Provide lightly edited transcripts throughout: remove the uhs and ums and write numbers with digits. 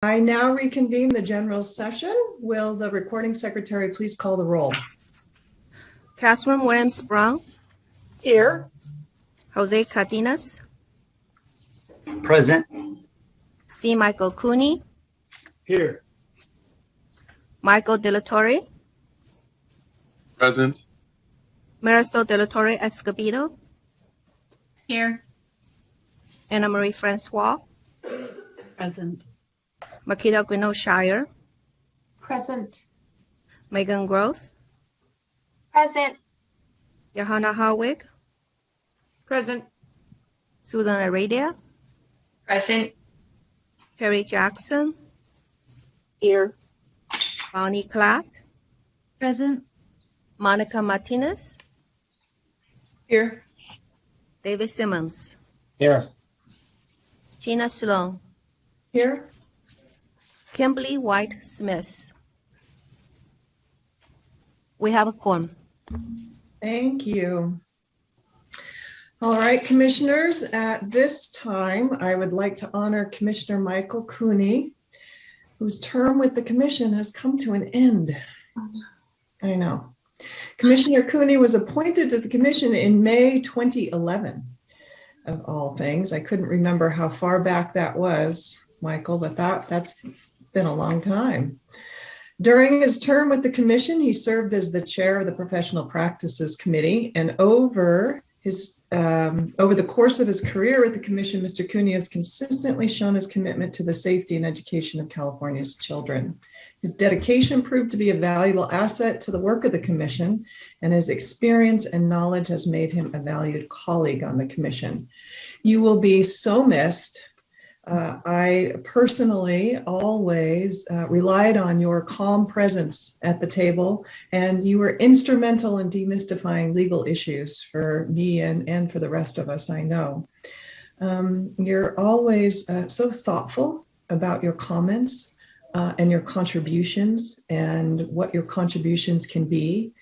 I now reconvene the general session. Will the recording secretary please call the roll? Catherine Williams Brown. Here. Jose Cardenas. Present. C. Michael Cooney. Here. Michael De La Torre. Present. Marisol De La Torre Escobedo. Here. Anna Marie Francois. Present. Makita Gwynno Shire. Present. Megan Gross. Present. Johanna Harwig. Present. Susan Aradia. Present. Perry Jackson. Here. Bonnie Clark. Present. Monica Martinez. Here. David Simmons. Here. Gina Sloan. Here. Kimberly White Smith. We have a quorum. Thank you. All right, commissioners, at this time, I would like to honor Commissioner Michael Cooney, whose term with the commission has come to an end. I know. Commissioner Cooney was appointed to the commission in May 2011, of all things. I couldn't remember how far back that was, Michael, but that's been a long time. During his term with the commission, he served as the chair of the Professional Practices Committee, and over the course of his career with the commission, Mr. Cooney has consistently shown his commitment to the safety and education of California's children. His dedication proved to be a valuable asset to the work of the commission, and his experience and knowledge has made him a valued colleague on the commission. You will be so missed. I personally always relied on your calm presence at the table, and you were instrumental in demystifying legal issues for me and for the rest of us, I know. You're always so thoughtful about your comments and your contributions and what your contributions can be.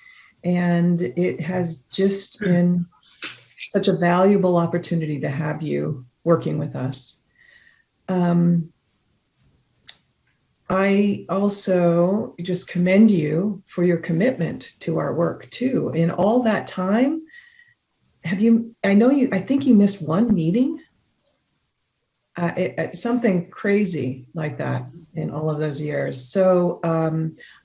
And it has just been such a valuable opportunity to have you working with us. I also just commend you for your commitment to our work too. In all that time, I think you missed one meeting, something crazy like that in all of those years. So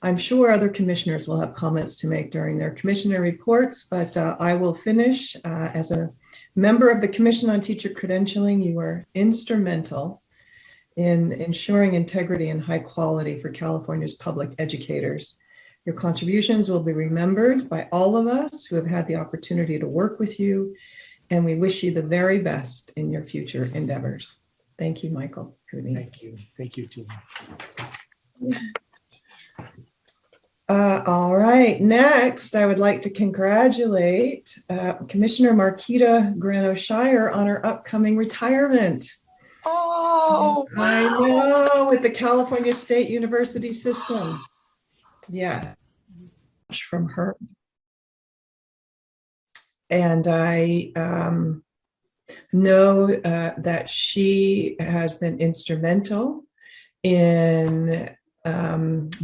I'm sure other commissioners will have comments to make during their commissioner reports, but I will finish as a member of the Commission on Teacher Credentialing. You were instrumental in ensuring integrity and high quality for California's public educators. Your contributions will be remembered by all of us who have had the opportunity to work with you, and we wish you the very best in your future endeavors. Thank you, Michael Cooney. Thank you. Thank you, Tina. All right, next, I would like to congratulate Commissioner Marquita Grano Shire on her upcoming retirement. Oh, wow. I know, with the California State University system. Yeah, from her. And I know that she has been instrumental in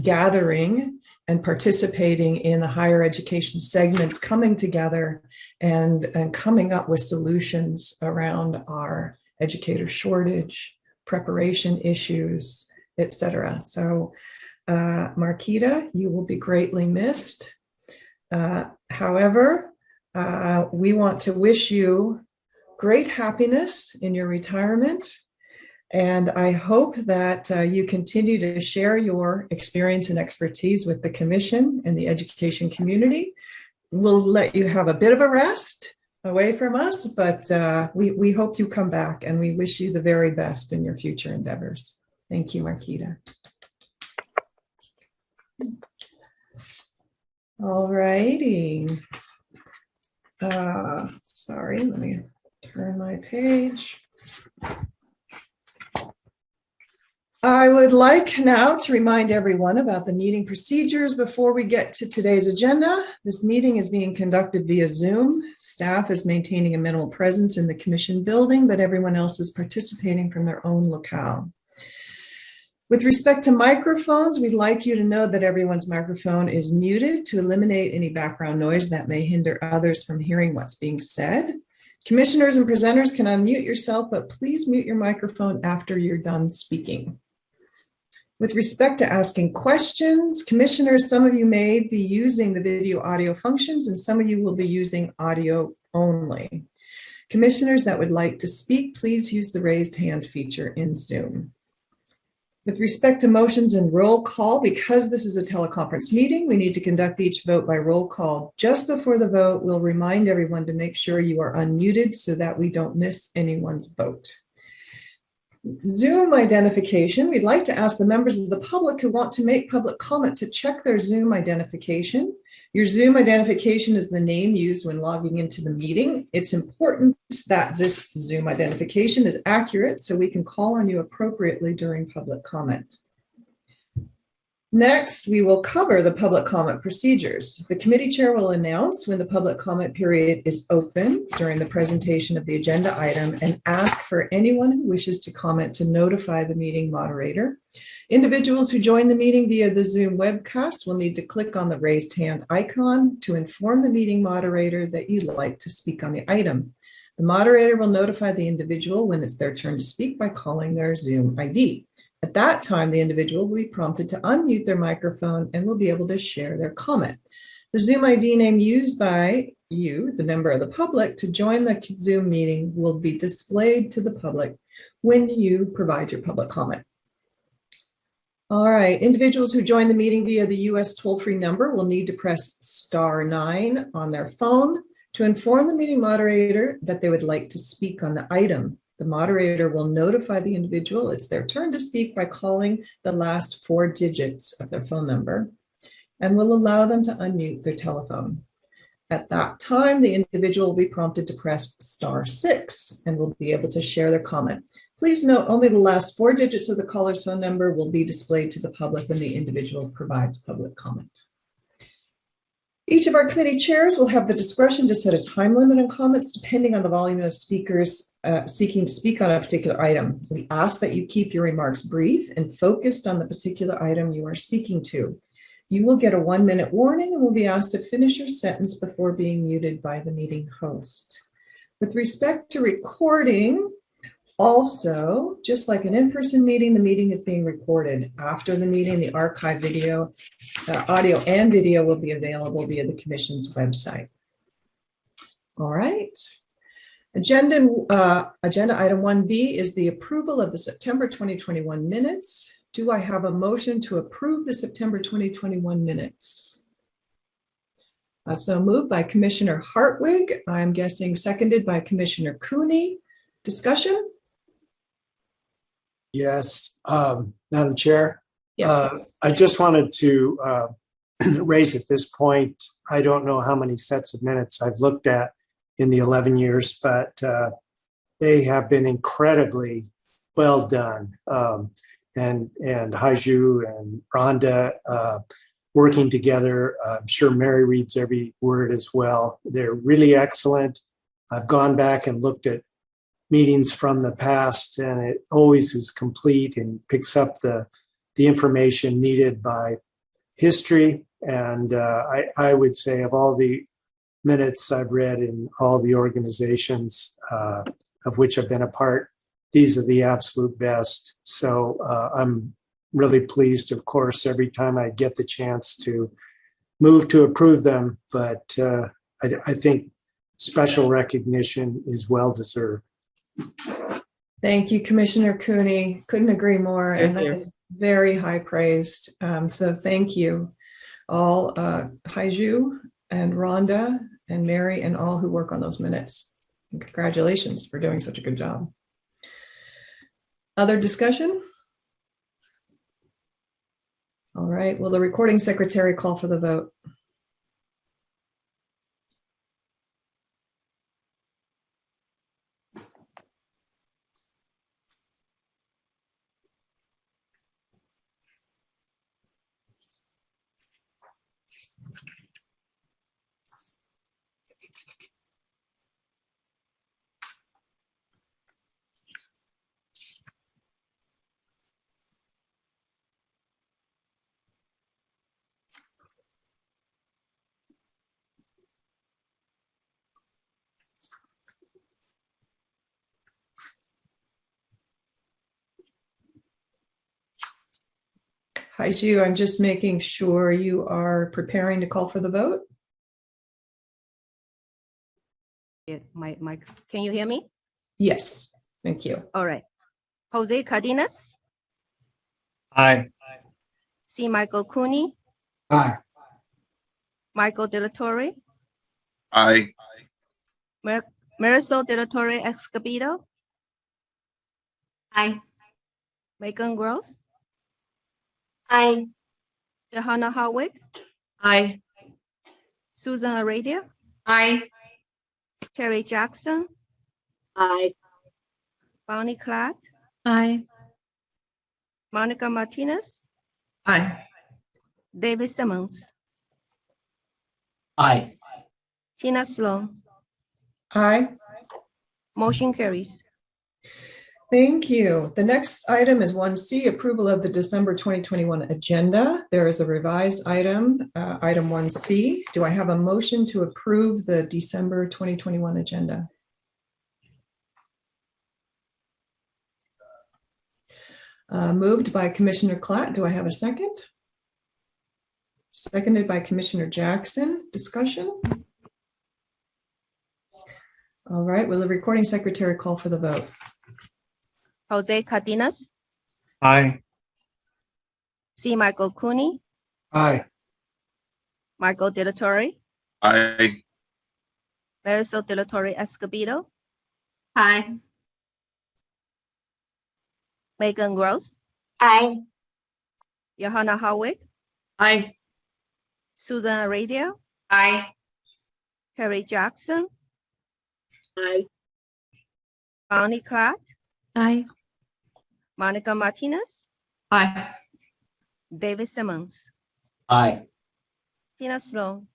gathering and participating in the higher education segments, coming together and coming up with solutions around our educator shortage, preparation issues, etc. So Marquita, you will be greatly missed. However, we want to wish you great happiness in your retirement. And I hope that you continue to share your experience and expertise with the commission and the education community. We'll let you have a bit of a rest away from us, but we hope you come back, and we wish you the very best in your future endeavors. Thank you, Marquita. All righty. Sorry, let me turn my page. I would like now to remind everyone about the meeting procedures before we get to today's agenda. This meeting is being conducted via Zoom. Staff is maintaining a minimal presence in the commission building, but everyone else is participating from their own locale. With respect to microphones, we'd like you to know that everyone's microphone is muted to eliminate any background noise that may hinder others from hearing what's being said. Commissioners and presenters can unmute yourself, but please mute your microphone after you're done speaking. With respect to asking questions, commissioners, some of you may be using the video audio functions and some of you will be using audio only. Commissioners that would like to speak, please use the raised hand feature in Zoom. With respect to motions and roll call, because this is a teleconference meeting, we need to conduct each vote by roll call. Just before the vote, we'll remind everyone to make sure you are unmuted so that we don't miss anyone's vote. Zoom identification, we'd like to ask the members of the public who want to make public comment to check their Zoom identification. Your Zoom identification is the name used when logging into the meeting. It's important that this Zoom identification is accurate so we can call on you appropriately during public comment. Next, we will cover the public comment procedures. The committee chair will announce when the public comment period is open during the presentation of the agenda item and ask for anyone who wishes to comment to notify the meeting moderator. Individuals who join the meeting via the Zoom webcast will need to click on the raised hand icon to inform the meeting moderator that you'd like to speak on the item. The moderator will notify the individual when it's their turn to speak by calling their Zoom ID. At that time, the individual will be prompted to unmute their microphone and will be able to share their comment. The Zoom ID name used by you, the member of the public, to join the Zoom meeting will be displayed to the public when you provide your public comment. All right, individuals who join the meeting via the US toll-free number will need to press *9 on their phone to inform the meeting moderator that they would like to speak on the item. The moderator will notify the individual it's their turn to speak by calling the last 4 digits of their phone number and will allow them to unmute their telephone. At that time, the individual will be prompted to press *6 and will be able to share their comment. Please note only the last 4 digits of the caller's phone number will be displayed to the public when the individual provides public comment. Each of our committee chairs will have the discretion to set a time limit on comments depending on the volume of speakers seeking to speak on a particular item. We ask that you keep your remarks brief and focused on the particular item you are speaking to. You will get a 1-minute warning and will be asked to finish your sentence before being muted by the meeting host. With respect to recording, also, just like an in-person meeting, the meeting is being recorded. After the meeting, the archive video, audio and video will be available via the Commission's website. All right. Agenda item 1B is the approval of the September 2021 minutes. Do I have a motion to approve the September 2021 minutes? So moved by Commissioner Hartwig. I'm guessing seconded by Commissioner Cooney. Discussion? Yes, Madam Chair. Yes. I just wanted to raise at this point, I don't know how many sets of minutes I've looked at in the 11 years, but they have been incredibly well done. And Haiju and Rhonda working together. I'm sure Mary reads every word as well. They're really excellent. I've gone back and looked at meetings from the past, and it always is complete and picks up the information needed by history. And I would say of all the minutes I've read in all the organizations of which I've been a part, these are the absolute best. So I'm really pleased, of course, every time I get the chance to move to approve them. But I think special recognition is well deserved. Thank you, Commissioner Cooney. Couldn't agree more. Thank and that you. is very high praised. So thank you all, Haiju and Rhonda and Mary and all who work on those minutes. And congratulations for doing such a good job. Other discussion? All right, will the recording secretary call for the vote? Haiju, I'm just making sure you are preparing to call for the vote. Can you hear me? Yes, thank you. All right. Jose Cardenas, Aye. C. Michael Cooney, Aye. Michael De La Torre, Aye. Marisol De La Torre Escobedo, Aye. Megan Gross, Aye. Johanna Howick, Aye. Susan Aradia, Aye. Terry Jackson, Aye. Bonnie Clark, Aye. Monica Martinez, Aye. David Simmons, Aye. Tina Sloan. Aye. Motion carries. Thank you. The next item is 1C, approval of the December 2021 agenda. There is a revised item, item 1C. Do I have a motion to approve the December 2021 agenda? Moved by Commissioner Klatt. Do I have a second? Seconded by Commissioner Jackson. Discussion? All right. Will the recording secretary call for the vote? Jose Cardenas, Aye. C. Michael Cooney, Aye. Michael De La Torre, Aye. Marisol De La Torre Escobedo, Aye. Megan Gross, Aye. Johanna Howick, Aye. Susan Aradia, Aye. Terry Jackson, Aye. Bonnie Clark, Aye. Monica Martinez, Aye. David Simmons, Aye. Tina Sloan.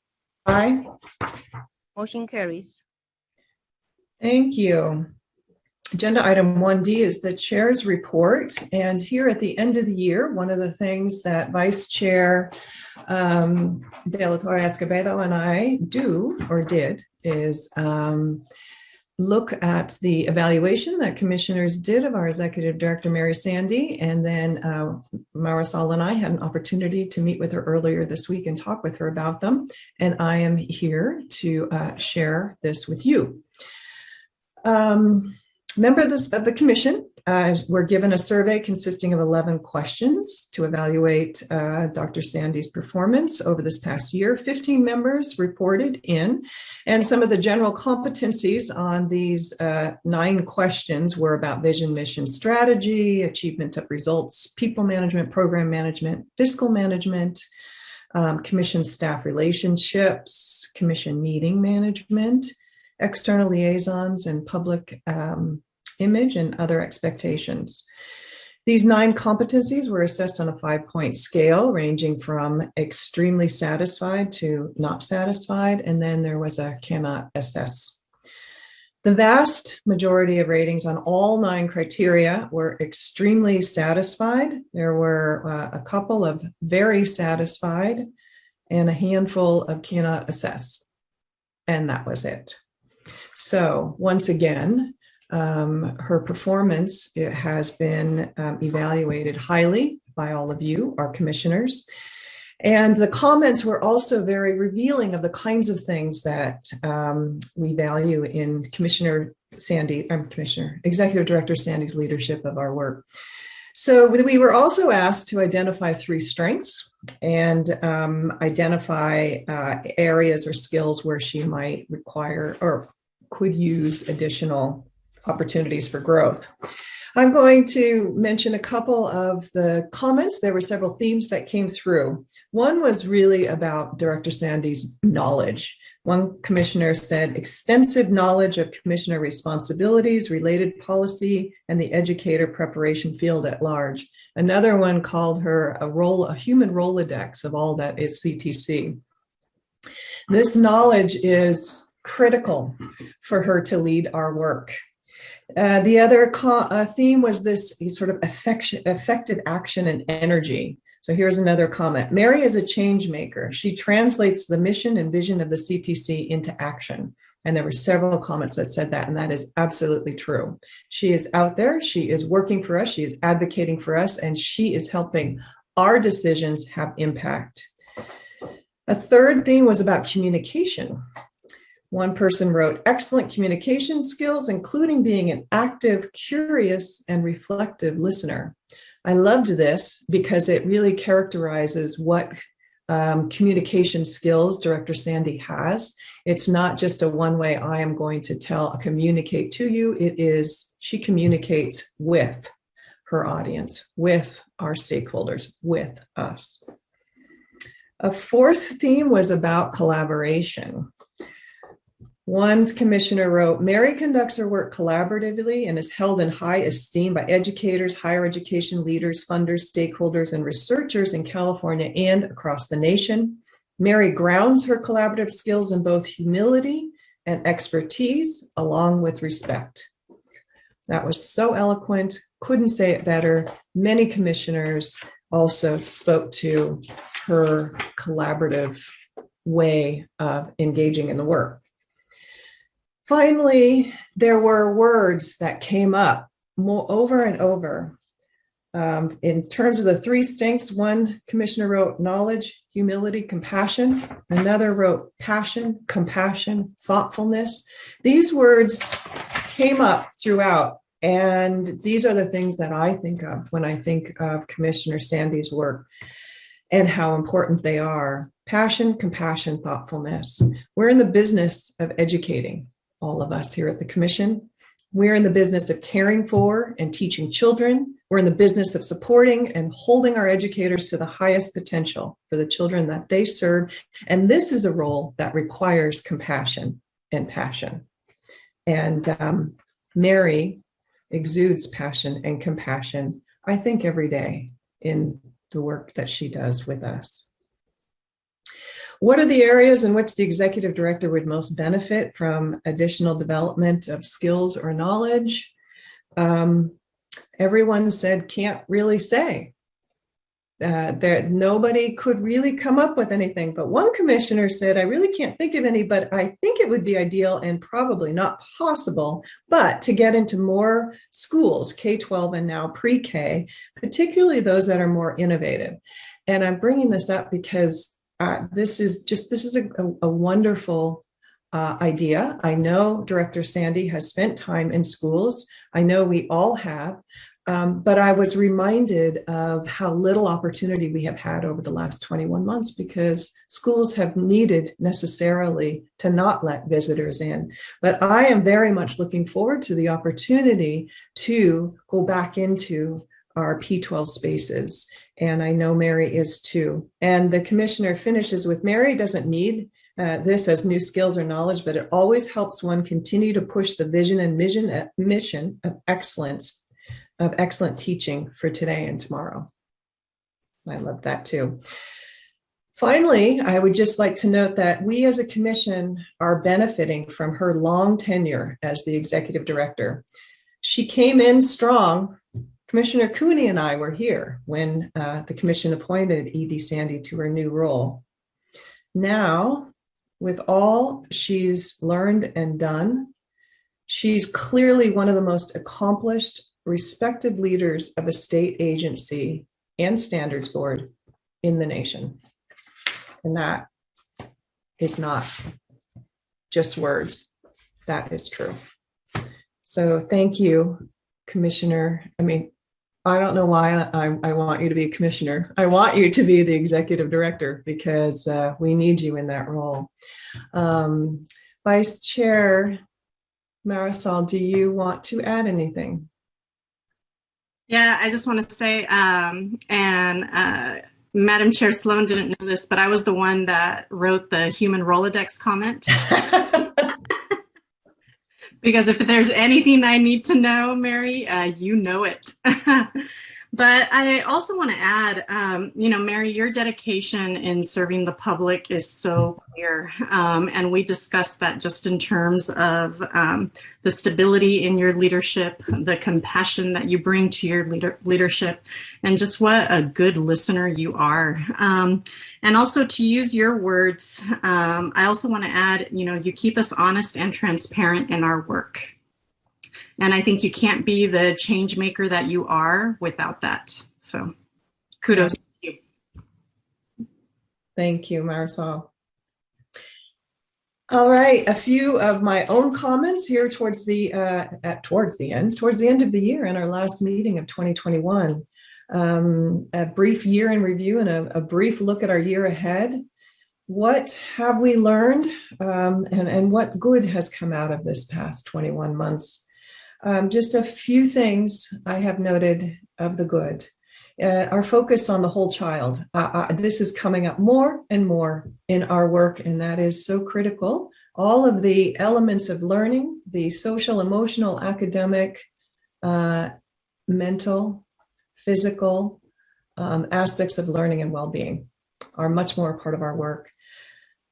Aye. Motion carries. Thank you. Agenda item 1D is the chair's report. And here at the end of the year, one of the things that Vice Chair De La Torre Escobedo and I did is look at the evaluation that commissioners did of our executive director, Mary Sandy. And then Marisol and I had an opportunity to meet with her earlier this week and talk with her about them. And I am here to share this with you. Members of the commission were given a survey consisting of 11 questions to evaluate Dr. Sandy's performance over this past year. 15 members reported in, and some of the general competencies on these 9 questions were about vision, mission, strategy, achievement of results, people management, program management, fiscal management, commission staff relationships, commission meeting management, external liaisons, and public image and other expectations. These 9 competencies were assessed on a 5-point scale, ranging from extremely satisfied to not satisfied, and then there was a cannot assess. The vast majority of ratings on all 9 criteria were extremely satisfied. There were a couple of very satisfied and a handful of cannot assess, and that was it. So once again, her performance has been evaluated highly by all of you, our commissioners. And the comments were also very revealing of the kinds of things that we value in Executive Director Sandy's leadership of our work. So we were also asked to identify 3 strengths and identify areas or skills where she might require or could use additional opportunities for growth. I'm going to mention a couple of the comments. There were several themes that came through. One was really about Director Sandy's knowledge. One commissioner said extensive knowledge of commissioner responsibilities, related policy, and the educator preparation field at large. Another one called her a human Rolodex of all that is CTC. This knowledge is critical for her to lead our work. The other theme was this sort of effective action and energy. So here's another comment. Mary is a change maker. She translates the mission and vision of the CTC into action. And there were several comments that said that, and that is absolutely true. She is out there. She is working for us. She is advocating for us, and she is helping our decisions have impact. A third theme was about communication. One person wrote, excellent communication skills, including being an active, curious, and reflective listener. I loved this because it really characterizes what communication skills Director Sandy has. It's not just a one-way, I am going to communicate to you. It is, she communicates with her audience, with our stakeholders, with us. A fourth theme was about collaboration. One commissioner wrote, Mary conducts her work collaboratively and is held in high esteem by educators, higher education leaders, funders, stakeholders, and researchers in California and across the nation. Mary grounds her collaborative skills in both humility and expertise, along with respect. That was so eloquent, couldn't say it better. Many commissioners also spoke to her collaborative way of engaging in the work. Finally, there were words that came up over and over. In terms of the three strengths, one commissioner wrote knowledge, humility, compassion. Another wrote passion, compassion, thoughtfulness. These words came up throughout, and these are the things that I think of when I think of Commissioner Sandy's work and how important they are. Passion, compassion, thoughtfulness. We're in the business of educating. All of us here at the Commission. We're in the business of caring for and teaching children. We're in the business of supporting and holding our educators to the highest potential for the children that they serve. And this is a role that requires compassion and passion. And Mary exudes passion and compassion, I think, every day in the work that she does with us. What are the areas in which the executive director would most benefit from additional development of skills or knowledge? Everyone said, can't really say. Nobody could really come up with anything, but one commissioner said, I really can't think of any, but I think it would be ideal and probably not possible, but to get into more schools, K-12 and now pre-K, particularly those that are more innovative. And I'm bringing this up because this is a wonderful idea. I know Director Sandy has spent time in schools. I know we all have, but I was reminded of how little opportunity we have had over the last 21 months because schools have needed necessarily to not let visitors in. But I am very much looking forward to the opportunity to go back into our P12 spaces. And I know Mary is too. And the commissioner finishes with, Mary doesn't need this as new skills or knowledge, but it always helps one continue to push the vision and mission of excellence, of excellent teaching for today and tomorrow. I love that too. Finally, I would just like to note that we as a commission are benefiting from her long tenure as the executive director. She came in strong. Commissioner Cooney and I were here when the commission appointed Edie Sandy to her new role. Now, with all she's learned and done, she's clearly one of the most accomplished, respected leaders of a state agency and standards board in the nation. And that is not just words, that is true. So thank you, Commissioner. I don't know why I want you to be a commissioner. I want you to be the executive director because we need you in that role. Vice Chair Marisol, do you want to add anything? Yeah, I just want to say, Madam Chair Sloan didn't know this, but I was the one that wrote the human Rolodex comment. Because if there's anything I need to know, Mary, you know it. But I also want to add, Mary, your dedication in serving the public is so clear. And we discussed that just in terms of the stability in your leadership, the compassion that you bring to your leadership, and just what a good listener you are. And also to use your words, I also want to add, you keep us honest and transparent in our work. And I think you can't be the change maker that you are without that. So kudos to you. Thank you, Marisol. All right, a few of my own comments here towards the end of the year in our last meeting of 2021. A brief year in review and a brief look at our year ahead. What have we learned, and what good has come out of this past 21 months? Just a few things I have noted of the good. Our focus on the whole child. This is coming up more and more in our work, and that is so critical. All of the elements of learning, the social, emotional, academic, mental, physical aspects of learning and well-being are much more a part of our work.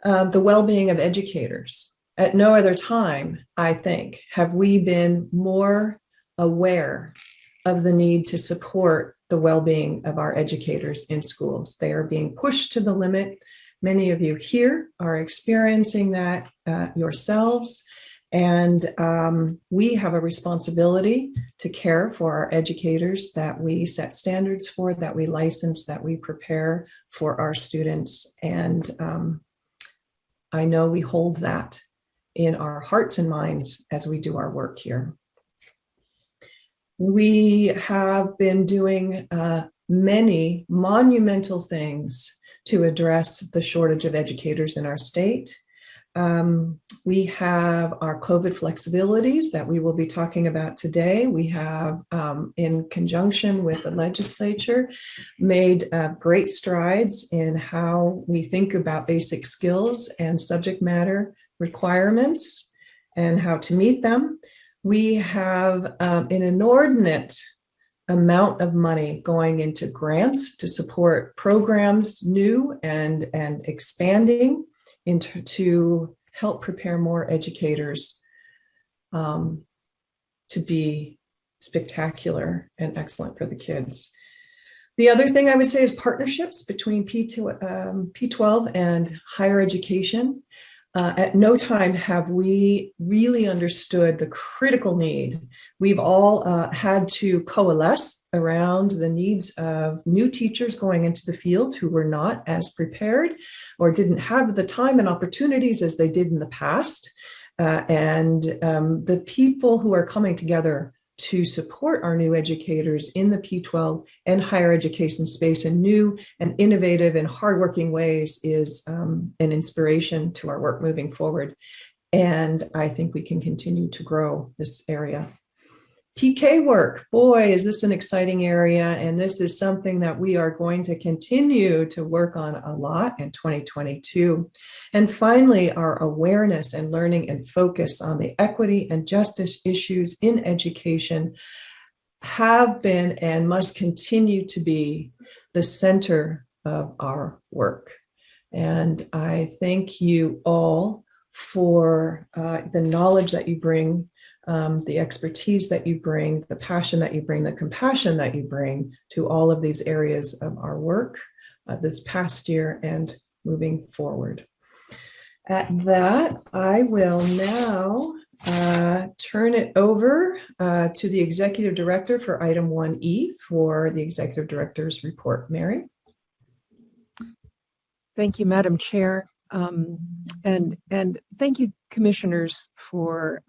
The well-being of educators. At no other time, I think, have we been more aware of the need to support the well-being of our educators in schools. They are being pushed to the limit. Many of you here are experiencing that yourselves, and we have a responsibility to care for our educators, that we set standards for, that we license, that we prepare for our students. And I know we hold that in our hearts and minds as we do our work here. We have been doing many monumental things to address the shortage of educators in our state. We have our COVID flexibilities that we will be talking about today. We have, in conjunction with the legislature, made great strides in how we think about basic skills and subject matter requirements and how to meet them. We have an inordinate amount of money going into grants to support programs new and expanding to help prepare more educators to be spectacular and excellent for the kids. The other thing I would say is partnerships between P12 and higher education. At no time have we really understood the critical need. We've all had to coalesce around the needs of new teachers going into the field who were not as prepared or didn't have the time and opportunities as they did in the past. And the people who are coming together to support our new educators in the P12 and higher education space in new and innovative and hardworking ways is an inspiration to our work moving forward. And I think we can continue to grow this area. PK work, boy, is this an exciting area. And this is something that we are going to continue to work on a lot in 2022. And finally, our awareness and learning and focus on the equity and justice issues in education have been and must continue to be the center of our work. And I thank you all for the knowledge that you bring, the expertise that you bring, the passion that you bring, the compassion that you bring to all of these areas of our work this past year and moving forward. At that, I will now turn it over to the Executive Director for item 1E for the Executive Director's report. Mary? Thank you, Madam Chair. And thank you, commissioners, for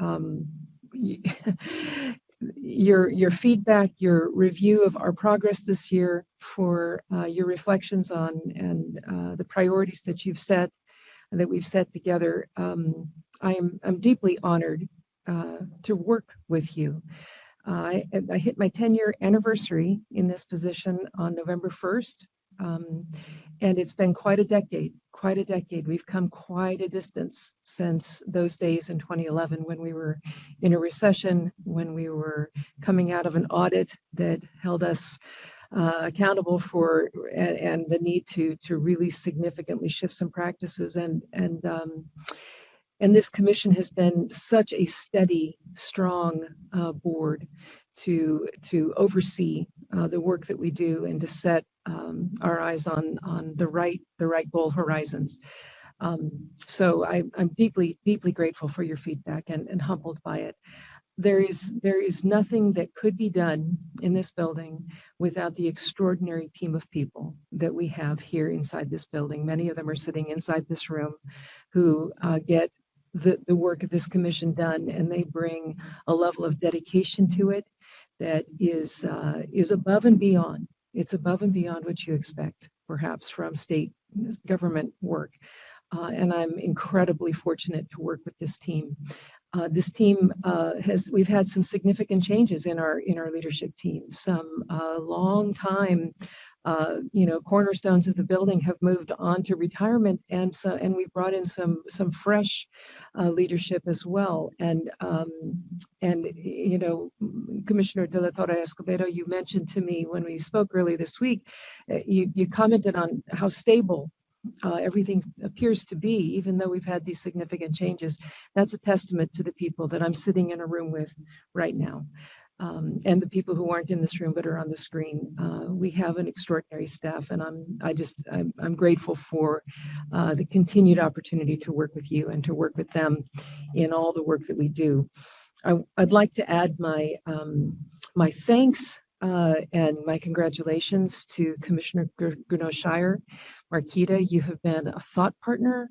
your feedback, your review of our progress this year, for your reflections on and the priorities that you've set and that we've set together. I'm deeply honored to work with you. I hit my 10-year anniversary in this position on November 1st. And it's been quite a decade. We've come quite a distance since those days in 2011 when we were in a recession, when we were coming out of an audit that held us accountable for and the need to really significantly shift some practices. And this commission has been such a steady, strong board to oversee the work that we do and to set our eyes on the right goal horizons. So I'm deeply grateful for your feedback and humbled by it. there is nothing that could be done in this building without the extraordinary team of people that we have here inside this building. Many of them are sitting inside this room who get the work of this commission done, and they bring a level of dedication to it that is above and beyond. It's above and beyond what you expect, perhaps, from state government work. And I'm incredibly fortunate to work with this team. We've had some significant changes in our leadership team. Some long time, cornerstones of the building have moved on to retirement, and we brought in some fresh leadership as well. And Commissioner De La Torre Escobedo, you mentioned to me when we spoke early this week, you commented on how stable everything appears to be, even though we've had these significant changes. That's a testament to the people that I'm sitting in a room with right now, and the people who aren't in this room but are on the screen. We have an extraordinary staff, and I'm grateful for the continued opportunity to work with you and to work with them in all the work that we do. I'd like to add my thanks and my congratulations to Commissioner Grunow-Shire. Marquita, you have been a thought partner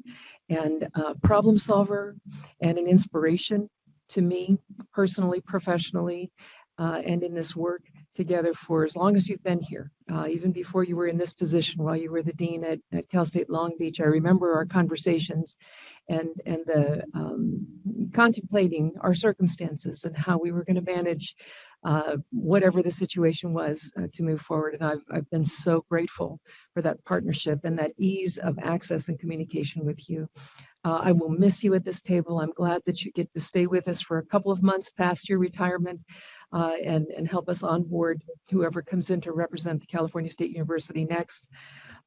and a problem solver and an inspiration to me personally, professionally, and in this work together for as long as you've been here, even before you were in this position, while you were the dean at Cal State Long Beach. I remember our conversations and the contemplating our circumstances and how we were going to manage whatever the situation was to move forward. And I've been so grateful for that partnership and that ease of access and communication with you. I will miss you at this table. I'm glad that you get to stay with us for a couple of months past your retirement and help us onboard whoever comes in to represent the California State University next.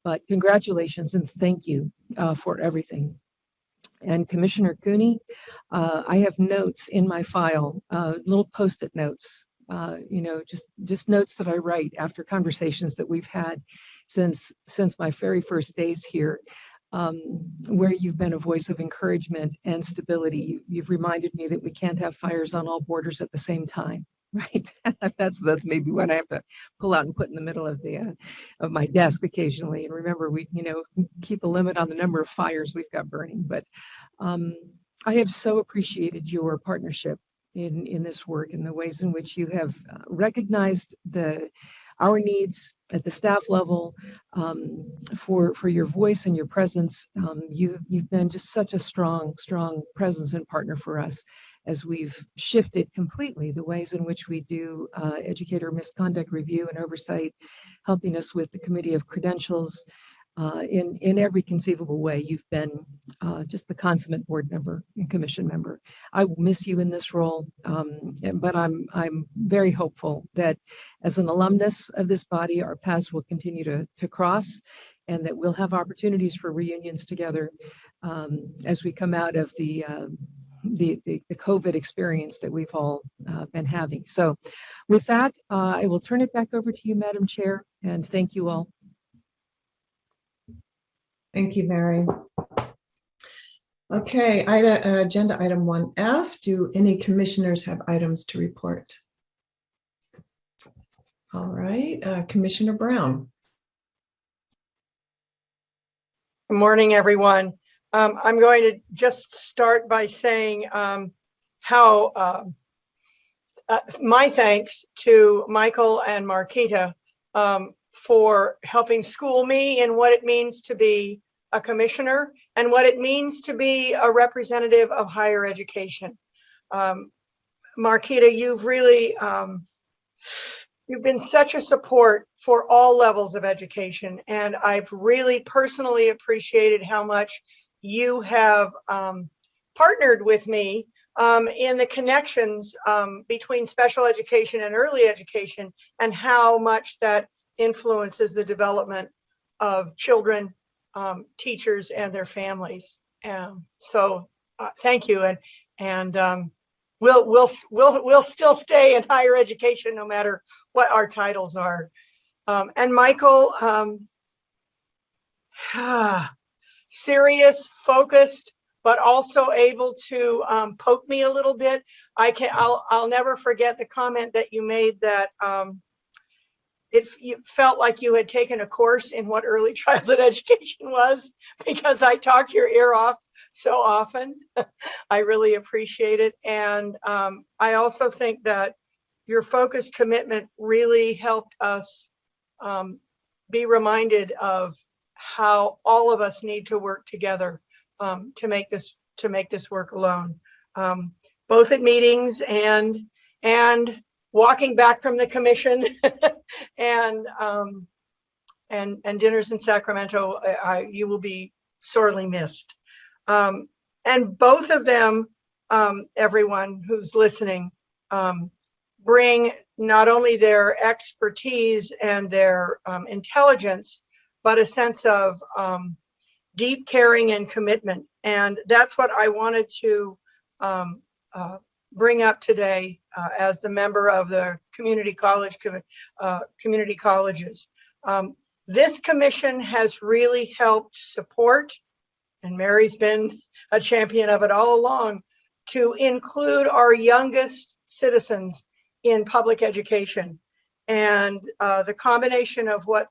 But congratulations and thank you for everything. And Commissioner Cooney, I have notes in my file, little Post-it notes, just notes that I write after conversations that we've had since my very first days here, where you've been a voice of encouragement and stability. You've reminded me that we can't have fires on all borders at the same time, right? That's maybe what I have to pull out and put in the middle of my desk occasionally. And remember, we keep a limit on the number of fires we've got burning. But I have so appreciated your partnership in this work and the ways in which you have recognized our needs at the staff level, for your voice and your presence. You've been just such a strong presence and partner for us as we've shifted completely the ways in which we do educator misconduct review and oversight, helping us with the Committee of Credentials, in every conceivable way. You've been just the consummate board member and commission member. I will miss you in this role, but I'm very hopeful that as an alumnus of this body, our paths will continue to cross, and that we'll have opportunities for reunions together as we come out of the COVID experience that we've all been having. So with that, I will turn it back over to you, Madam Chair, and thank you all. Thank you, Mary. Okay, agenda item 1F. Do any commissioners have items to report? All right, Commissioner Brown. Good morning, everyone. I'm going to just start by saying how my thanks to Michael and Marquita for helping school me in what it means to be a commissioner and what it means to be a representative of higher education. Marquita, you've really, you've been such a support for all levels of education, and I've really personally appreciated how much you have partnered with me in the connections between special education and early education, and how much that influences the development of children, teachers, and their families. So thank you, and we'll still stay in higher education no matter what our titles are. And Michael, serious, focused, but also able to poke me a little bit. I'll never forget the comment that you made that you felt like you had taken a course in what early childhood education was, because I talked your ear off so often. I really appreciate it. And I also think that your focused commitment really helped us be reminded of how all of us need to work together to make this work alone, both at meetings and walking back from the commission and dinners in Sacramento. You will be sorely missed. And both of them, everyone who's listening, bring not only their expertise and their intelligence, but a sense of deep caring and commitment. And that's what I wanted to bring up today as the member of the community colleges. This commission has really helped support, and Mary's been a champion of it all along, to include our youngest citizens in public education. And the combination of what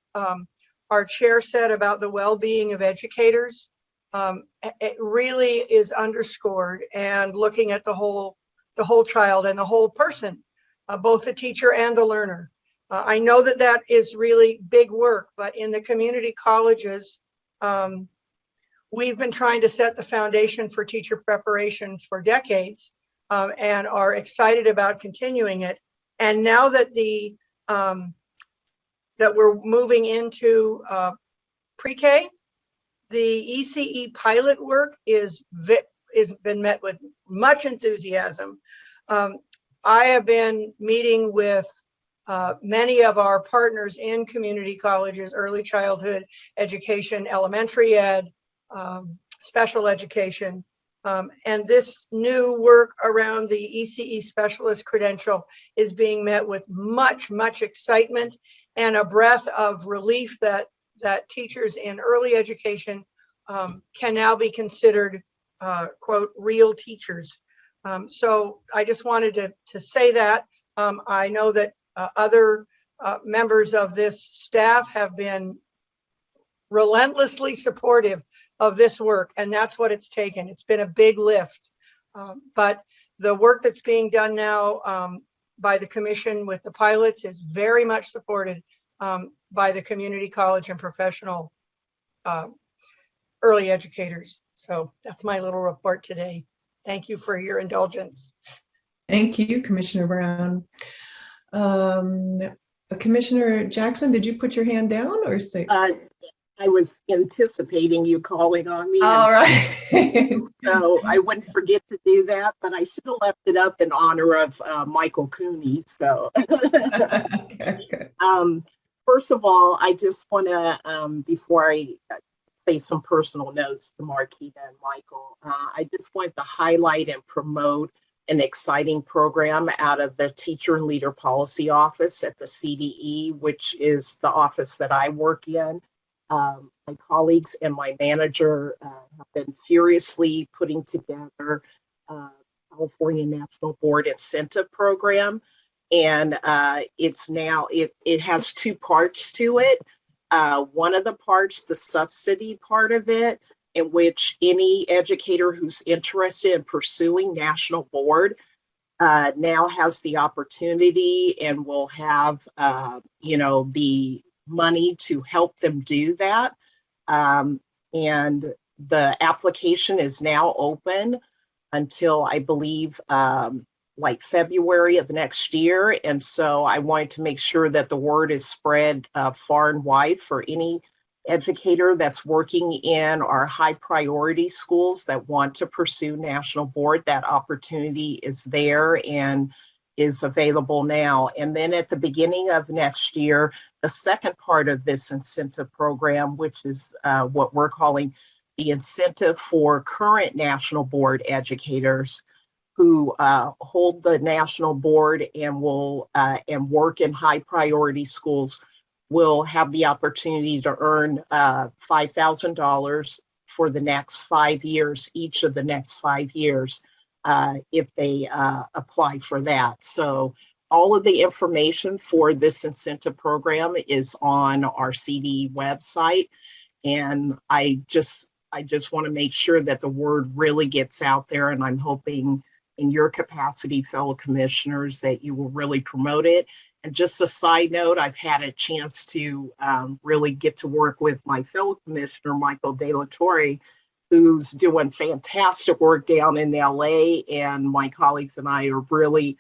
our chair said about the well-being of educators, it really is underscored, and looking at the whole child and the whole person, both the teacher and the learner. I know that is really big work, but in the community colleges, we've been trying to set the foundation for teacher preparation for decades, and are excited about continuing it. And now that that we're moving into pre-K, the ECE pilot work is been met with much enthusiasm. I have been meeting with many of our partners in community colleges, early childhood education, elementary ed, special education. And this new work around the ECE specialist credential is being met with much, much excitement and a breath of relief that teachers in early education can now be considered, quote, real teachers. So I just wanted to say that. I know that other members of this staff have been relentlessly supportive of this work, and that's what it's taken. It's been a big lift, but the work that's being done now by the commission with the pilots is very much supported by the community college and professional early educators. So that's my little report today. Thank you for your indulgence. Thank you, Commissioner Brown. Commissioner Jackson, did you put your hand down or say? I was anticipating you calling on me. All right. So I wouldn't forget to do that, but I should have left it up in honor of Michael Cooney. So Okay, good. First of all, I just want to, before I say some personal notes to Marquita and Michael, I just want to highlight and promote an exciting program out of the Teacher and Leader Policy Office at the CDE, which is the office that I work in. My colleagues and my manager have been furiously putting together California National Board Incentive Program. And it has two parts to it. One of the parts, the subsidy part of it, in which any educator who's interested in pursuing national board now has the opportunity and will have, the money to help them do that. And the application is now open until I believe like February of next year. And so I wanted to make sure that the word is spread far and wide for any educator that's working in our high priority schools that want to pursue national board. That opportunity is there and is available now. And then at the beginning of next year, the second part of this incentive program, which is what we're calling the incentive for current national board educators who hold the national board and will and work in high priority schools, will have the opportunity to earn $5,000 for the next 5 years, each of the next 5 years, if they apply for that. So all of the information for this incentive program is on our CDE website. And I just want to make sure that the word really gets out there. And I'm hoping in your capacity, fellow commissioners, that you will really promote it. And just a side note, I've had a chance to really get to work with my fellow commissioner, Michael De La Torre, who's doing fantastic work down in LA. And my colleagues and I are really,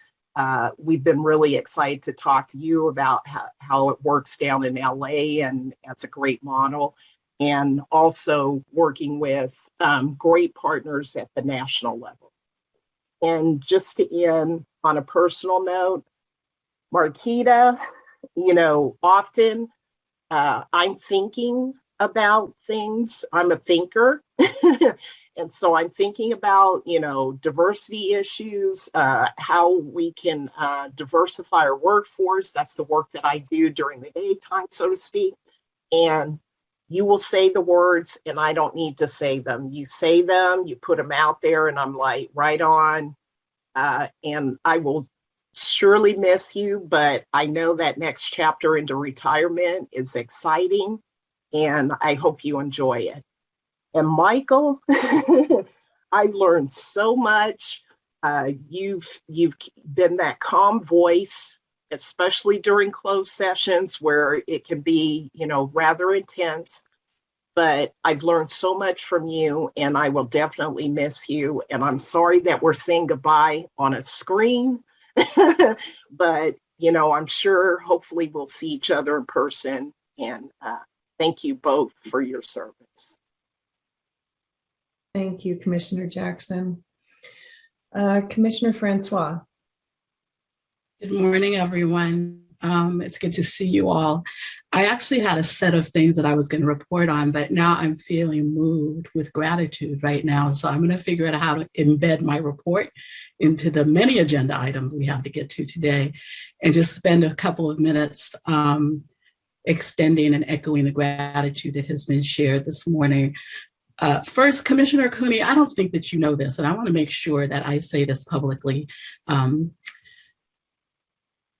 we've been really excited to talk to you about how it works down in LA, and that's a great model. And also working with great partners at the national level. And just to end on a personal note, Marquita, often I'm thinking about things. I'm a thinker. And so I'm thinking about, diversity issues, how we can diversify our workforce. That's the work that I do during the daytime, so to speak. And you will say the words and I don't need to say them. You say them, you put them out there, and I'm like, right on. And I will surely miss you, but I know that next chapter into retirement is exciting, and I hope you enjoy it. And Michael, I've learned so much. You've been that calm voice, especially during closed sessions where it can be, rather intense. But I've learned so much from you, and I will definitely miss you. And I'm sorry that we're saying goodbye on a screen, but, I'm sure hopefully we'll see each other in person. And thank you both for your service. Thank you, Commissioner Jackson. Commissioner Francois. Good morning, everyone. It's good to see you all. I actually had a set of things that I was going to report on, but now I'm feeling moved with gratitude right now. So I'm going to figure out how to embed my report into the many agenda items we have to get to today, and just spend a couple of minutes extending and echoing the gratitude that has been shared this morning. First, Commissioner Cooney, I don't think that you know this, and I want to make sure that I say this publicly.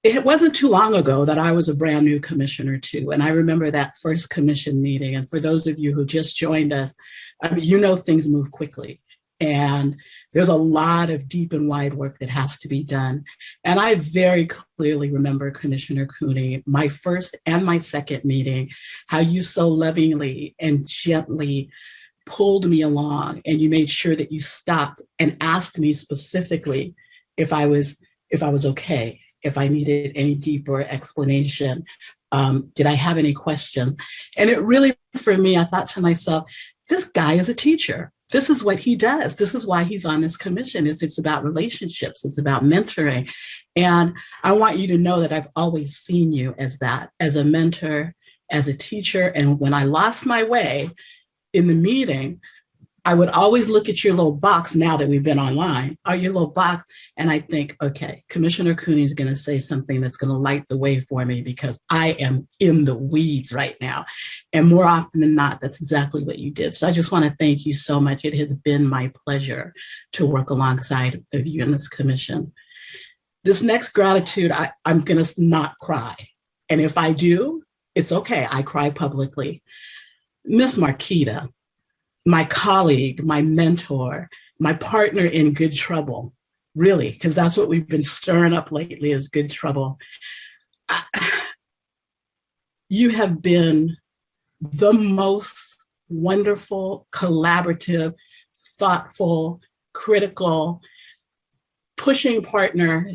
It wasn't too long ago that I was a brand new commissioner too. And I remember that first commission meeting. And for those of you who just joined us, things move quickly. And there's a lot of deep and wide work that has to be done. And I very clearly remember, Commissioner Cooney, my first and my second meeting, how you so lovingly and gently pulled me along, and you made sure that you stopped and asked me specifically if I was okay, if I needed any deeper explanation. Did I have any questions? And it really, for me, I thought to myself, this guy is a teacher. This is what he does. This is why he's on this commission. It's about relationships. It's about mentoring. And I want you to know that I've always seen you as that, as a mentor, as a teacher. And when I lost my way in the meeting, I would always look at your little box now that we've been online, your little box, and I think, okay, Commissioner Cooney is going to say something that's going to light the way for me, because I am in the weeds right now. And more often than not, that's exactly what you did. So I just want to thank you so much. It has been my pleasure to work alongside of you in this commission. This next gratitude, I'm going to not cry. And if I do, it's okay. I cry publicly. Miss Marquita, my colleague, my mentor, my partner in good trouble, really, because that's what we've been stirring up lately, is good trouble. You have been the most wonderful, collaborative, thoughtful, critical, pushing partner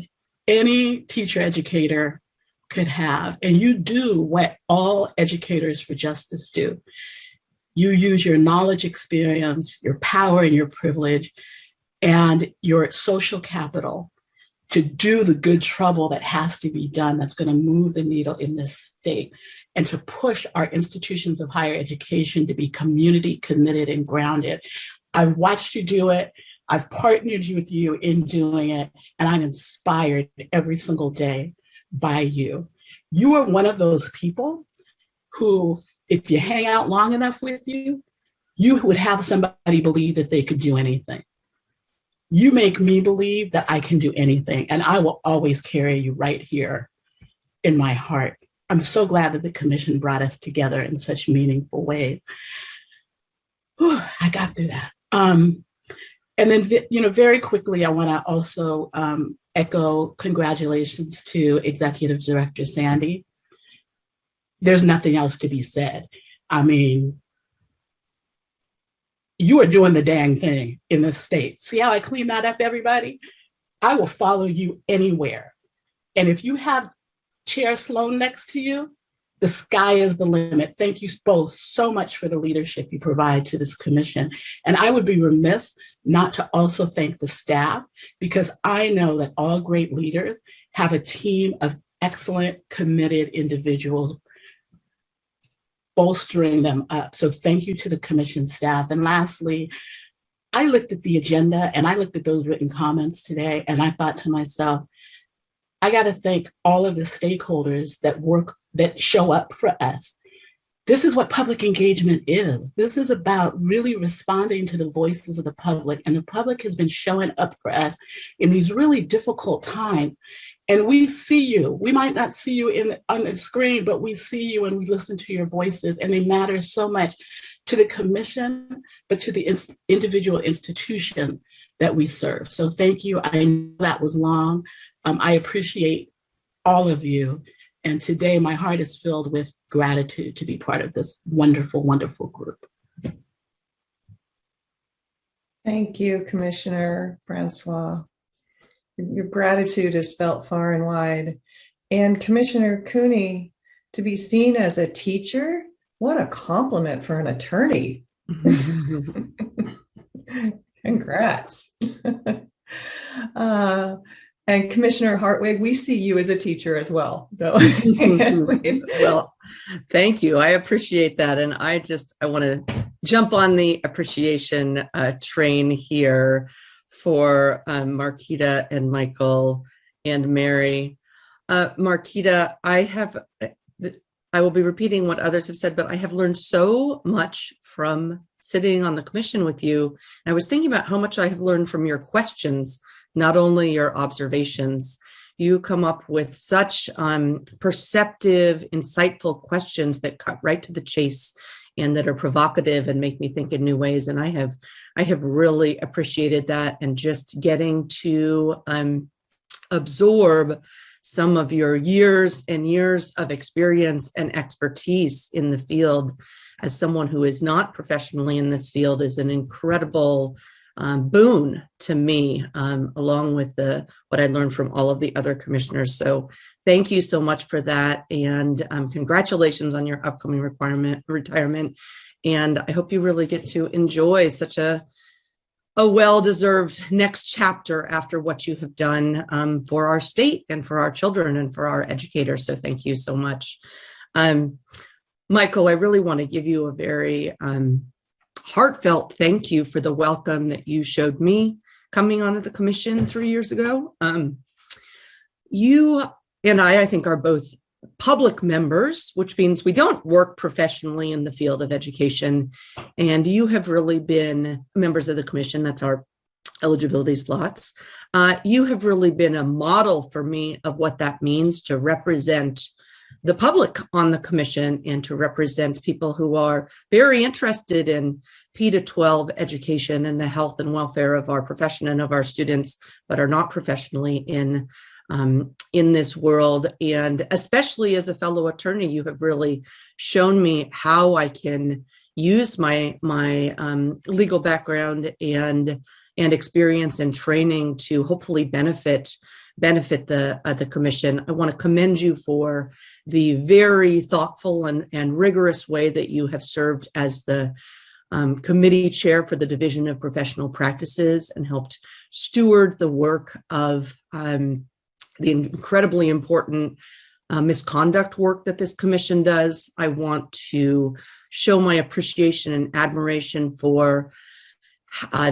any teacher educator could have. And you do what all educators for justice do. You use your knowledge, experience, your power and your privilege, and your social capital to do the good trouble that has to be done, that's going to move the needle in this state, and to push our institutions of higher education to be community committed and grounded. I've watched you do it. I've partnered with you in doing it, and I'm inspired every single day by you. You are one of those people who, if you hang out long enough with you, you would have somebody believe that they could do anything. You make me believe that I can do anything, and I will always carry you right here in my heart. I'm so glad that the commission brought us together in such meaningful ways. Whew, I got through that. And then, very quickly, I want to also echo congratulations to Executive Director Sandy. There's nothing else to be said. I mean, you are doing the dang thing in this state. See how I clean that up, everybody? I will follow you anywhere. And if you have Chair Sloan next to you, the sky is the limit. Thank you both so much for the leadership you provide to this commission. And I would be remiss not to also thank the staff, because I know that all great leaders have a team of excellent, committed individuals bolstering them up. So thank you to the commission staff. And lastly, I looked at the agenda and I looked at those written comments today, and I thought to myself, I got to thank all of the stakeholders that show up for us. This is what public engagement is. This is about really responding to the voices of the public, and the public has been showing up for us in these really difficult times. And we see you. We might not see you on the screen, but we see you and we listen to your voices, and they matter so much to the commission, but to the individual institution that we serve. So thank you. I know that was long. I appreciate all of you. And today my heart is filled with gratitude to be part of this wonderful, wonderful group. Thank you, Commissioner Francois. Your gratitude is felt far and wide. And Commissioner Cooney, to be seen as a teacher, what a compliment for an attorney. Congrats. And Commissioner Hartwig, we see you as a teacher as well. Well, thank you. I appreciate that. And I want to jump on the appreciation train here for Marquita and Michael and Mary. Marquita, I will be repeating what others have said, but I have learned so much from sitting on the commission with you. I was thinking about how much I have learned from your questions, not only your observations. You come up with such perceptive, insightful questions that cut right to the chase and that are provocative and make me think in new ways. And I have really appreciated that, and just getting to absorb some of your years and years of experience and expertise in the field as someone who is not professionally in this field is an incredible boon to me, along with what I learned from all of the other commissioners. So thank you so much for that. And congratulations on your upcoming retirement. And I hope you really get to enjoy such a well-deserved next chapter after what you have done for our state and for our children and for our educators. So thank you so much. Michael, I really want to give you a very heartfelt thank you for the welcome that you showed me coming onto the commission 3 years ago. You and I think, are both public members, which means we don't work professionally in the field of education. And you have really been members of the commission. That's our eligibility slots. You have really been a model for me of what that means to represent the public on the commission and to represent people who are very interested in P-12 education and the health and welfare of our profession and of our students, but are not professionally in this world. And especially as a fellow attorney, you have really shown me how I can use my legal background and experience and training to hopefully benefit the commission. I want to commend you for the very thoughtful and rigorous way that you have served as the committee chair for the Division of Professional Practices and helped steward the work of the incredibly important misconduct work that this commission does. I want to show my appreciation and admiration for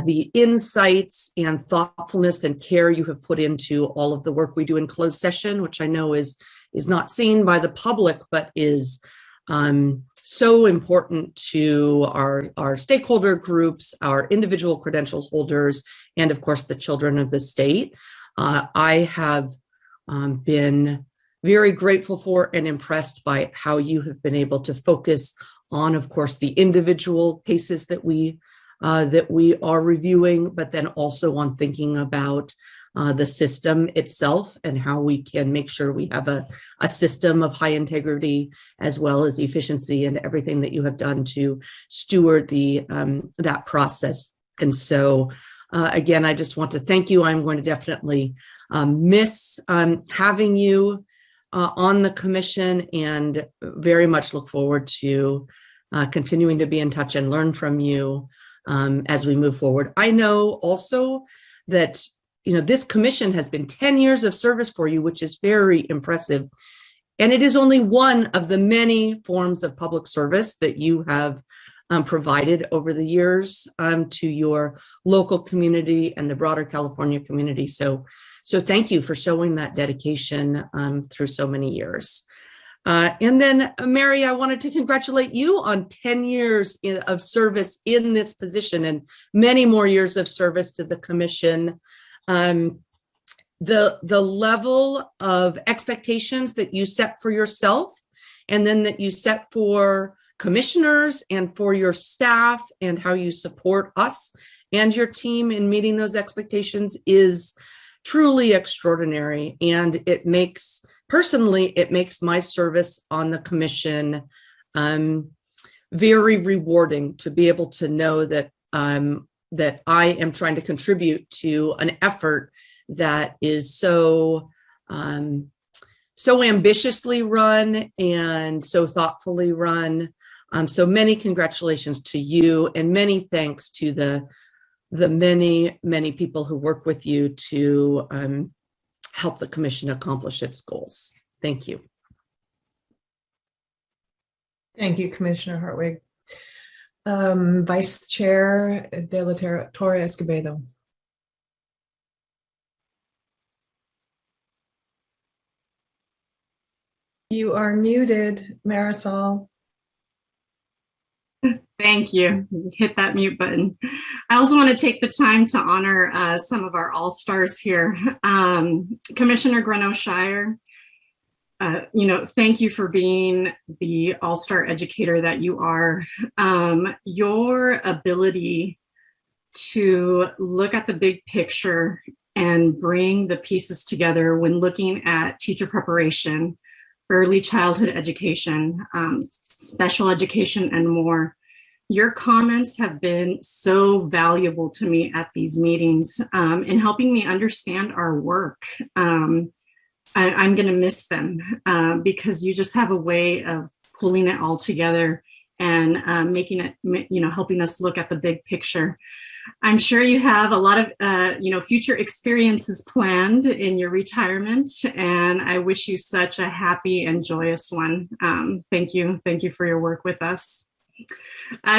the insights and thoughtfulness and care you have put into all of the work we do in closed session, which I know is not seen by the public, but is so important to our stakeholder groups, our individual credential holders, and of course, the children of the state. I have been very grateful for and impressed by how you have been able to focus on, of course, the individual cases that we are reviewing, but then also on thinking about the system itself and how we can make sure we have a system of high integrity as well as efficiency, and everything that you have done to steward that process. And so again, I just want to thank you. I'm going to definitely miss having you on the commission, and very much look forward to continuing to be in touch and learn from you as we move forward. I know also that this commission has been 10 years of service for you, which is very impressive. And it is only one of the many forms of public service that you have provided over the years to your local community and the broader California community. So thank you for showing that dedication through so many years. And then, Mary, I wanted to congratulate you on 10 years of service in this position and many more years of service to the commission. The level of expectations that you set for yourself, and then that you set for commissioners and for your staff, and how you support us and your team in meeting those expectations is truly extraordinary. And it makes my service on the commission very rewarding, to be able to know that that I am trying to contribute to an effort that is so ambitiously run and so thoughtfully run. So many congratulations to you, and many thanks to the many people who work with you to help the commission accomplish its goals. Thank you. Thank you, Commissioner Hartwig. Vice Chair De La Torre Escobedo. You are muted, Marisol. Thank you. Hit that mute button. I also want to take the time to honor some of our all-stars here. Commissioner Greno-Shire, thank you for being the all-star educator that you are. Your ability to look at the big picture and bring the pieces together when looking at teacher preparation, early childhood education, special education, and more. Your comments have been so valuable to me at these meetings in helping me understand our work. I'm going to miss them because you just have a way of pulling it all together and making it, helping us look at the big picture. I'm sure you have a lot of, future experiences planned in your retirement, and I wish you such a happy and joyous one. Thank you. Thank you for your work with us.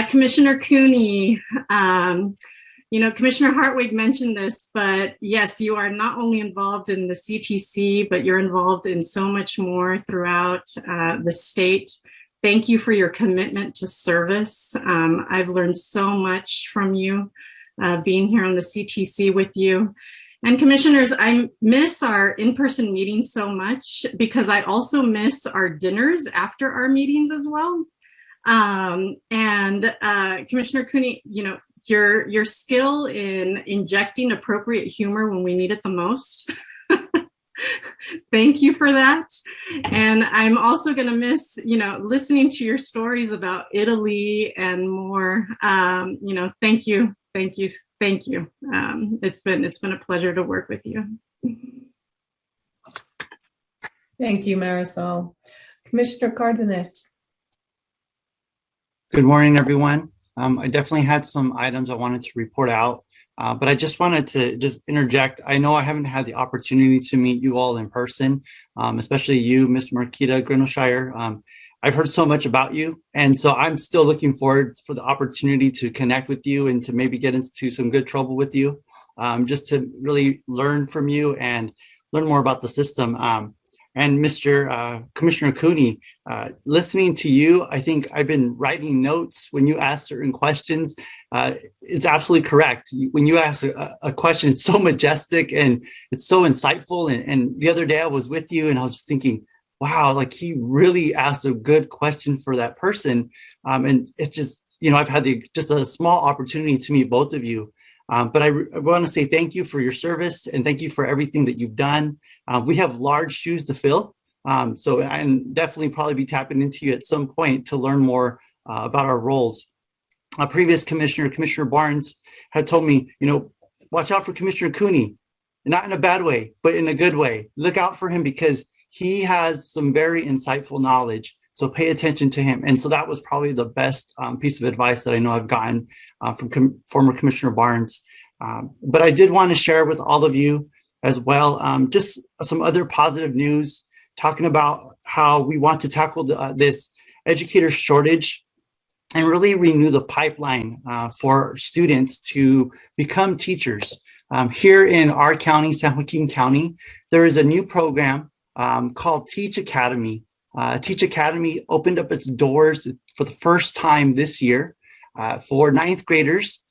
Commissioner Cooney, Commissioner Hartwig mentioned this, but yes, you are not only involved in the CTC, but you're involved in so much more throughout the state. Thank you for your commitment to service. I've learned so much from you being here on the CTC with you. And commissioners, I miss our in-person meetings so much because I also miss our dinners after our meetings as well. Commissioner Cooney, your skill in injecting appropriate humor when we need it the most. Thank you for that. And I'm also going to miss, listening to your stories about Italy and more. Thank you. Thank you. Thank you. It's been a pleasure to work with you. Thank you, Marisol. Commissioner Cardenas. Good morning, everyone. I definitely had some items I wanted to report out, but I just wanted to interject. I know I haven't had the opportunity to meet you all in person, especially you, Ms. Marquita Greno-Shire. I've heard so much about you, and so I'm still looking forward for the opportunity to connect with you and to maybe get into some good trouble with you, just to really learn from you and learn more about the system. And Mr. Commissioner Cooney, listening to you, I think I've been writing notes when you ask certain questions. It's absolutely correct. When you ask a question, it's so majestic and it's so insightful. And the other day I was with you and I was just thinking, wow, like he really asked a good question for that person. And it's just, I've had just a small opportunity to meet both of you. But I want to say thank you for your service and thank you for everything that you've done. We have large shoes to fill. So I'm definitely probably be tapping into you at some point to learn more about our roles. A previous commissioner, Commissioner Barnes, had told me, watch out for Commissioner Cooney, not in a bad way, but in a good way. Look out for him because he has some very insightful knowledge. So pay attention to him. And so that was probably the best piece of advice that I know I've gotten from former Commissioner Barnes. But I did want to share with all of you as well, just some other positive news, talking about how we want to tackle this educator shortage and really renew the pipeline for students to become teachers. Here in our county, San Joaquin County, there is a new program called Teach Academy. Teach Academy opened up its doors for the first time this year for ninth graders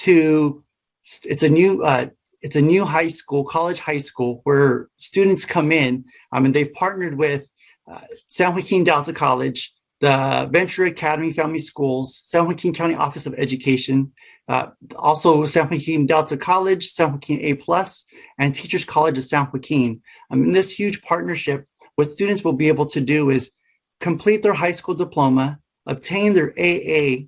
it's a new high school, college high school, where students come in and they've partnered with San Joaquin Delta College, the Venture Academy Family Schools, San Joaquin County Office of Education, also San Joaquin Delta College, San Joaquin A+, and Teachers College of San Joaquin. In this huge partnership, what students will be able to do is complete their high school diploma, obtain their AA,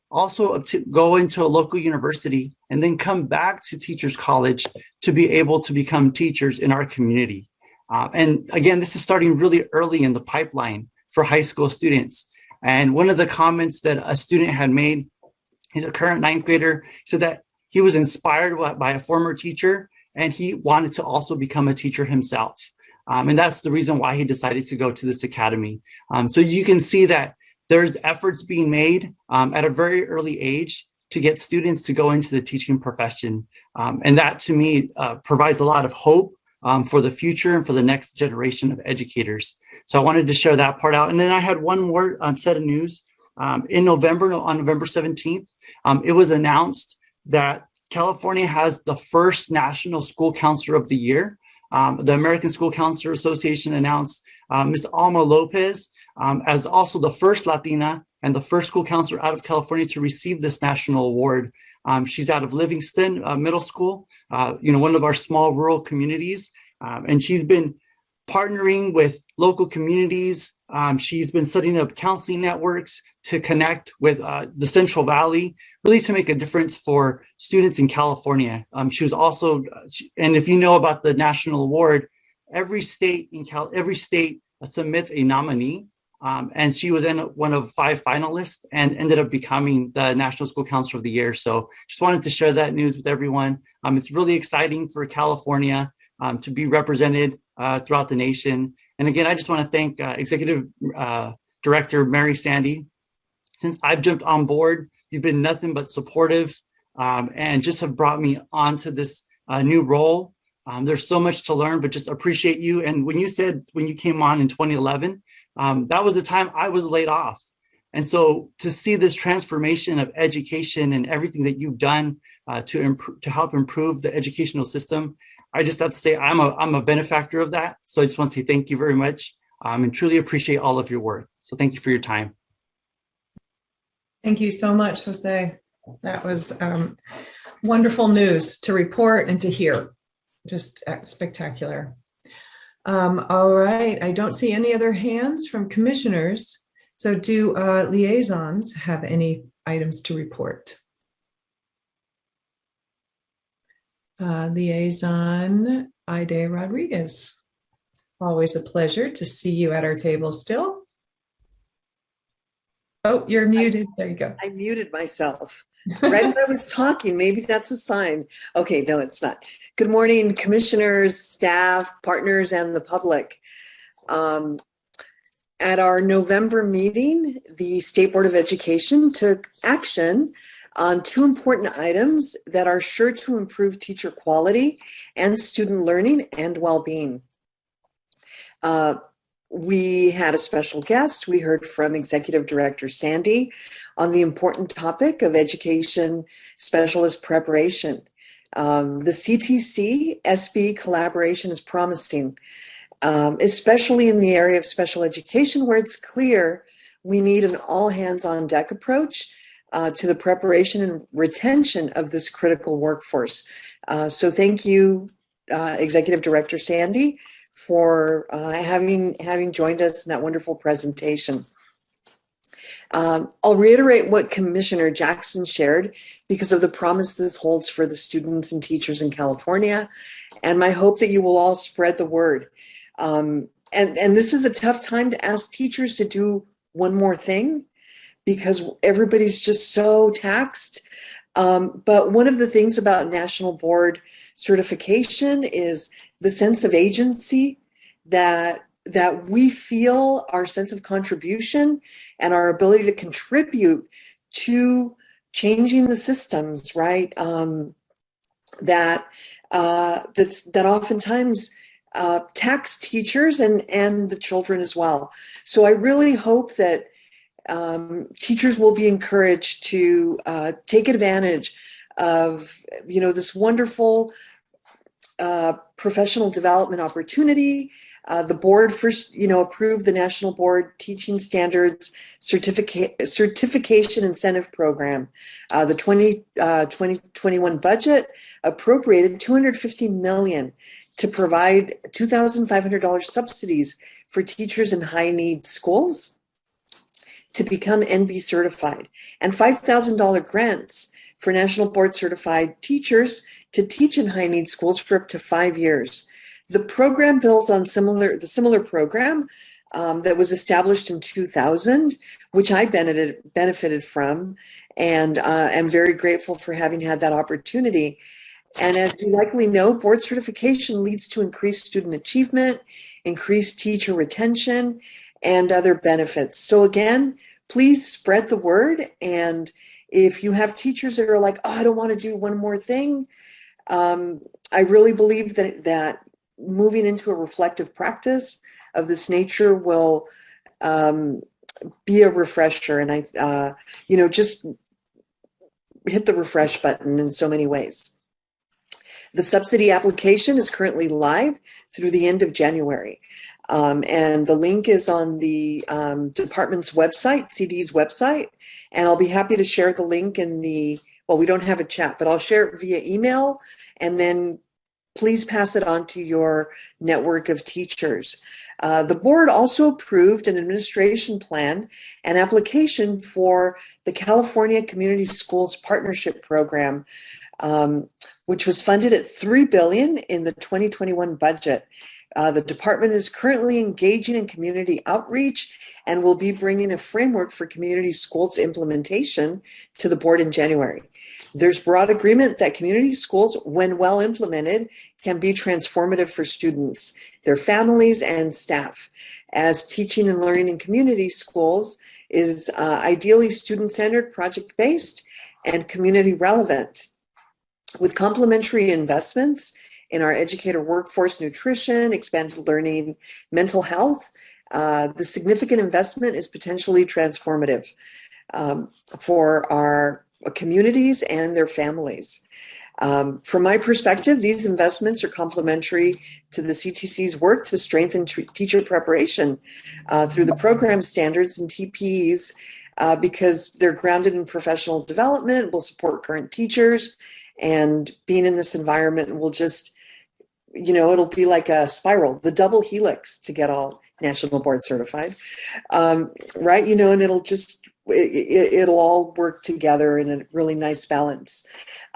also go into a local university, and then come back to Teachers College to be able to become teachers in our community. And again, this is starting really early in the pipeline for high school students. And one of the comments that a student had made, he's a current ninth grader, said that he was inspired by a former teacher and he wanted to also become a teacher himself. And that's the reason why he decided to go to this academy. So you can see that there's efforts being made at a very early age to get students to go into the teaching profession. And that to me provides a lot of hope for the future and for the next generation of educators. So I wanted to share that part out. And then I had one more set of news. In November, on November 17th, it was announced that California has the first National School Counselor of the Year. The American School Counselor Association announced Ms. Alma Lopez as also the first Latina and the first school counselor out of California to receive this national award. She's out of Livingston Middle School, one of our small rural communities, and she's been partnering with local communities. She's been setting up counseling networks to connect with the Central Valley, really to make a difference for students in California. She was also, and if you know about the national award, every state submits a nominee, and she was in one of 5 finalists and ended up becoming the National School Counselor of the Year. So just wanted to share that news with everyone. It's really exciting for California to be represented throughout the nation. And again, I just want to thank Executive Director Mary Sandy. Since I've jumped on board, you've been nothing but supportive and just have brought me onto this new role. There's so much to learn, but just appreciate you. And when you came on in 2011, that was the time I was laid off. And so to see this transformation of education and everything that you've done to help improve the educational system, I just have to say I'm a benefactor of that. So I just want to say thank you very much and truly appreciate all of your work. So thank you for your time. Thank you so much, Jose. That was wonderful news to report and to hear. Just spectacular. All right, I don't see any other hands from commissioners. So do liaisons have any items to report? Liaison Aide Rodriguez. Always a pleasure to see you at our table still. Oh, you're muted. There you go. I muted myself right when I was talking. Maybe that's a sign. Okay, no, it's not. Good morning, commissioners, staff, partners, and the public. At our November meeting, the State Board of Education took action on 2 important items that are sure to improve teacher quality and student learning and well-being. We had a special guest. We heard from Executive Director Sandy on the important topic of education specialist preparation. The CTC SB collaboration is promising, especially in the area of special education, where it's clear we need an all hands on deck approach to the preparation and retention of this critical workforce. So thank you, Executive Director Sandy, for having joined us in that wonderful presentation. I'll reiterate what Commissioner Jackson shared because of the promise this holds for the students and teachers in California, and my hope that you will all spread the word. And this is a tough time to ask teachers to do one more thing because everybody's just so taxed. But one of the things about National Board certification is the sense of agency that we feel, our sense of contribution and our ability to contribute to changing the systems, right? That oftentimes tax teachers and the children as well. So I really hope that teachers will be encouraged to take advantage of, this wonderful professional development opportunity. The board first, approved the National Board Teaching Standards Certification Incentive Program. The 2021 budget appropriated $250 million to provide $2,500 subsidies for teachers in high need schools to become NB certified, and $5,000 grants for National Board certified teachers to teach in high need schools for up to 5 years. The program builds on the similar program that was established in 2000, which I benefited from, and I'm very grateful for having had that opportunity. And as you likely know, board certification leads to increased student achievement, increased teacher retention, and other benefits. So again, please spread the word. And if you have teachers that are like, oh, I don't want to do one more thing, I really believe that moving into a reflective practice of this nature will be a refresher. And I, just hit the refresh button in so many ways. The subsidy application is currently live through the end of January. And the link is on the department's website, CD's website. And I'll be happy to share the link we don't have a chat, but I'll share it via email, and then please pass it on to your network of teachers. The board also approved an administration plan and application for the California Community Schools Partnership Program, which was funded at $3 billion in the 2021 budget. The department is currently engaging in community outreach and will be bringing a framework for community schools implementation to the board in January. There's broad agreement that community schools, when well implemented, can be transformative for students, their families, and staff, as teaching and learning in community schools is ideally student-centered, project-based, and community relevant. With complementary investments in our educator workforce, nutrition, expanded learning, mental health, the significant investment is potentially transformative for our communities and their families. From my perspective, these investments are complementary to the CTC's work to strengthen teacher preparation through the program standards and TPEs because they're grounded in professional development, will support current teachers, and being in this environment will just, it'll be like a spiral, the double helix to get all National Board certified, right? And it'll all work together in a really nice balance.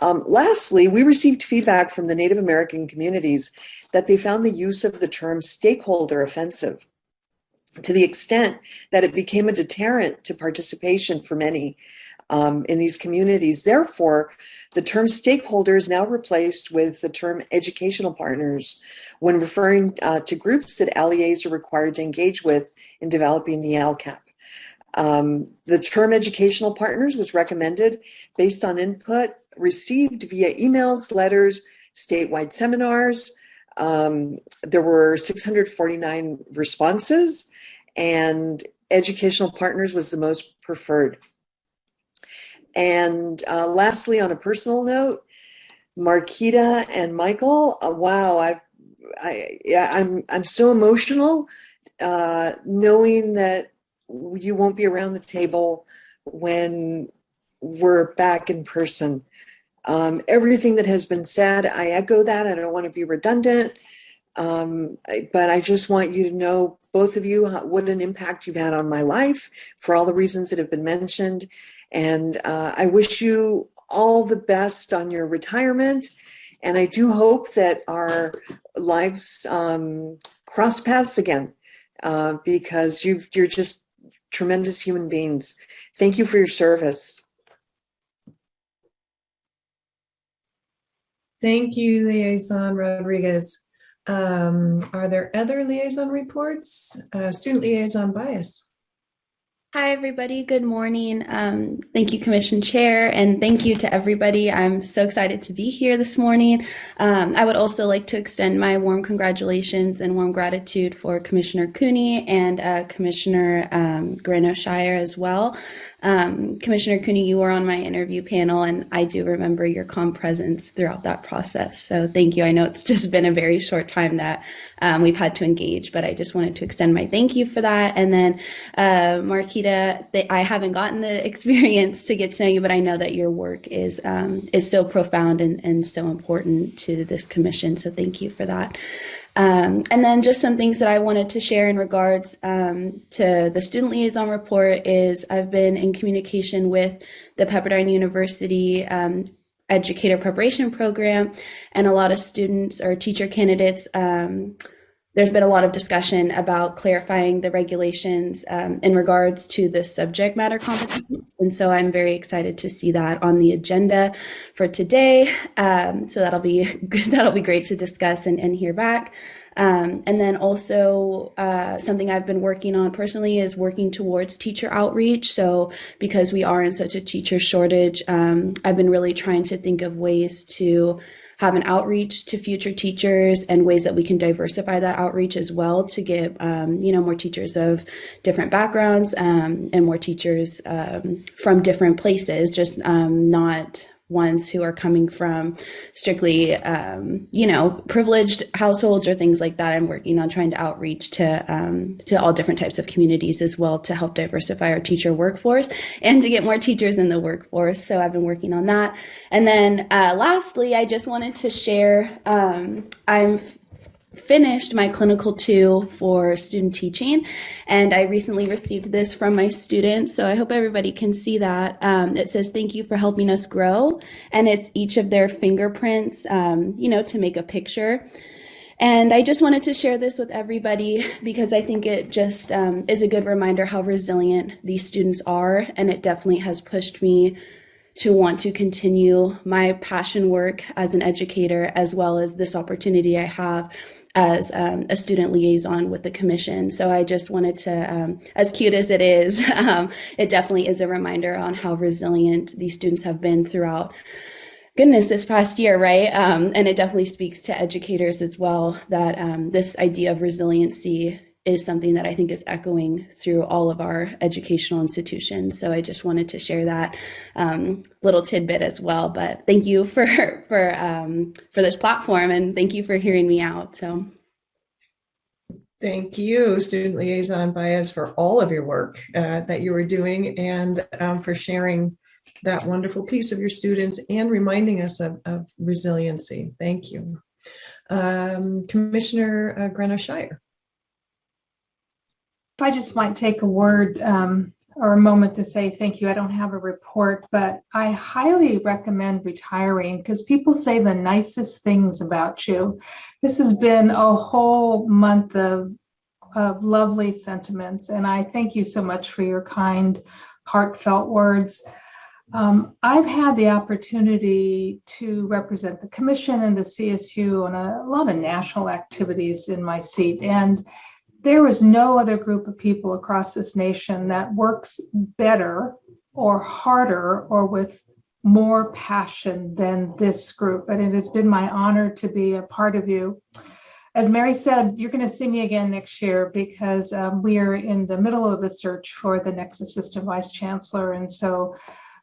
Lastly, we received feedback from the Native American communities that they found the use of the term stakeholder offensive to the extent that it became a deterrent to participation for many in these communities. Therefore, the term stakeholder is now replaced with the term educational partners when referring to groups that LEAs are required to engage with in developing the LCAP. The term educational partners was recommended based on input received via emails, letters, statewide seminars, There were 649 responses, and Educational Partners was the most preferred. And lastly, on a personal note, Marquita and Michael, wow, I'm so emotional knowing that you won't be around the table when we're back in person. Everything that has been said, I echo that. I don't want to be redundant, but I just want you to know, both of you, what an impact you've had on my life for all the reasons that have been mentioned. And I wish you all the best on your retirement. And I do hope that our lives cross paths again, because you're just tremendous human beings. Thank you for your service. Thank you, Liaison Rodriguez. Are there other liaison reports? Student liaison bias. Hi, everybody. Good morning. Thank you, Commission Chair, and thank you to everybody. I'm so excited to be here this morning. I would also like to extend my warm congratulations and warm gratitude for Commissioner Cooney and Commissioner Grano-Shire as well. Commissioner Cooney, you were on my interview panel, and I do remember your calm presence throughout that process. So thank you. I know it's just been a very short time that we've had to engage, but I just wanted to extend my thank you for that. And then Marquita, I haven't gotten the experience to get to know you, but I know that your work is so profound and so important to this commission. So thank you for that. And then just some things that I wanted to share in regards to the student liaison report is I've been in communication with the Pepperdine University Educator Preparation Program, and a lot of students or teacher candidates. There's been a lot of discussion about clarifying the regulations in regards to the subject matter competence. And so I'm very excited to see that on the agenda for today. So that'll be great to discuss and hear back. And then also something I've been working on personally is working towards teacher outreach. So because we are in such a teacher shortage, I've been really trying to think of ways to have an outreach to future teachers and ways that we can diversify that outreach as well to get, more teachers of different backgrounds and more teachers from different places, just not ones who are coming from strictly, privileged households or things like that. I'm working on trying to outreach to all different types of communities as well to help diversify our teacher workforce and to get more teachers in the workforce. So I've been working on that. And then lastly, I just wanted to share, I'm finished my clinical 2 for student teaching, and I recently received this from my students, so I hope everybody can see that. It says, "Thank you for helping us grow," and it's each of their fingerprints, to make a picture. And I just wanted to share this with everybody because I think it just is a good reminder how resilient these students are, and it definitely has pushed me to want to continue my passion work as an educator, as well as this opportunity I have as a student liaison with the commission. So I just wanted to, as cute as it is, it definitely is a reminder on how resilient these students have been throughout, goodness, this past year, right? And it definitely speaks to educators as well, that this idea of resiliency is something that I think is echoing through all of our educational institutions. So I just wanted to share that little tidbit as well. But thank you for this platform, and thank you for hearing me out. So Thank you, Student Liaison Baez, for all of your work that you were doing, and for sharing that wonderful piece of your students and reminding us of resiliency. Thank you. Commissioner Grano-Shire. If I just might take a word or a moment to say thank you. I don't have a report, but I highly recommend retiring because people say the nicest things about you. This has been a whole month of lovely sentiments, and I thank you so much for your kind, heartfelt words. I've had the opportunity to represent the commission and the CSU on a lot of national activities in my seat, and there is no other group of people across this nation that works better or harder or with more passion than this group. And it has been my honor to be a part of you. as Mary said, you're going to see me again next year because we are in the middle of the search for the next assistant vice chancellor. And so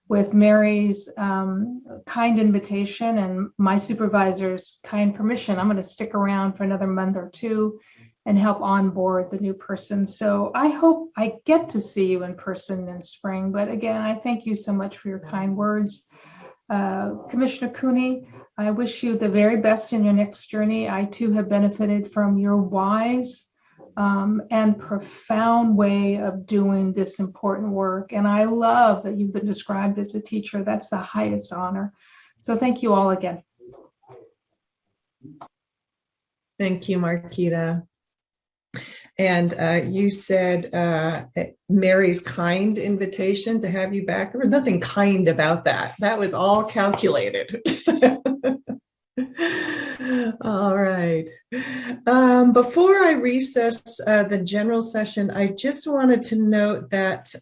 with Mary's kind invitation and my supervisor's kind permission, I'm going to stick around for another month or two and help onboard the new person. So I hope I get to see you in person in spring. But again, I thank you so much for your kind words. Commissioner Cooney, I wish you the very best in your next journey. I too have benefited from your wise and profound way of doing this important work. And I love that you've been described as a teacher. That's the highest honor. So thank you all again. Thank you, Marquita. And you said Mary's kind invitation to have you back. There was nothing kind about that. That was all calculated. All right. Before I recess the general session, I just wanted to note that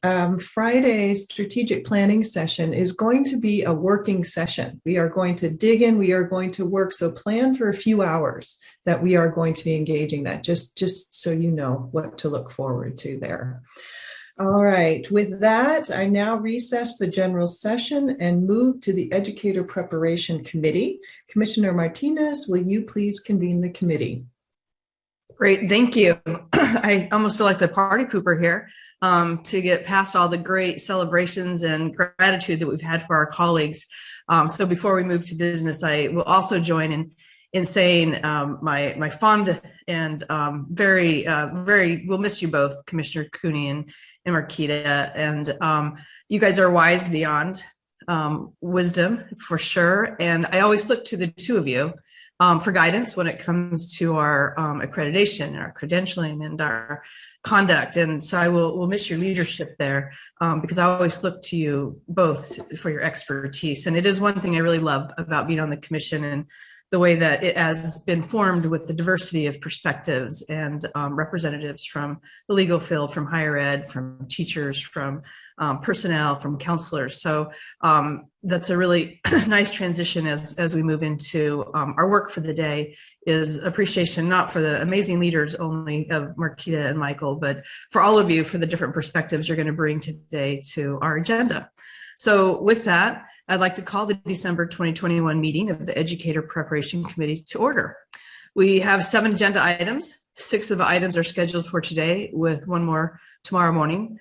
Friday's strategic planning session is going to be a working session. We are going to dig in, we are going to work, so plan for a few hours that we are going to be engaging that, just so you know what to look forward to there. All right, with that, I now recess the general session and move to the Educator Preparation Committee. Commissioner Martinez, will you please convene the committee? Great, thank you. I almost feel like the party pooper here to get past all the great celebrations and gratitude that we've had for our colleagues. So before we move to business, I will also join in saying my fond and very, we'll miss you both, Commissioner Cooney and Marquita, and you guys are wise beyond wisdom for sure. And I always look to the two of you for guidance when it comes to our accreditation and our credentialing and our conduct. And so we'll miss your leadership there because I always look to you both for your expertise. And it is one thing I really love about being on the commission and the way that it has been formed with the diversity of perspectives and representatives from the legal field, from higher ed, from teachers, from personnel, from counselors. So that's a really nice transition as we move into our work for the day, is appreciation not for the amazing leaders only of Marquita and Michael, but for all of you for the different perspectives you're going to bring today to our agenda. So with that, I'd like to call the December 2021 meeting of the Educator Preparation Committee to order. We have 7 agenda items. 6 of the items are scheduled for today, with 1 more tomorrow morning.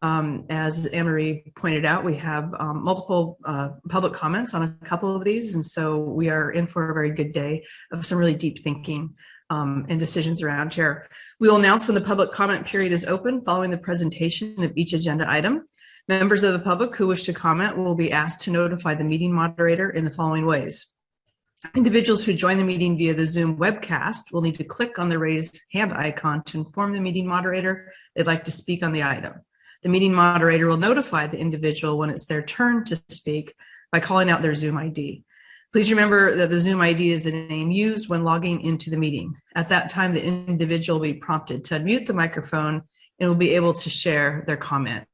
As Anne-Marie pointed out, we have multiple public comments on a couple of these, and so we are in for a very good day of some really deep thinking and decisions around here. We will announce when the public comment period is open following the presentation of each agenda item. Members of the public who wish to comment will be asked to notify the meeting moderator in the following ways. Individuals who join the meeting via the Zoom webcast will need to click on the raised hand icon to inform the meeting moderator they'd like to speak on the item. The meeting moderator will notify the individual when it's their turn to speak by calling out their Zoom ID. Please remember that the Zoom ID is the name used when logging into the meeting. At that time, the individual will be prompted to unmute the microphone and will be able to share their comment.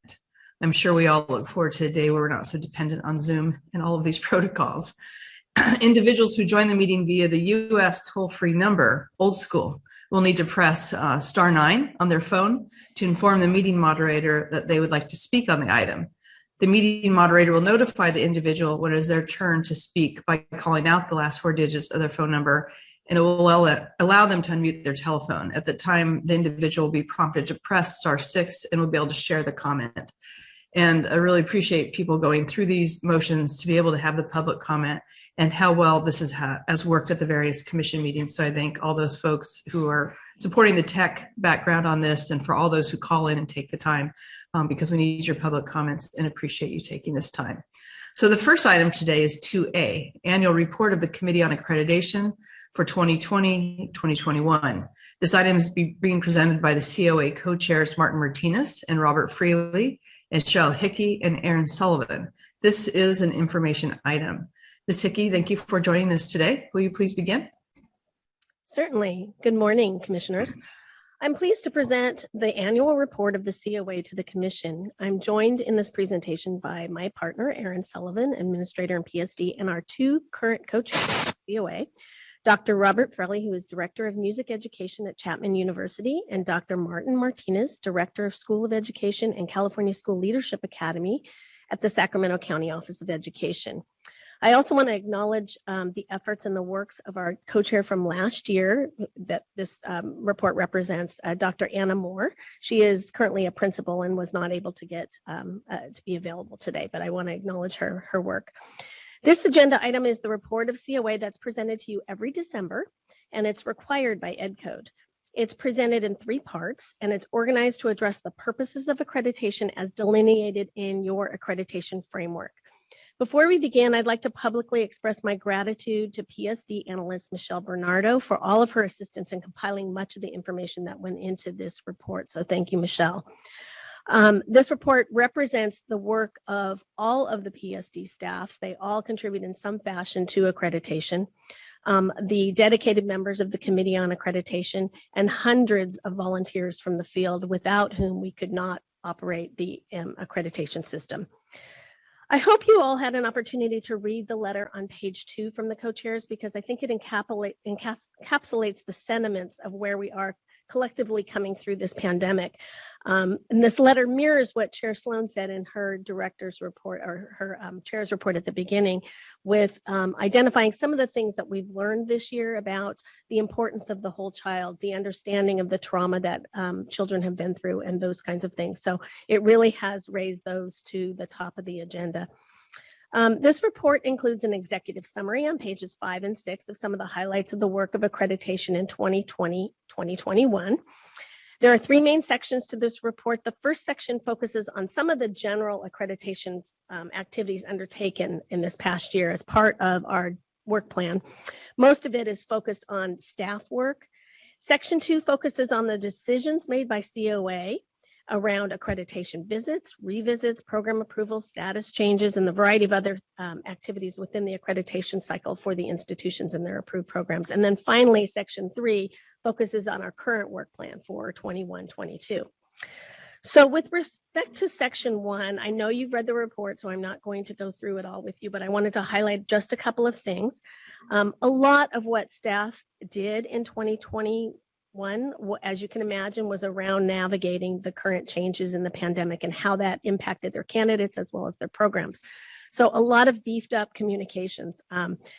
I'm sure we all look forward to a day where we're not so dependent on Zoom and all of these protocols. Individuals who join the meeting via the US toll-free number, old school, will need to press *9 on their phone to inform the meeting moderator that they would like to speak on the item. The meeting moderator will notify the individual when it is their turn to speak by calling out the last 4 digits of their phone number, and it will allow them to unmute their telephone. At the time, the individual will be prompted to press *6 and will be able to share the comment. And I really appreciate people going through these motions to be able to have the public comment and how well this has worked at the various commission meetings. So I thank all those folks who are supporting the tech background on this, and for all those who call in and take the time, because we need your public comments and appreciate you taking this time. So the first item today is 2A, Annual Report of the Committee on Accreditation for 2020-2021. This item is being presented by the COA co-chairs Martin Martinez and Robert Freely, and Cheryl Hickey and Aaron Sullivan. This is an information item. Ms. Hickey, thank you for joining us today. Will you please begin? Certainly. Good morning, Commissioners. I'm pleased to present the annual report of the COA to the Commission. I'm joined in this presentation by my partner, Aaron Sullivan, Administrator in PSD, and our 2 current co-chairs of the COA, Dr. Robert Frelly, who is Director of Music Education at Chapman University, and Dr. Martin Martinez, Director of School of Education and California School Leadership Academy at the Sacramento County Office of Education. I also want to acknowledge the efforts and the works of our co-chair from last year that this report represents, Dr. Anna Moore. She is currently a principal and was not able to get to be available today, but I want to acknowledge her work. This agenda item is the report of COA that's presented to you every December, and it's required by EdCode. It's presented in 3 parts, and it's organized to address the purposes of accreditation as delineated in your accreditation framework. Before we begin, I'd like to publicly express my gratitude to PSD analyst Michelle Bernardo for all of her assistance in compiling much of the information that went into this report. So thank you, Michelle. This report represents the work of all of the PSD staff. They all contribute in some fashion to accreditation. The dedicated members of the Committee on Accreditation and hundreds of volunteers from the field without whom we could not operate the accreditation system. I hope you all had an opportunity to read the letter on page 2 from the co-chairs, because I think it encapsulates the sentiments of where we are collectively coming through this pandemic. And this letter mirrors what Chair Sloan said in her director's report, or her chair's report at the beginning, with identifying some of the things that we've learned this year about the importance of the whole child, the understanding of the trauma that children have been through, and those kinds of things. So it really has raised those to the top of the agenda. This report includes an executive summary on pages 5 and 6 of some of the highlights of the work of accreditation in 2020-2021. There are 3 main sections to this report. The first section focuses on some of the general accreditation activities undertaken in this past year as part of our work plan. Most of it is focused on staff work. Section 2 focuses on the decisions made by COA around accreditation visits, revisits, program approvals, status changes, and the variety of other activities within the accreditation cycle for the institutions and their approved programs. And then finally, section 3 focuses on our current work plan for 21-22. So with respect to section 1, I know you've read the report, so I'm not going to go through it all with you, but I wanted to highlight just a couple of things. A lot of what staff did in 2021, as you can imagine, was around navigating the current changes in the pandemic and how that impacted their candidates as well as their programs. So a lot of beefed up communications,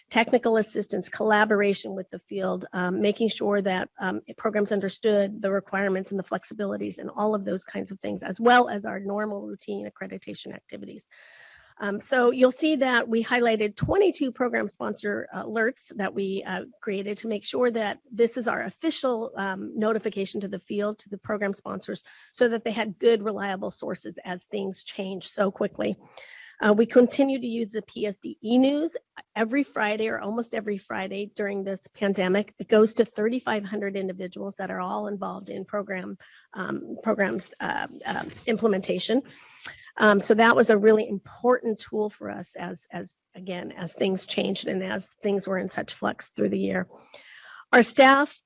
technical assistance, collaboration with the field, making sure that programs understood the requirements and the flexibilities and all of those kinds of things, as well as our normal routine accreditation activities. So you'll see that we highlighted 22 program sponsor alerts that we created to make sure that this is our official notification to the field, to the program sponsors, so that they had good, reliable sources as things change so quickly. We continue to use the PSD e-news every Friday, or almost every Friday during this pandemic. It goes to 3,500 individuals that are all involved in programs implementation. So that was a really important tool for us as things changed and as things were in such flux through the year. Our staff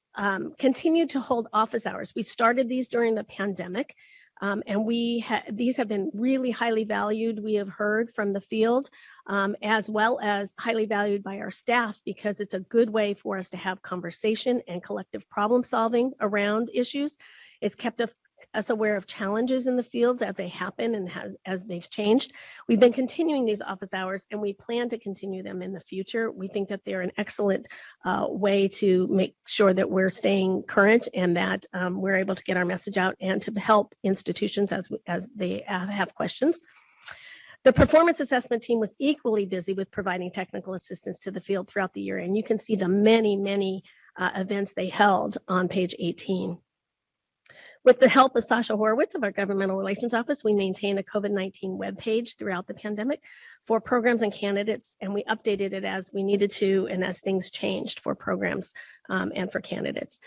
continued to hold office hours. We started these during the pandemic. And these have been really highly valued. We have heard from the field, as well as highly valued by our staff, because it's a good way for us to have conversation and collective problem solving around issues. It's kept us aware of challenges in the fields as they happen and as they've changed. We've been continuing these office hours, and we plan to continue them in the future. We think that they're an excellent way to make sure that we're staying current and that we're able to get our message out and to help institutions as they have questions. The performance assessment team was equally busy with providing technical assistance to the field throughout the year, and you can see the many events they held on page 18. With the help of Sasha Horowitz of our Governmental Relations Office, we maintained a COVID-19 webpage throughout the pandemic for programs and candidates, and we updated it as we needed to and as things changed for programs and for candidates.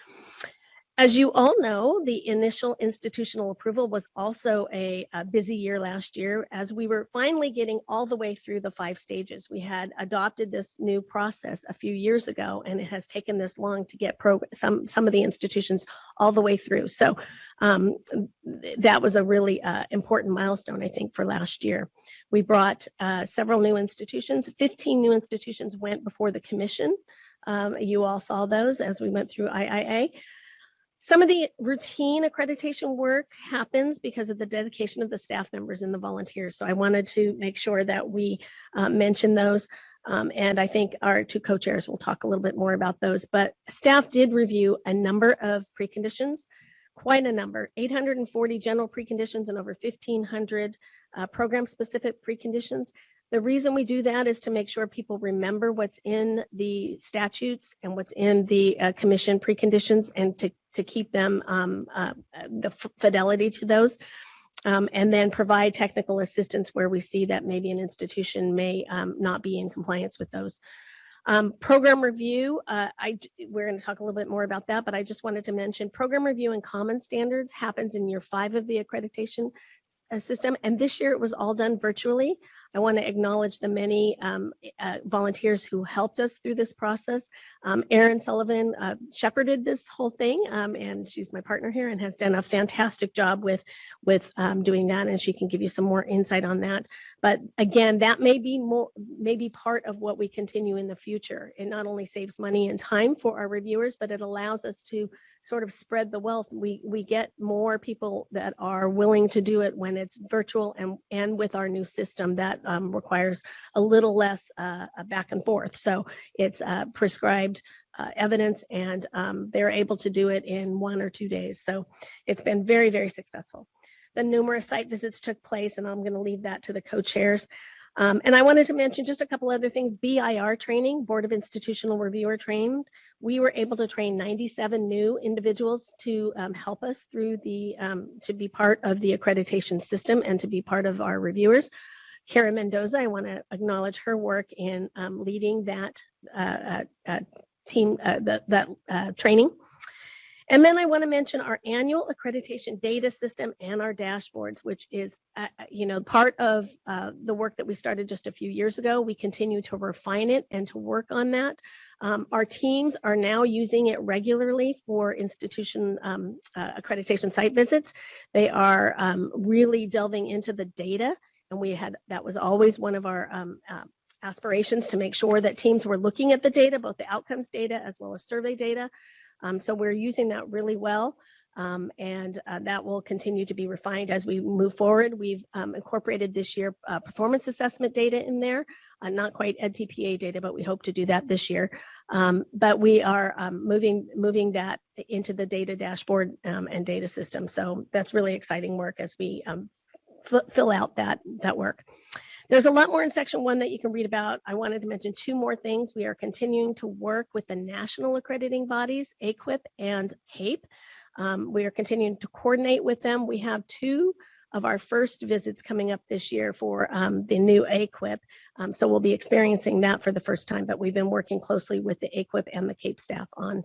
As you all know, the initial institutional approval was also a busy year last year, as we were finally getting all the way through the 5 stages. We had adopted this new process a few years ago, and it has taken this long to get some of the institutions all the way through. So that was a really important milestone, I think, for last year. We brought several new institutions. 15 new institutions went before the commission You all saw those as we went through IIA. Some of the routine accreditation work happens because of the dedication of the staff members and the volunteers. So I wanted to make sure that we mention those. And I think our two co-chairs will talk a little bit more about those. But staff did review a number of preconditions, quite a number, 840 general preconditions and over 1,500 program-specific preconditions. The reason we do that is to make sure people remember what's in the statutes and what's in the commission preconditions, and to keep them the fidelity to those, and then provide technical assistance where we see that maybe an institution may not be in compliance with those. Program review, we're going to talk a little bit more about that, but I just wanted to mention program review and common standards happens in year 5 of the accreditation system. And this year it was all done virtually. I want to acknowledge the many volunteers who helped us through this process. Erin Sullivan shepherded this whole thing, and she's my partner here and has done a fantastic job with doing that, and she can give you some more insight on that. But again, that may be part of what we continue in the future. It not only saves money and time for our reviewers, but it allows us to sort of spread the wealth. We get more people that are willing to do it when it's virtual, and with our new system that requires a little less back and forth. So it's prescribed evidence, and they're able to do it in 1 or 2 days. So it's been very, very successful. The numerous site visits took place, and I'm going to leave that to the co-chairs. And I wanted to mention just a couple other things. BIR training, Board of Institutional Reviewer trained. We were able to train 97 new individuals to help us through to be part of the accreditation system and to be part of our reviewers. Kara Mendoza, I want to acknowledge her work in leading that team, that training. And then I want to mention our annual accreditation data system and our dashboards, which is, part of the work that we started just a few years ago. We continue to refine it and to work on that. Our teams are now using it regularly for institution accreditation site visits. They are really delving into the data, and that was always one of our aspirations, to make sure that teams were looking at the data, both the outcomes data as well as survey data. So we're using that really well, and that will continue to be refined as we move forward. We've incorporated this year performance assessment data in there, not quite EdTPA data, but we hope to do that this year. But we are moving that into the data dashboard and data system. So that's really exciting work as we fill out that work. There's a lot more in section 1 that you can read about. I wanted to mention 2 more things. We are continuing to work with the national accrediting bodies, AQUIP and CAPE. We are continuing to coordinate with them. We have 2 of our first visits coming up this year for the new AQUIP. So we'll be experiencing that for the first time, but we've been working closely with the AQUIP and the CAPE staff on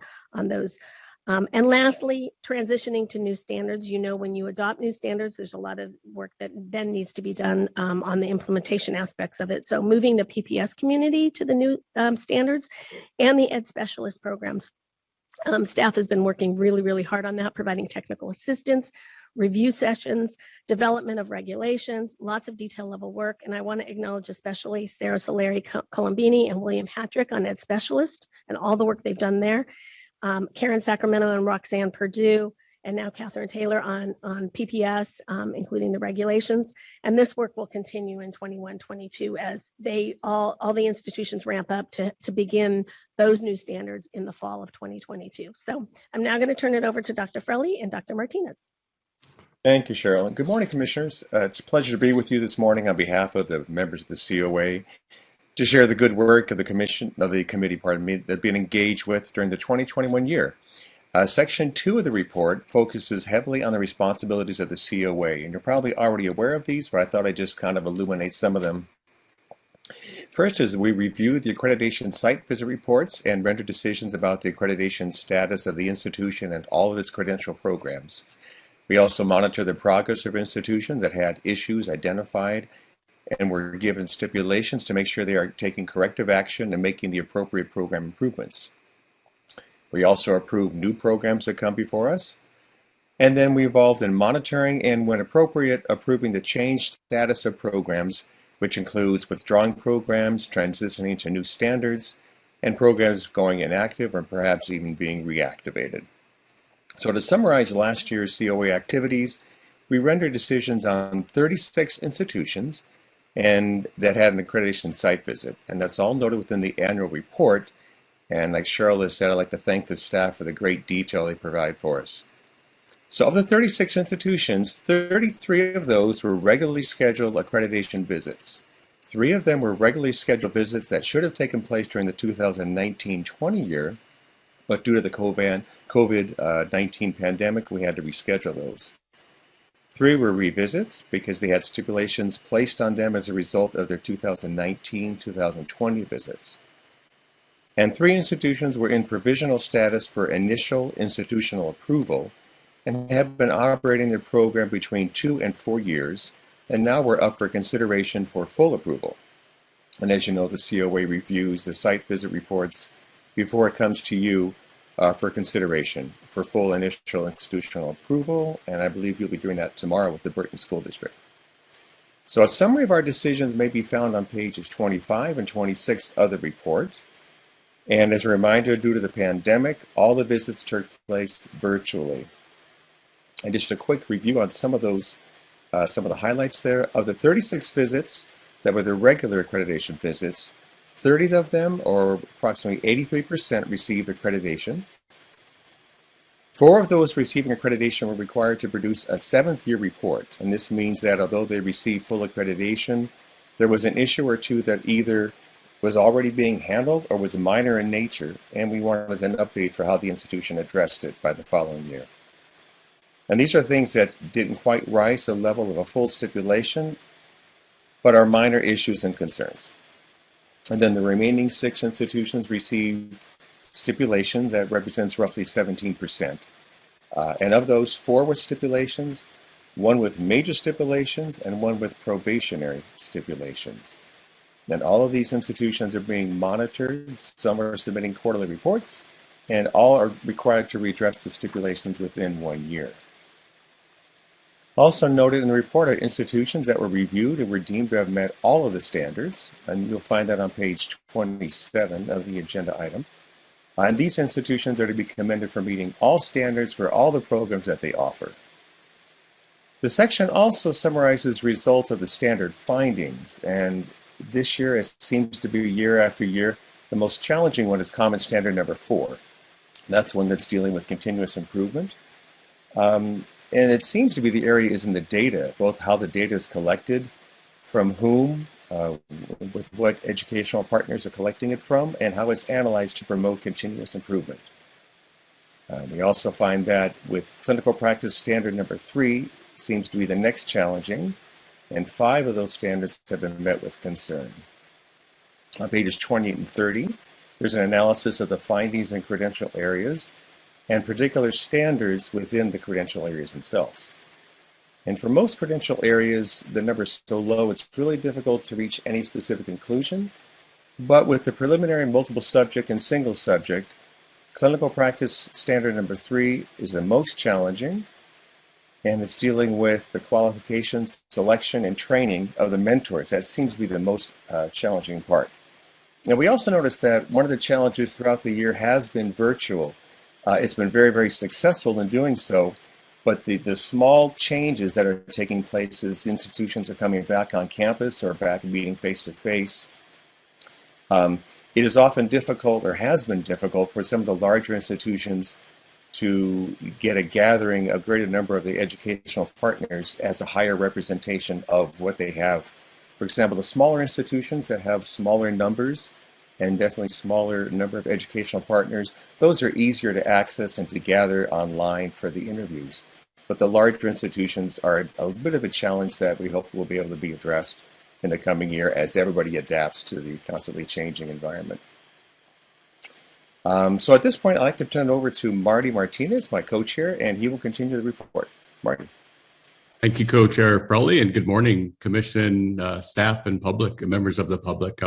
those. And lastly, transitioning to new standards. When you adopt new standards, there's a lot of work that then needs to be done on the implementation aspects of it. So moving the PPS community to the new standards and the Ed Specialist programs. Staff has been working really, really hard on that, providing technical assistance, review sessions, development of regulations, lots of detail level work. And I want to acknowledge especially Sarah Solari Colombini and William Hattrick on Ed Specialist and all the work they've done there. Karen Sacramento and Roxanne Purdue, and now Catherine Taylor on PPS, including the regulations. And this work will continue in 21-22 as all the institutions ramp up to begin those new standards in the fall of 2022. So I'm now going to turn it over to Dr. Frelly and Dr. Martinez. Thank you, Cheryl. Good morning, Commissioners. It's a pleasure to be with you this morning on behalf of the members of the COA to share the good work of the committee, that have been engaged with during the 2021 year. Section 2 of the report focuses heavily on the responsibilities of the COA, and you're probably already aware of these, but I thought I'd just kind of illuminate some of them. First is we review the accreditation site visit reports and render decisions about the accreditation status of the institution and all of its credential programs. We also monitor the progress of institutions that had issues identified and were given stipulations to make sure they are taking corrective action and making the appropriate program improvements. We also approve new programs that come before us. And then we involved in monitoring and, when appropriate, approving the changed status of programs, which includes withdrawing programs, transitioning to new standards, and programs going inactive or perhaps even being reactivated. So to summarize last year's COA activities, we rendered decisions on 36 institutions and that had an accreditation site visit. And that's all noted within the annual report. And like Cheryl has said, I'd like to thank the staff for the great detail they provide for us. So of the 36 institutions, 33 of those were regularly scheduled accreditation visits. 3 of them were regularly scheduled visits that should have taken place during the 2019-20 year, but due to the COVID-19 pandemic, we had to reschedule those. 3 were revisits because they had stipulations placed on them as a result of their 2019-2020 visits. And 3 institutions were in provisional status for initial institutional approval and have been operating their program between 2 and 4 years, and now we're up for consideration for full approval. And as you know, the COA reviews the site visit reports before it comes to you for consideration for full initial institutional approval, and I believe you'll be doing that tomorrow with the Burton School District. So a summary of our decisions may be found on pages 25 and 26 of the report. And as a reminder, due to the pandemic, all the visits took place virtually. And just a quick review on some of those, some of the highlights there. Of the 36 visits that were the regular accreditation visits, 30 of them, or approximately 83%, received accreditation. 4 of those receiving accreditation were required to produce a 7th-year report. And this means that although they received full accreditation, there was an issue or two that either was already being handled or was minor in nature, and we wanted an update for how the institution addressed it by the following year. And these are things that didn't quite rise to the level of a full stipulation, but are minor issues and concerns. And then the remaining 6 institutions received stipulations that represents roughly 17%. And of those, 4 with stipulations, 1 with major stipulations, and 1 with probationary stipulations. And all of these institutions are being monitored. Some are submitting quarterly reports, and all are required to redress the stipulations within 1 year. Also noted in the report are institutions that were reviewed and were deemed to have met all of the standards, and you'll find that on page 27 of the agenda item. And these institutions are to be commended for meeting all standards for all the programs that they offer. The section also summarizes results of the standard findings, and this year, it seems to be year after year, the most challenging one is Common Standard number 4. That's one that's dealing with continuous improvement. And it seems to be the area is in the data, both how the data is collected, from whom, with what educational partners are collecting it from, and how it's analyzed to promote continuous improvement. We also find that with Clinical Practice Standard number 3 seems to be the next challenging, and 5 of those standards have been met with concern. On pages 28 and 30, there's an analysis of the findings in credential areas and particular standards within the credential areas themselves. And for most credential areas, the number is so low, it's really difficult to reach any specific conclusion. But with the preliminary multiple subject and single subject, Clinical Practice Standard number 3 is the most challenging, and it's dealing with the qualifications, selection, and training of the mentors. That seems to be the most challenging part. Now, we also noticed that one of the challenges throughout the year has been virtual. It's been very, very successful in doing so, but the small changes that are taking place as institutions are coming back on campus or back meeting face-to-face, it is often difficult, or has been difficult, for some of the larger institutions to get a gathering, a greater number of the educational partners as a higher representation of what they have. For example, the smaller institutions that have smaller numbers and definitely smaller number of educational partners, those are easier to access and to gather online for the interviews. But the larger institutions are a bit of a challenge that we hope will be able to be addressed in the coming year as everybody adapts to the constantly changing environment. So at this point, I'd like to turn it over to Marty Martinez, my co-chair, and he will continue the report. Marty. Thank you, Co-Chair Frelly, and good morning, Commission, staff, and public, members of the public.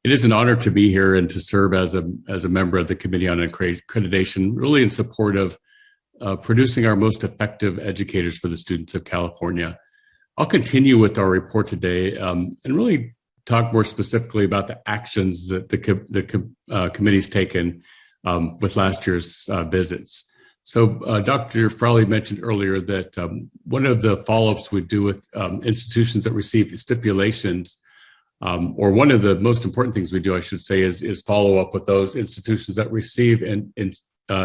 It is an honor to be here and to serve as a member of the Committee on Accreditation, really in support of producing our most effective educators for the students of California. I'll continue with our report today and really talk more specifically about the actions that the committee's taken with last year's visits. So Dr. Frawley mentioned earlier that one of the follow-ups we do with institutions that receive stipulations, or one of the most important things we do, I should say, is follow up with those institutions that receive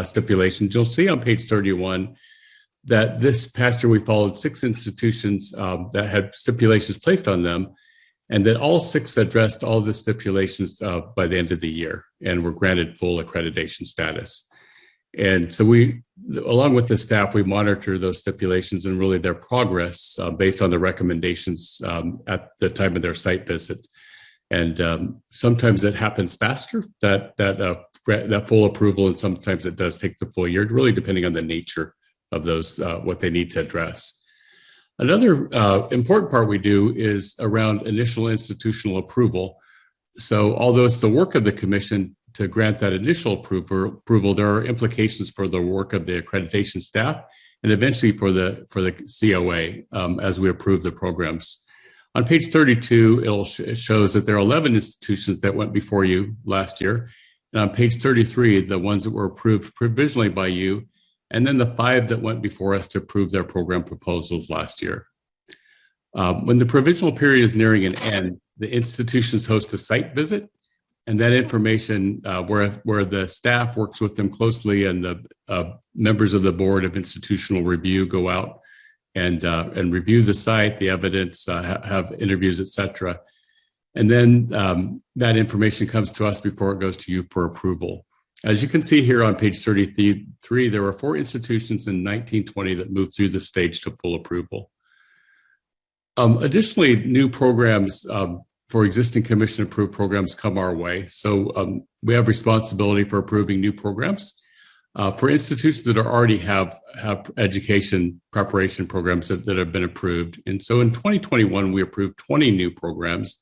stipulations. You'll see on page 31 that this past year we followed 6 institutions that had stipulations placed on them, and that all 6 addressed all the stipulations by the end of the year and were granted full accreditation status. And so we, along with the staff, we monitor those stipulations and really their progress based on the recommendations at the time of their site visit. And sometimes it happens faster, that full approval, and sometimes it does take the full year, really depending on the nature of those, what they need to address. Another important part we do is around initial institutional approval. So although it's the work of the commission to grant that initial approval, there are implications for the work of the accreditation staff and eventually for the COA as we approve the programs. On page 32, it shows that there are 11 institutions that went before you last year. And on page 33, the ones that were approved provisionally by you, and then the 5 that went before us to approve their program proposals last year. When the provisional period is nearing an end, the institutions host a site visit, and that information where the staff works with them closely and the members of the Board of Institutional Review go out and review the site, the evidence, have interviews, etc. And then that information comes to us before it goes to you for approval. As you can see here on page 33, there were 4 institutions in 1920 that moved through the stage to full approval. Additionally, new programs for existing commission-approved programs come our way. So we have responsibility for approving new programs. For institutions that already have education preparation programs that have been approved. And so in 2021, we approved 20 new programs.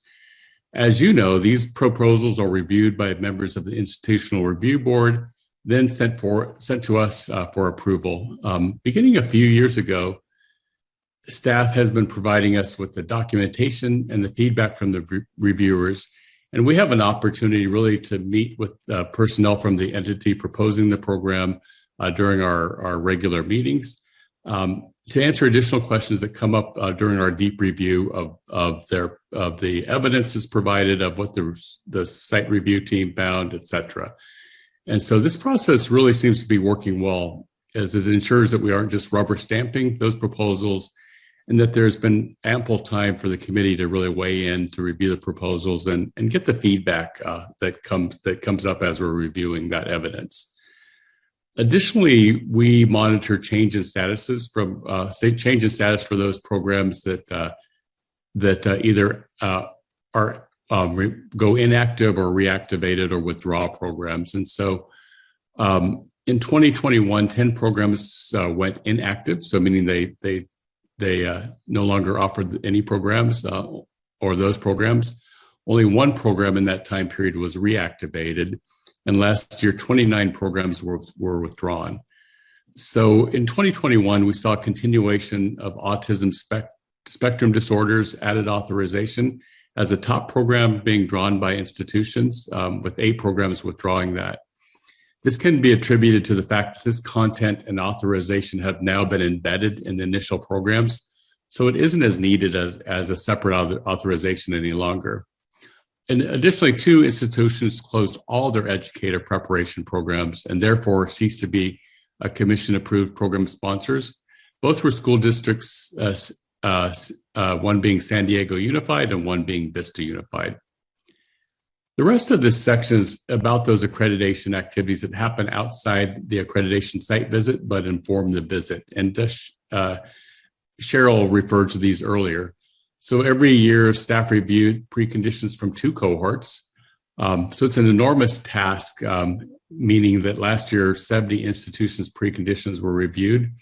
As you know, these proposals are reviewed by members of the Institutional Review Board, then sent to us for approval. Beginning a few years ago, staff has been providing us with the documentation and the feedback from the reviewers. And we have an opportunity really to meet with personnel from the entity proposing the program during our regular meetings to answer additional questions that come up during our deep review of the evidence that's provided, of what the site review team found, et cetera. And so this process really seems to be working well, as it ensures that we aren't just rubber stamping those proposals, and that there's been ample time for the committee to really weigh in, to review the proposals and get the feedback that comes up as we're reviewing that evidence. Additionally, we monitor change in statuses from state change in status for those programs that either go inactive or reactivated or withdraw programs. And so in 2021, 10 programs went inactive, so meaning they no longer offered any programs or those programs. Only 1 program in that time period was reactivated, and last year 29 programs were withdrawn. So in 2021, we saw a continuation of autism spectrum disorders added authorization as a top program being drawn by institutions, with 8 programs withdrawing that. This can be attributed to the fact that this content and authorization have now been embedded in the initial programs, so it isn't as needed as a separate authorization any longer. And additionally, 2 institutions closed all their educator preparation programs and therefore ceased to be commission-approved program sponsors. Both were school districts, one being San Diego Unified and one being Vista Unified. The rest of this section is about those accreditation activities that happen outside the accreditation site visit, but inform the visit. And Cheryl referred to these earlier. So every year, staff review preconditions from 2 cohorts. So it's an enormous task, meaning that last year, 70 institutions' preconditions were reviewed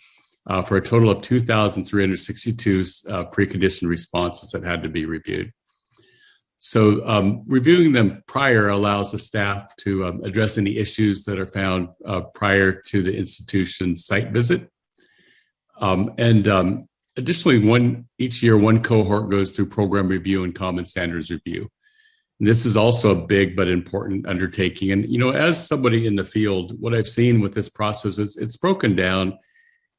for a total of 2,362 precondition responses that had to be reviewed. So reviewing them prior allows the staff to address any issues that are found prior to the institution's site visit. Additionally, each year, 1 cohort goes through program review and common standards review. This is also a big but important undertaking. And, as somebody in the field, what I've seen with this process is it's broken down,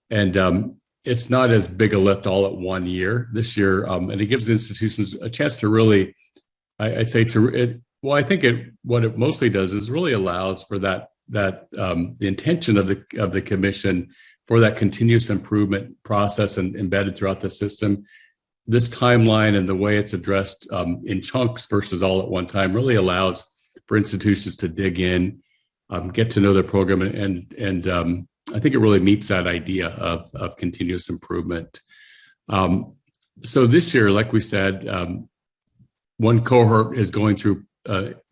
and it's not as big a lift all at one year this year. And it gives institutions a chance to really, I'd say I think what it mostly does is really allows for that the intention of the commission for that continuous improvement process and embedded throughout the system. This timeline and the way it's addressed in chunks versus all at one time really allows for institutions to dig in, get to know their program, and I think it really meets that idea of continuous improvement. So this year, like we said, one cohort is going through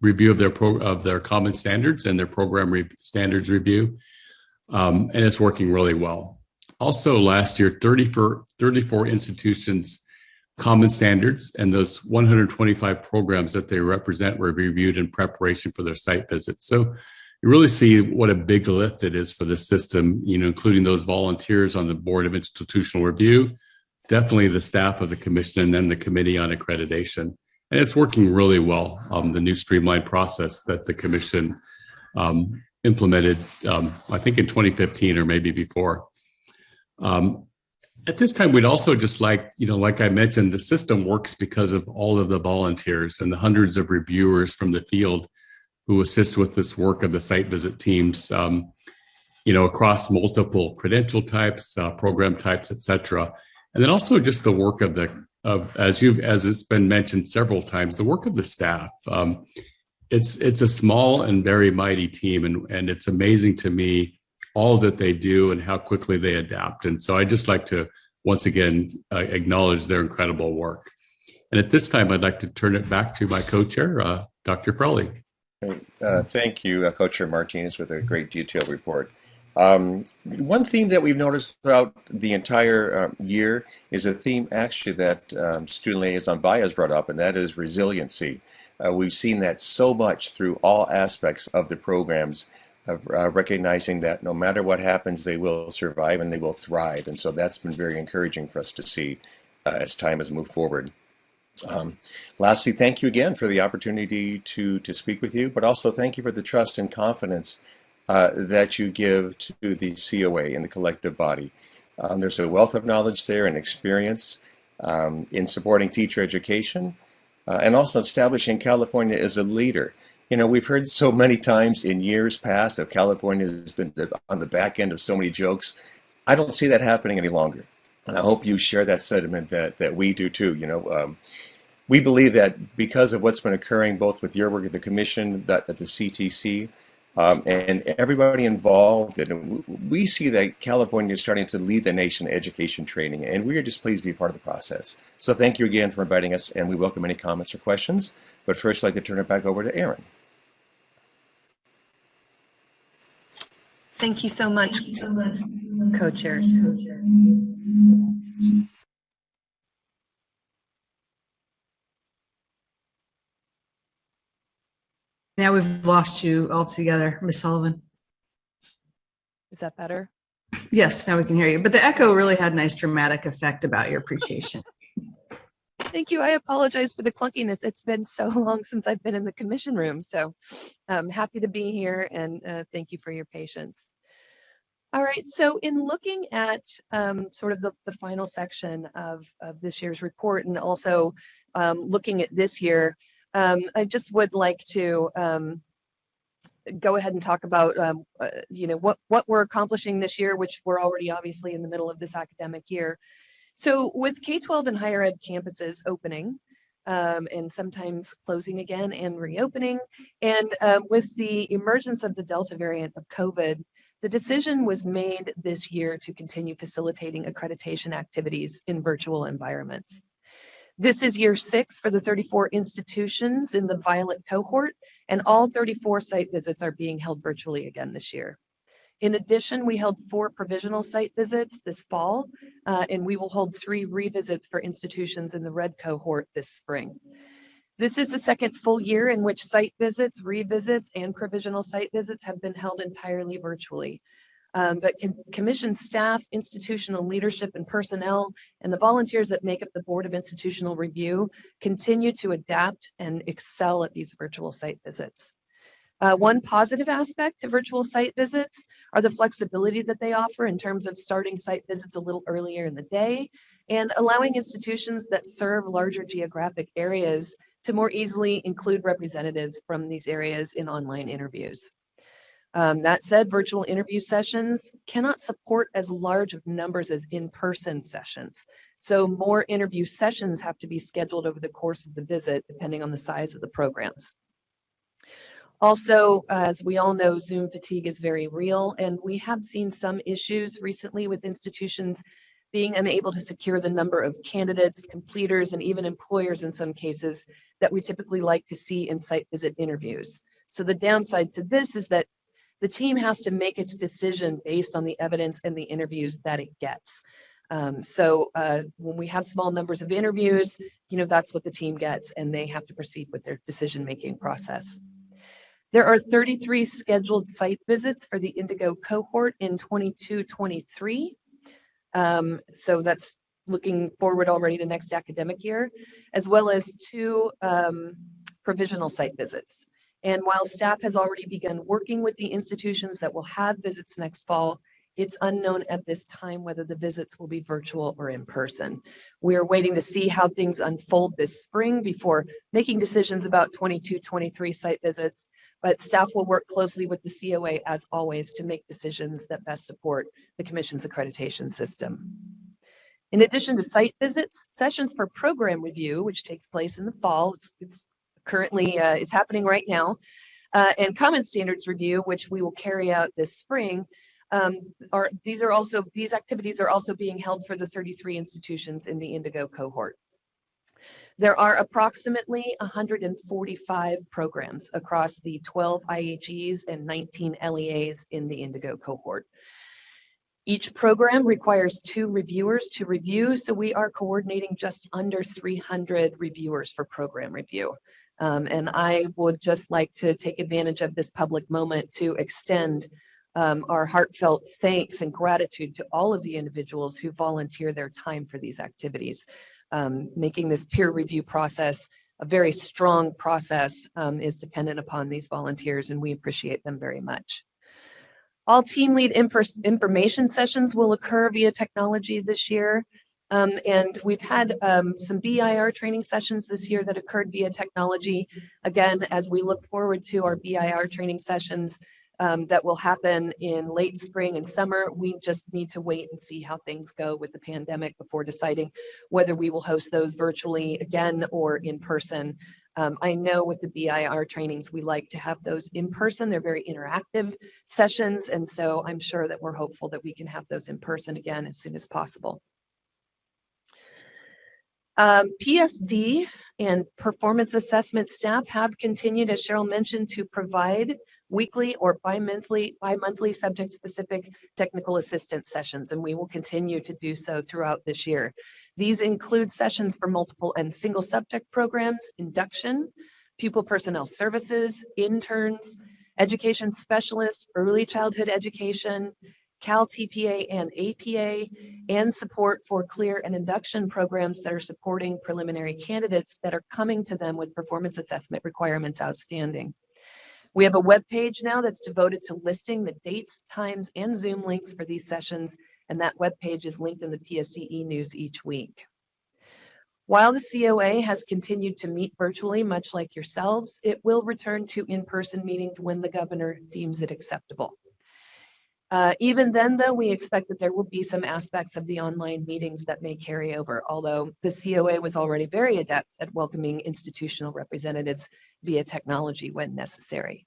review of their common standards and their program standards review, and it's working really well. Also, last year, 34 institutions common standards and those 125 programs that they represent were reviewed in preparation for their site visits. So you really see what a big lift it is for the system, including those volunteers on the Board of Institutional Review, definitely the staff of the commission, and then the Committee on Accreditation. And it's working really well, the new streamlined process that the commission implemented, I think in 2015 or maybe before. At this time, we'd also just like I mentioned, the system works because of all of the volunteers and the hundreds of reviewers from the field who assist with this work of the site visit teams, across multiple credential types, program types, et cetera. And then also just the work of as it's been mentioned several times, the work of the staff. It's a small and very mighty team, and it's amazing to me all that they do and how quickly they adapt. And so I just like to once again acknowledge their incredible work. And at this time, I'd like to turn it back to my co-chair, Dr. Frelly. Thank you, Co-Chair Martinez, with a great detailed report. One theme that we've noticed throughout the entire year is a theme actually that Student Liaison Bai has brought up, and that is resiliency. We've seen that so much through all aspects of the programs, recognizing that no matter what happens, they will survive and they will thrive. And so that's been very encouraging for us to see as time has moved forward. Lastly, thank you again for the opportunity to speak with you, but also thank you for the trust and confidence that you give to the COA and the collective body. There's a wealth of knowledge there and experience in supporting teacher education and also establishing California as a leader. We've heard so many times in years past that California has been on the back end of so many jokes. I don't see that happening any longer. And I hope you share that sentiment that we do too. We believe that because of what's been occurring both with your work at the Commission, at the CTC, and everybody involved, and we see that California is starting to lead the nation in education training, and we are just pleased to be part of the process. So thank you again for inviting us, and we welcome any comments or questions. But first, I'd like to turn it back over to Erin. Thank you so much, co-chairs. Now we've lost you altogether, Ms. Sullivan. Is that better? Yes, now we can hear you. But the echo really had a nice dramatic effect about your presentation. Thank you. I apologize for the clunkiness. It's been so long since I've been in the commission room. So I'm happy to be here, and thank you for your patience. All right, so in looking at sort of the final section of this year's report, and also looking at this year, I just would like to go ahead and talk about what we're accomplishing this year, which we're already obviously in the middle of this academic year. So with K-12 and higher ed campuses opening and sometimes closing again and reopening, and with the emergence of the Delta variant of COVID, the decision was made this year to continue facilitating accreditation activities in virtual environments. This is year 6 for the 34 institutions in the Violet cohort, and all 34 site visits are being held virtually again this year. In addition, we held 4 provisional site visits this fall, and we will hold 3 revisits for institutions in the Red cohort this spring. This is the second full year in which site visits, revisits, and provisional site visits have been held entirely virtually. But commission staff, institutional leadership and personnel, and the volunteers that make up the Board of Institutional Review continue to adapt and excel at these virtual site visits. One positive aspect to virtual site visits are the flexibility that they offer in terms of starting site visits a little earlier in the day and allowing institutions that serve larger geographic areas to more easily include representatives from these areas in online interviews. That said, virtual interview sessions cannot support as large of numbers as in-person sessions. So more interview sessions have to be scheduled over the course of the visit, depending on the size of the programs. Also, as we all know, Zoom fatigue is very real, and we have seen some issues recently with institutions being unable to secure the number of candidates, completers, and even employers in some cases that we typically like to see in site visit interviews. So the downside to this is that the team has to make its decision based on the evidence and the interviews that it gets. When we have small numbers of interviews, that's what the team gets, and they have to proceed with their decision-making process. There are 33 scheduled site visits for the Indigo cohort in 22-23. So that's looking forward already to next academic year, as well as 2 provisional site visits. And while staff has already begun working with the institutions that will have visits next fall, it's unknown at this time whether the visits will be virtual or in person. We're waiting to see how things unfold this spring before making decisions about 22-23 site visits, but staff will work closely with the COA as always to make decisions that best support the Commission's accreditation system. In addition to site visits, sessions for program review, which takes place in the fall, it's currently, it's happening right now, and common standards review, which we will carry out this spring, these activities are also being held for the 33 institutions in the Indigo cohort. There are approximately 145 programs across the 12 IHEs and 19 LEAs in the Indigo cohort. Each program requires 2 reviewers to review, so we are coordinating just under 300 reviewers for program review. And I would just like to take advantage of this public moment to extend our heartfelt thanks and gratitude to all of the individuals who volunteer their time for these activities. Making this peer review process a very strong process is dependent upon these volunteers, and we appreciate them very much. All team lead information sessions will occur via technology this year. And we've had some BIR training sessions this year that occurred via technology. Again, as we look forward to our BIR training sessions that will happen in late spring and summer, we just need to wait and see how things go with the pandemic before deciding whether we will host those virtually again or in person. I know with the BIR trainings, we like to have those in person. They're very interactive sessions. And so I'm sure that we're hopeful that we can have those in person again as soon as possible. PSD and performance assessment staff have continued, as Cheryl mentioned, to provide weekly or bi-monthly subject-specific technical assistance sessions, and we will continue to do so throughout this year. These include sessions for multiple and single subject programs, induction, pupil personnel services, interns, education specialists, early childhood education, Cal TPA and APA, and support for CLEAR and induction programs that are supporting preliminary candidates that are coming to them with performance assessment requirements outstanding. We have a web page now that's devoted to listing the dates, times, and Zoom links for these sessions, and that web page is linked in the PSDE news each week. While the COA has continued to meet virtually, much like yourselves, it will return to in-person meetings when the governor deems it acceptable. Even then, though, we expect that there will be some aspects of the online meetings that may carry over, although the COA was already very adept at welcoming institutional representatives via technology when necessary.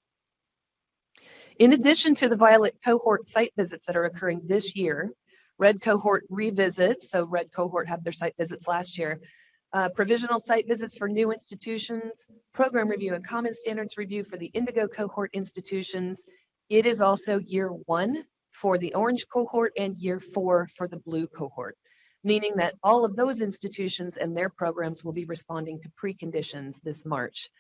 In addition to the Violet cohort site visits that are occurring this year, Red cohort revisits, so Red cohort had their site visits last year, provisional site visits for new institutions, program review and common standards review for the Indigo cohort institutions. It is also year 1 for the Orange cohort and year 4 for the Blue cohort, meaning that all of those institutions and their programs will be responding to preconditions this March.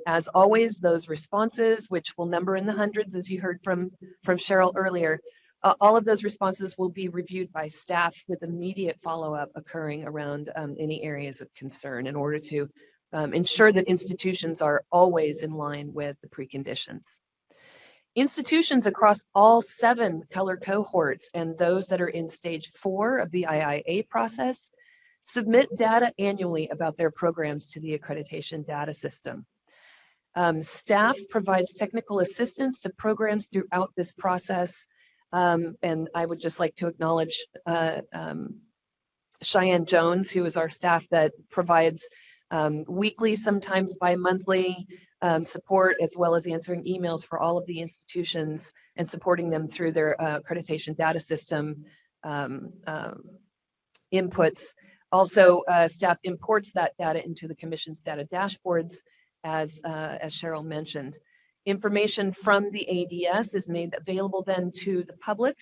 As always, those responses, which will number in the hundreds, as you heard from Cheryl earlier, All of those responses will be reviewed by staff with immediate follow-up occurring around any areas of concern in order to ensure that institutions are always in line with the preconditions. Institutions across all 7 color cohorts and those that are in stage 4 of the IIA process submit data annually about their programs to the accreditation data system. Staff provides technical assistance to programs throughout this process. And I would just like to acknowledge Cheyenne Jones, who is our staff that provides weekly, sometimes bi-monthly support, as well as answering emails for all of the institutions and supporting them through their accreditation data system inputs. Also, staff imports that data into the Commission's data dashboards, as Cheryl mentioned. Information from the ADS is made available then to the public,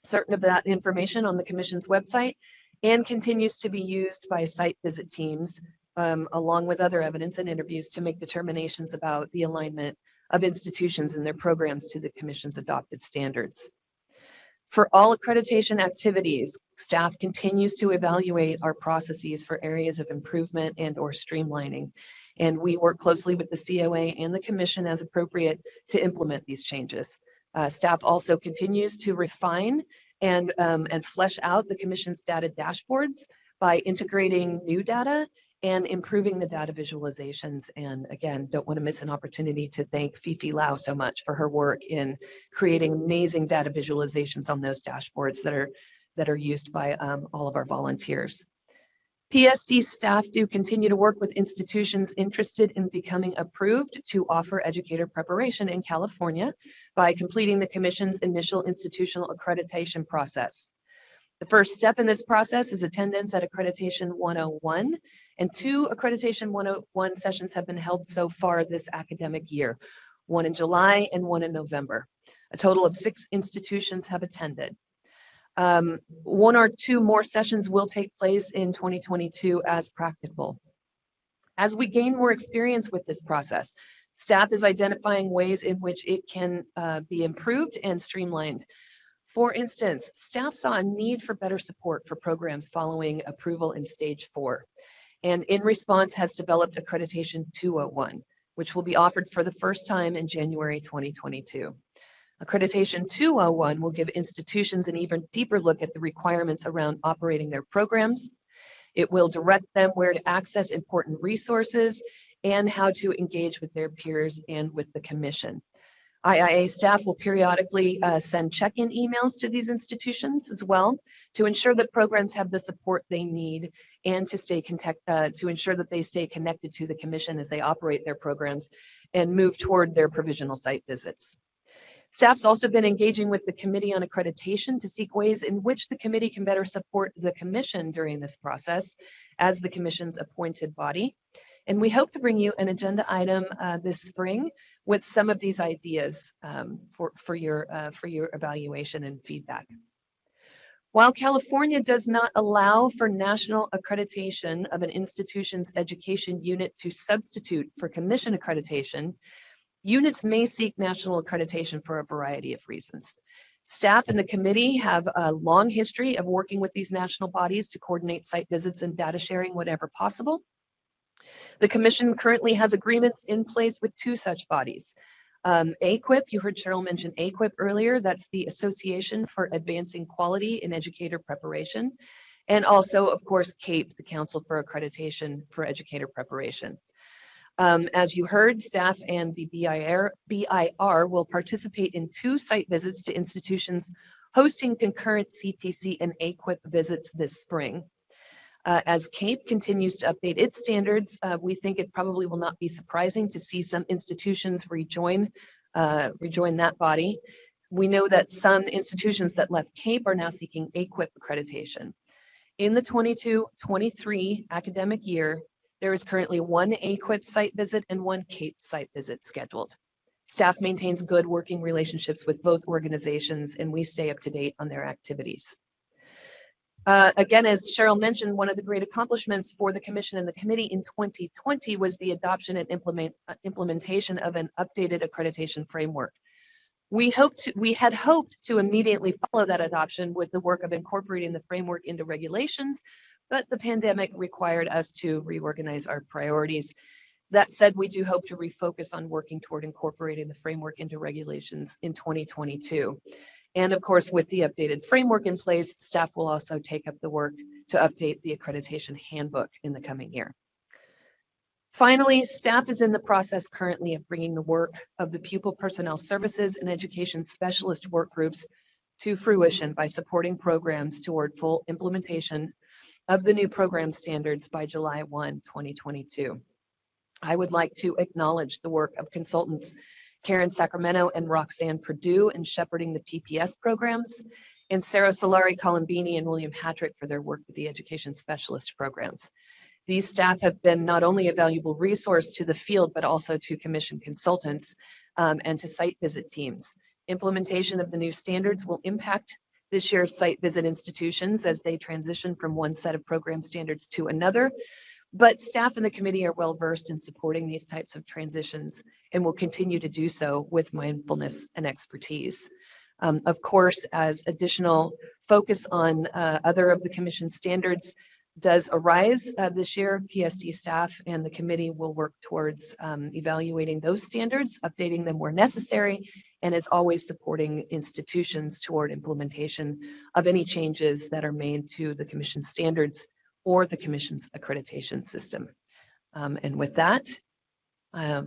certain of that information on the Commission's website, and continues to be used by site visit teams along with other evidence and interviews to make determinations about the alignment of institutions and their programs to the Commission's adopted standards. For all accreditation activities, staff continues to evaluate our processes for areas of improvement and or streamlining. And we work closely with the COA and the Commission as appropriate to implement these changes. Staff also continues to refine and flesh out the Commission's data dashboards by integrating new data and improving the data visualizations. And again, don't want to miss an opportunity to thank Fifi Lau so much for her work in creating amazing data visualizations on those dashboards that are used by all of our volunteers. PSD staff do continue to work with institutions interested in becoming approved to offer educator preparation in California by completing the Commission's initial institutional accreditation process. The first step in this process is attendance at Accreditation 101, and 2 Accreditation 101 sessions have been held so far this academic year, 1 in July and 1 in November. A total of 6 institutions have attended. 1 or 2 more sessions will take place in 2022 as practicable. As we gain more experience with this process, staff is identifying ways in which it can be improved and streamlined. For instance, staff saw a need for better support for programs following approval in stage 4, and in response has developed Accreditation 201, which will be offered for the first time in January 2022. Accreditation 201 will give institutions an even deeper look at the requirements around operating their programs. It will direct them where to access important resources and how to engage with their peers and with the Commission. IIA staff will periodically send check-in emails to these institutions as well to ensure that programs have the support they need and to ensure that they stay connected to the Commission as they operate their programs and move toward their provisional site visits. Staff's also been engaging with the Committee on Accreditation to seek ways in which the committee can better support the Commission during this process as the Commission's appointed body. And we hope to bring you an agenda item this spring with some of these ideas for your evaluation and feedback. While California does not allow for national accreditation of an institution's education unit to substitute for Commission accreditation, units may seek national accreditation for a variety of reasons. Staff and the committee have a long history of working with these national bodies to coordinate site visits and data sharing whenever possible. The Commission currently has agreements in place with 2 such bodies. AQUIP, you heard Cheryl mention AQUIP earlier, that's the Association for Advancing Quality in Educator Preparation, and also, of course, CAPE, the Council for Accreditation for Educator Preparation. As you heard, staff and the BIR will participate in 2 site visits to institutions hosting concurrent CTC and AQUIP visits this spring. As CAPE continues to update its standards, we think it probably will not be surprising to see some institutions rejoin that body. We know that some institutions that left CAPE are now seeking AQUIP accreditation. In the 22-23 academic year, there is currently 1 AQUIP site visit and 1 CAPE site visit scheduled. Staff maintains good working relationships with both organizations, and we stay up to date on their activities. Again, as Cheryl mentioned, one of the great accomplishments for the Commission and the committee in 2020 was the adoption and implementation of an updated accreditation framework. We had hoped to immediately follow that adoption with the work of incorporating the framework into regulations, but the pandemic required us to reorganize our priorities. That said, we do hope to refocus on working toward incorporating the framework into regulations in 2022. And of course, with the updated framework in place, staff will also take up the work to update the accreditation handbook in the coming year. Finally, staff is in the process currently of bringing the work of the pupil personnel services and education specialist work groups to fruition by supporting programs toward full implementation of the new program standards by July 1, 2022. I would like to acknowledge the work of consultants Karen Sacramento and Roxanne Purdue in shepherding the PPS programs, and Sarah Solari Colombini and William Hattrick for their work with the education specialist programs. These staff have been not only a valuable resource to the field, but also to commission consultants and to site visit teams. Implementation of the new standards will impact this year's site visit institutions as they transition from one set of program standards to another. But staff in the committee are well versed in supporting these types of transitions and will continue to do so with mindfulness and expertise. Of course, as additional focus on other of the commission standards does arise this year, PSD staff and the committee will work towards evaluating those standards, updating them where necessary, and as always supporting institutions toward implementation of any changes that are made to the commission standards or the Commission's accreditation system. And with that,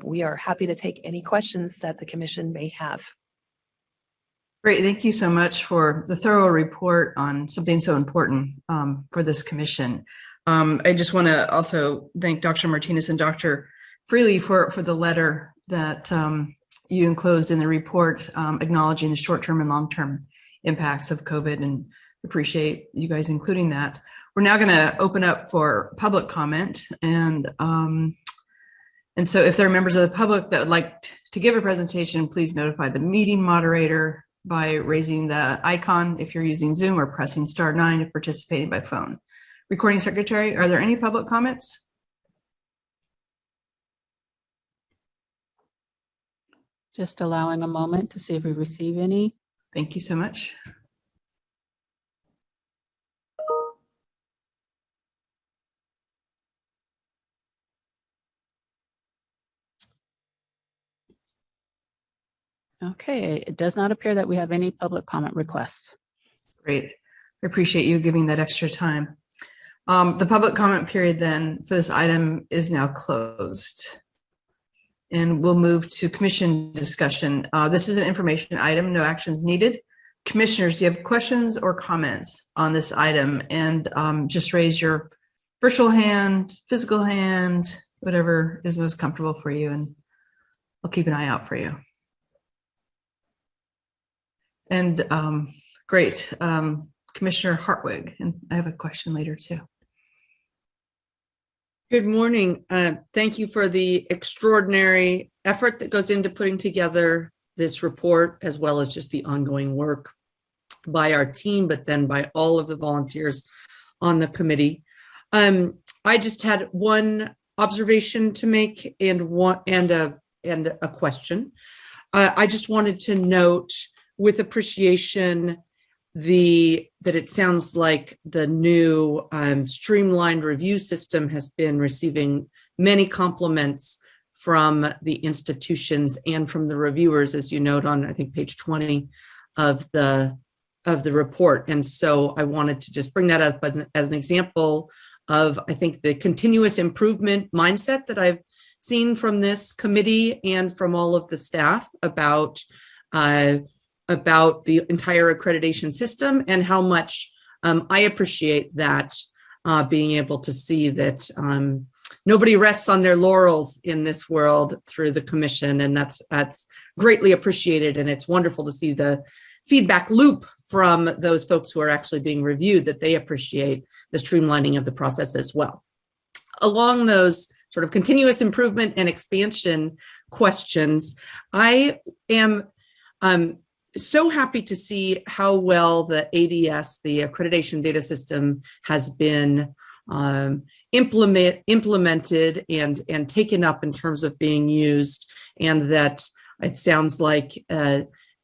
we are happy to take any questions that the Commission may have. Great, thank you so much for the thorough report on something so important for this Commission. I just want to also thank Dr. Martinez and Dr. Freely for the letter that you enclosed in the report acknowledging the short-term and long-term impacts of COVID, and appreciate you guys including that. We're now going to open up for public comment, and so if there are members of the public that would like to give a presentation, please notify the meeting moderator by raising the icon if you're using Zoom or pressing *9 if participating by phone. Recording Secretary, are there any public comments? Just allowing a moment to see if we receive any. Thank you so much. Okay, it does not appear that we have any public comment requests. Great. I appreciate you giving that extra time. The public comment period then for this item is now closed. And we'll move to commission discussion. This is an information item, no actions needed. Commissioners, do you have questions or comments on this item? And just raise your virtual hand, physical hand, whatever is most comfortable for you, and I'll keep an eye out for you. And great, Commissioner Hartwig, and I have a question later too. Good morning. Thank you for the extraordinary effort that goes into putting together this report, as well as just the ongoing work by our team, but then by all of the volunteers on the committee. I just had one observation to make and a question. I just wanted to note with appreciation that it sounds like the new streamlined review system has been receiving many compliments from the institutions and from the reviewers, as you note on, I think, page 20 of the report. And so I wanted to just bring that up as an example of, I think, the continuous improvement mindset that I've seen from this committee and from all of the staff about the entire accreditation system, and how much I appreciate that, being able to see that nobody rests on their laurels in this world through the commission, and that's greatly appreciated. And it's wonderful to see the feedback loop from those folks who are actually being reviewed, that they appreciate the streamlining of the process as well. Along those sort of continuous improvement and expansion questions, I am so happy to see how well the ADS, the accreditation data system, has been implemented and taken up in terms of being used, and that it sounds like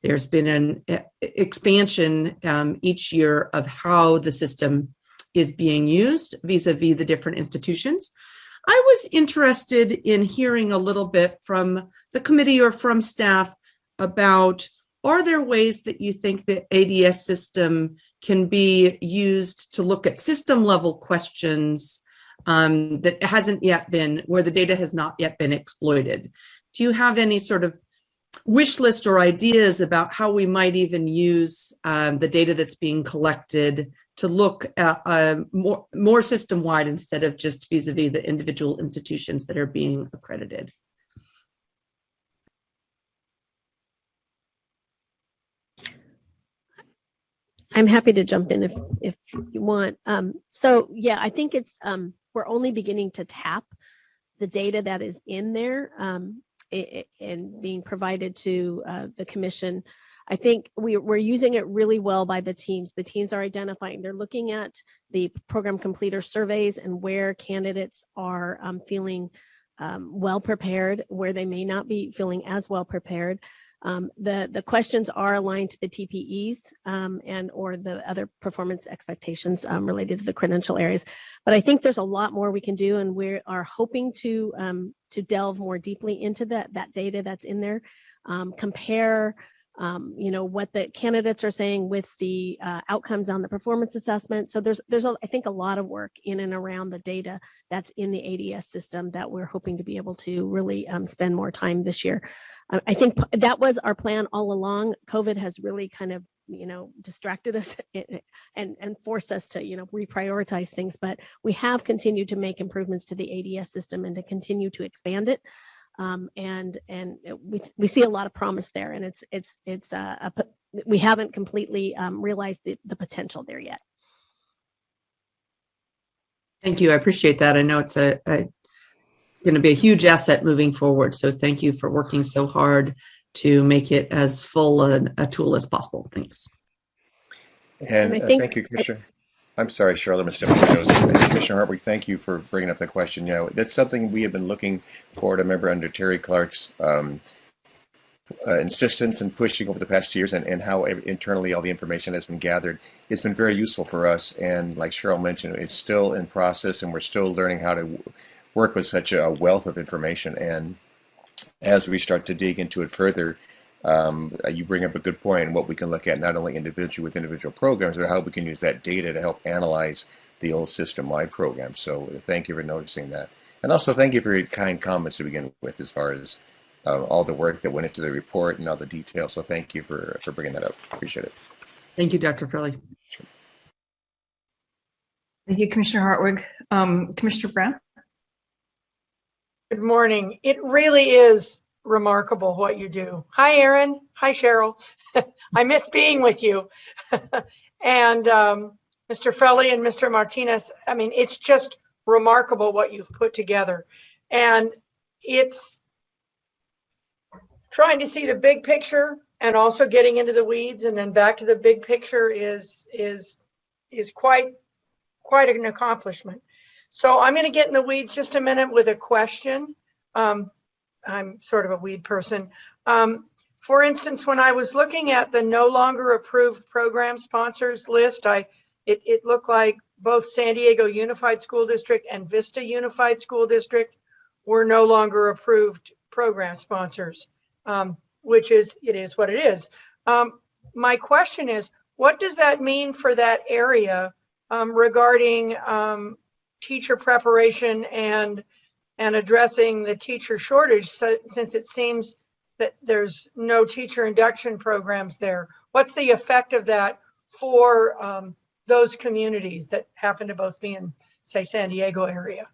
There's been an expansion each year of how the system is being used vis-a-vis the different institutions. I was interested in hearing a little bit from the committee or from staff about, are there ways that you think the ADS system can be used to look at system level questions that hasn't yet been, where the data has not yet been exploited? Do you have any sort of wish list or ideas about how we might even use the data that's being collected to look at more system-wide instead of just vis-a-vis the individual institutions that are being accredited? I'm happy to jump in if you want. So yeah, I think it's we're only beginning to tap the data that is in there and being provided to the commission. I think we're using it really well by the teams. The teams are identifying, they're looking at the program completer surveys and where candidates are feeling well prepared, where they may not be feeling as well prepared. The questions are aligned to the TPEs and or the other performance expectations related to the credential areas. But I think there's a lot more we can do, and we are hoping to delve more deeply into that data that's in there, compare what the candidates are saying with the outcomes on the performance assessment. So there's I think a lot of work in and around the data that's in the ADS system that we're hoping to be able to really spend more time this year. I think that was our plan all along. COVID has really kind of distracted us and forced us to reprioritize things, but we have continued to make improvements to the ADS system and to continue to expand it. And we see a lot of promise there, and we haven't completely realized the potential there yet. Thank you. I appreciate that. I know it's going to be a huge asset moving forward. So thank you for working so hard to make it as full a tool as possible. Thanks. And thank you, Commissioner. I'm sorry, Cheryl, I'm stepping on your toes. Commissioner Hartwig, thank you for bringing up the question. That's something we have been looking forward to. I remember under Terry Clark's insistence and pushing over the past years, and how internally all the information has been gathered. It's been very useful for us. And like Cheryl mentioned, it's still in process, and we're still learning how to work with such a wealth of information. And as we start to dig into it further, you bring up a good point, what we can look at not only individually with individual programs, but how we can use that data to help analyze the old system-wide program. So thank you for noticing that. And also thank you for your kind comments to begin with as far as all the work that went into the report and all the details. So thank you for bringing that up. Appreciate it. Thank you, Dr. Frilly. Sure. Thank you, Commissioner Hartwig. Commissioner Brown? Good morning. It really is remarkable what you do. Hi, Aaron. Hi, Cheryl. I miss being with you. And Mr. Felly and Mr. Martinez, I mean, it's just remarkable what you've put together. And it's trying to see the big picture and also getting into the weeds and then back to the big picture is quite an accomplishment. So I'm going to get in the weeds just a minute with a question. I'm sort of a weed person. For instance, when I was looking at the no longer approved program sponsors list, it looked like both San Diego Unified School District and Vista Unified School District were no longer approved program sponsors, which is what it is. My question is, what does that mean for that area regarding teacher preparation and addressing the teacher shortage, since it seems that there's no teacher induction programs there? What's the effect of that for those communities that happen to both be in, say, San Diego area?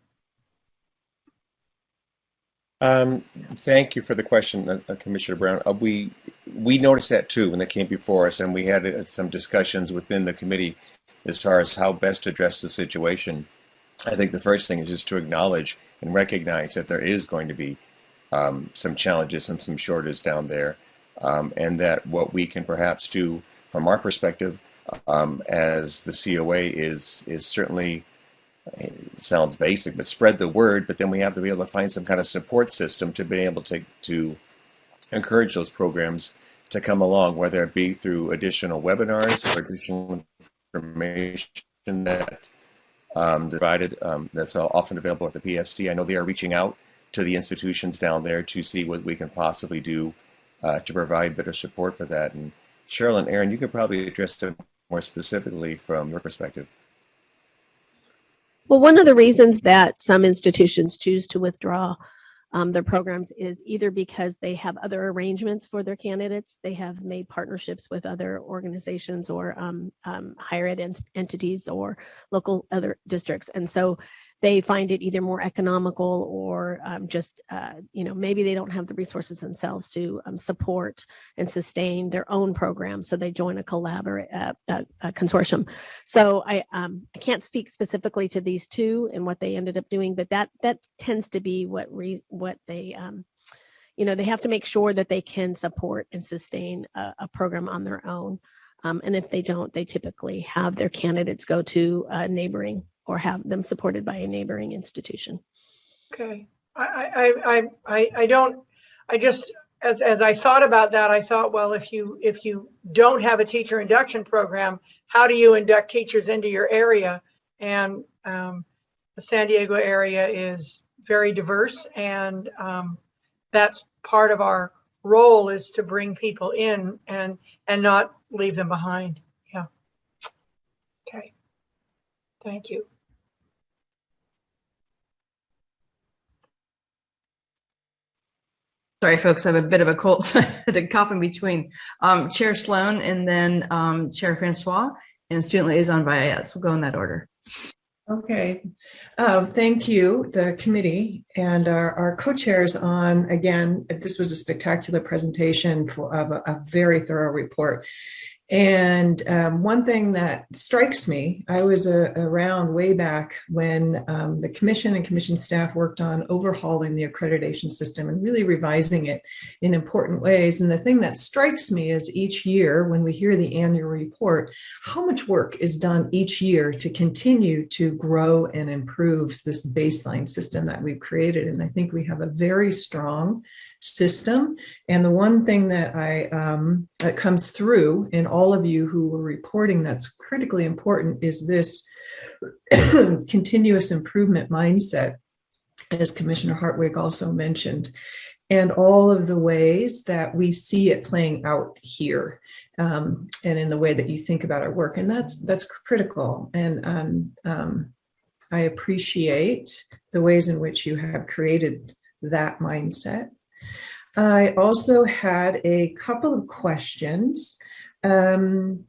Thank you for the question, Commissioner Brown. We noticed that too when they came before us, and we had some discussions within the committee as far as how best to address the situation. I think the first thing is just to acknowledge and recognize that there is going to be some challenges and some shortages down there, and that what we can perhaps do from our perspective as the COA is certainly, it sounds basic, but spread the word, but then we have to be able to find some kind of support system to be able to encourage those programs to come along, whether it be through additional webinars or additional information that provided, that's often available at the PSD. I know they are reaching out to the institutions down there to see what we can possibly do to provide better support for that. And Cheryl and Aaron, you could probably address it more specifically from your perspective. Well, one of the reasons that some institutions choose to withdraw their programs is either because they have other arrangements for their candidates. They have made partnerships with other organizations or higher ed entities or local other districts. And so they find it either more economical or just, maybe they don't have the resources themselves to support and sustain their own program. So they join a consortium. So I can't speak specifically to these two and what they ended up doing, but that tends to be what they, they have to make sure that they can support and sustain a program on their own. And if they don't, they typically have their candidates go to a neighboring or have them supported by a neighboring institution. Okay. As I thought about that, I thought, well, if you don't have a teacher induction program, how do you induct teachers into your area? And the San Diego area is very diverse, and that's part of our role, is to bring people in and not leave them behind. Yeah. Okay. Thank you. Sorry, folks, I have a bit of a cold, so I had to cough in between. Chair Sloan, and then Chair Francois, and Student Liaison Baez. We'll go in that order. Okay. Thank you, the committee and our co-chairs on, again, this was a spectacular presentation of a very thorough report. And one thing that strikes me, I was around way back when the commission and commission staff worked on overhauling the accreditation system and really revising it in important ways. And the thing that strikes me is each year when we hear the annual report, how much work is done each year to continue to grow and improve this baseline system that we've created. And I think we have a very strong system. And the one thing that that comes through in all of you who were reporting that's critically important is this continuous improvement mindset, as Commissioner Hartwig also mentioned, and all of the ways that we see it playing out here, and in the way that you think about our work. And that's critical. And I appreciate the ways in which you have created that mindset. I also had a couple of questions. Getting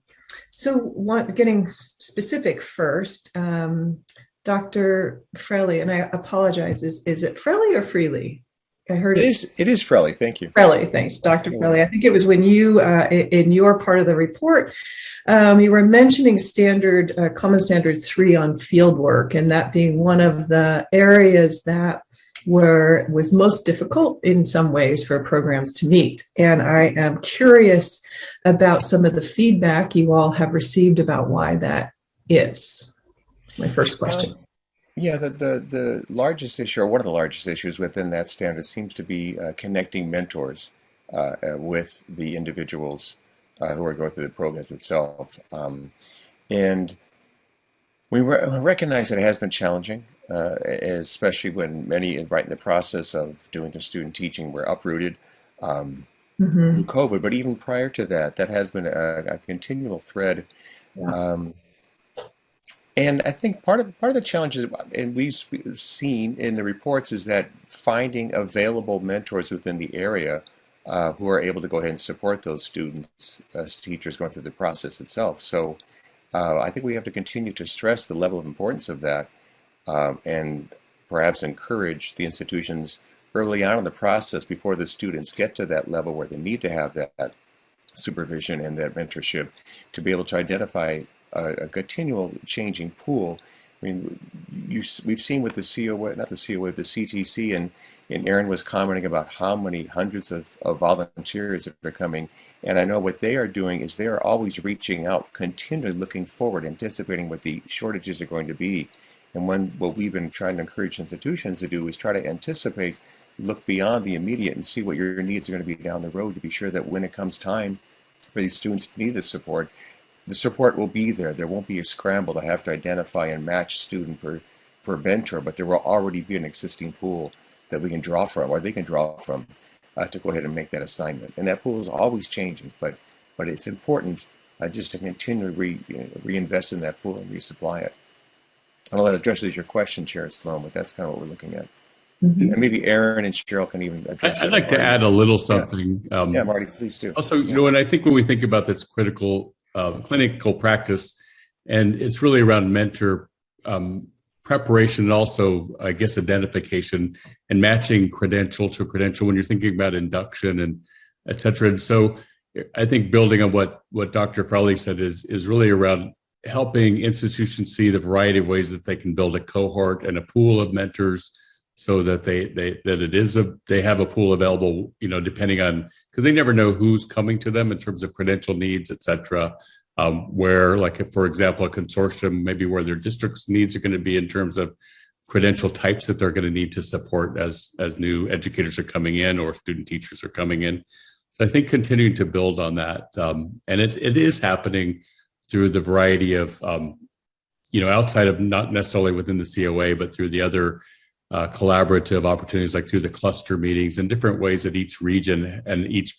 specific first, Dr. Frelly, and I apologize, is it Frelly or Freely? I heard it is Frelly, thank you. Frelly, thanks, Dr. Frelly. I think it was when you, in your part of the report, you were mentioning Common Standard 3 on field work, and that being one of the areas that was most difficult in some ways for programs to meet. And I am curious about some of the feedback you all have received about why that is. My first question. Yeah, the largest issue, or one of the largest issues within that standard, seems to be connecting mentors with the individuals who are going through the programs itself. And we recognize that it has been challenging, especially when many, right in the process of doing their student teaching, were uprooted through COVID. But even prior to that, that has been a continual thread. Yeah. And I think part of the challenges, and we've seen in the reports, is that finding available mentors within the area who are able to go ahead and support those students, teachers going through the process itself. So I think we have to continue to stress the level of importance of that, and perhaps encourage the institutions early on in the process, before the students get to that level where they need to have that supervision and that mentorship, to be able to identify a continual changing pool. I mean, we've seen with the COA, not the COA, the CTC, and Aaron was commenting about how many hundreds of volunteers that are coming. And I know what they are doing is they are always reaching out, continually looking forward, anticipating what the shortages are going to be. And what we've been trying to encourage institutions to do is try to anticipate look beyond the immediate and see what your needs are going to be down the road to be sure that when it comes time for these students to need the support will be there. There won't be a scramble to have to identify and match student per mentor, but there will already be an existing pool that we can draw from, or they can draw from, to go ahead and make that assignment. And that pool is always changing, but it's important just to continually reinvest in that pool and resupply it. I don't know that addresses your question, Chair Sloan, but that's kind of what we're looking at. Mm-hmm. And maybe Aaron and Cheryl can even address it. I'd like to add a little something. Yeah, Marty, please do. Also, and I think when we think about this clinical practice, and it's really around mentor preparation and also, I guess, identification and matching credential to credential when you're thinking about induction and et cetera. And so I think building on what Dr. Frowley said is really around helping institutions see the variety of ways that they can build a cohort and a pool of mentors so that they have a pool available, depending on, because they never know who's coming to them in terms of credential needs, et cetera. Where, like, for example, a consortium, maybe where their district's needs are going to be in terms of credential types that they're going to need to support as new educators are coming in or student teachers are coming in. So I think continuing to build on that, and it is happening through the variety of, outside of not necessarily within the COA, but through the other collaborative opportunities, like through the cluster meetings and different ways that each region and each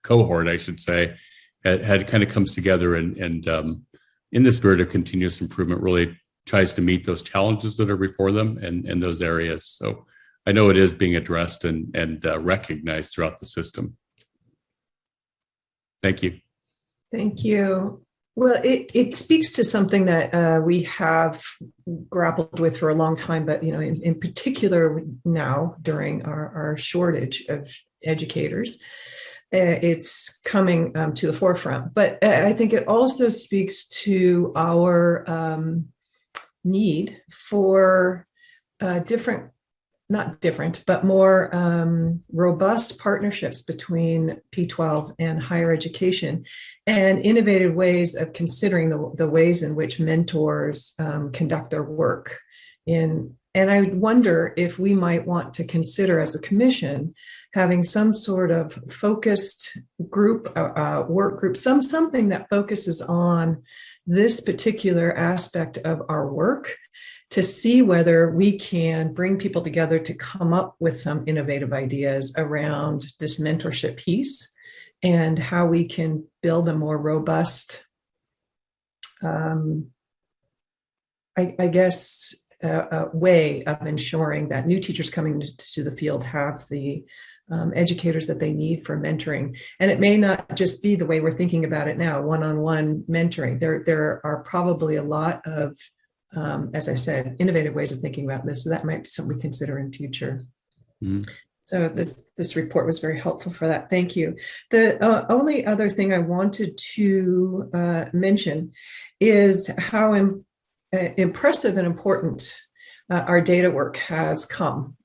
cohort, I should say, had kind of comes together and in the spirit of continuous improvement really tries to meet those challenges that are before them and those areas. So I know it is being addressed and recognized throughout the system. Thank you. Thank you. Well, it speaks to something that we have grappled with for a long time, but in particular now during our shortage of educators, it's coming to the forefront. But I think it also speaks to our need for more robust partnerships between P12 and higher education and innovative ways of considering the ways in which mentors conduct their work. And I wonder if we might want to consider as a commission having some sort of focused group, work group, something that focuses on this particular aspect of our work to see whether we can bring people together to come up with some innovative ideas around this mentorship piece and how we can build a more robust, way of ensuring that new teachers coming to the field have the educators that they need for mentoring. And it may not just be the way we're thinking about it now, one-on-one mentoring. There are probably a lot of, as I said, innovative ways of thinking about this. So that might be something we consider in future. Mm-hmm. So this report was very helpful for that. Thank you. The only other thing I wanted to mention is how impressive and important our data work has come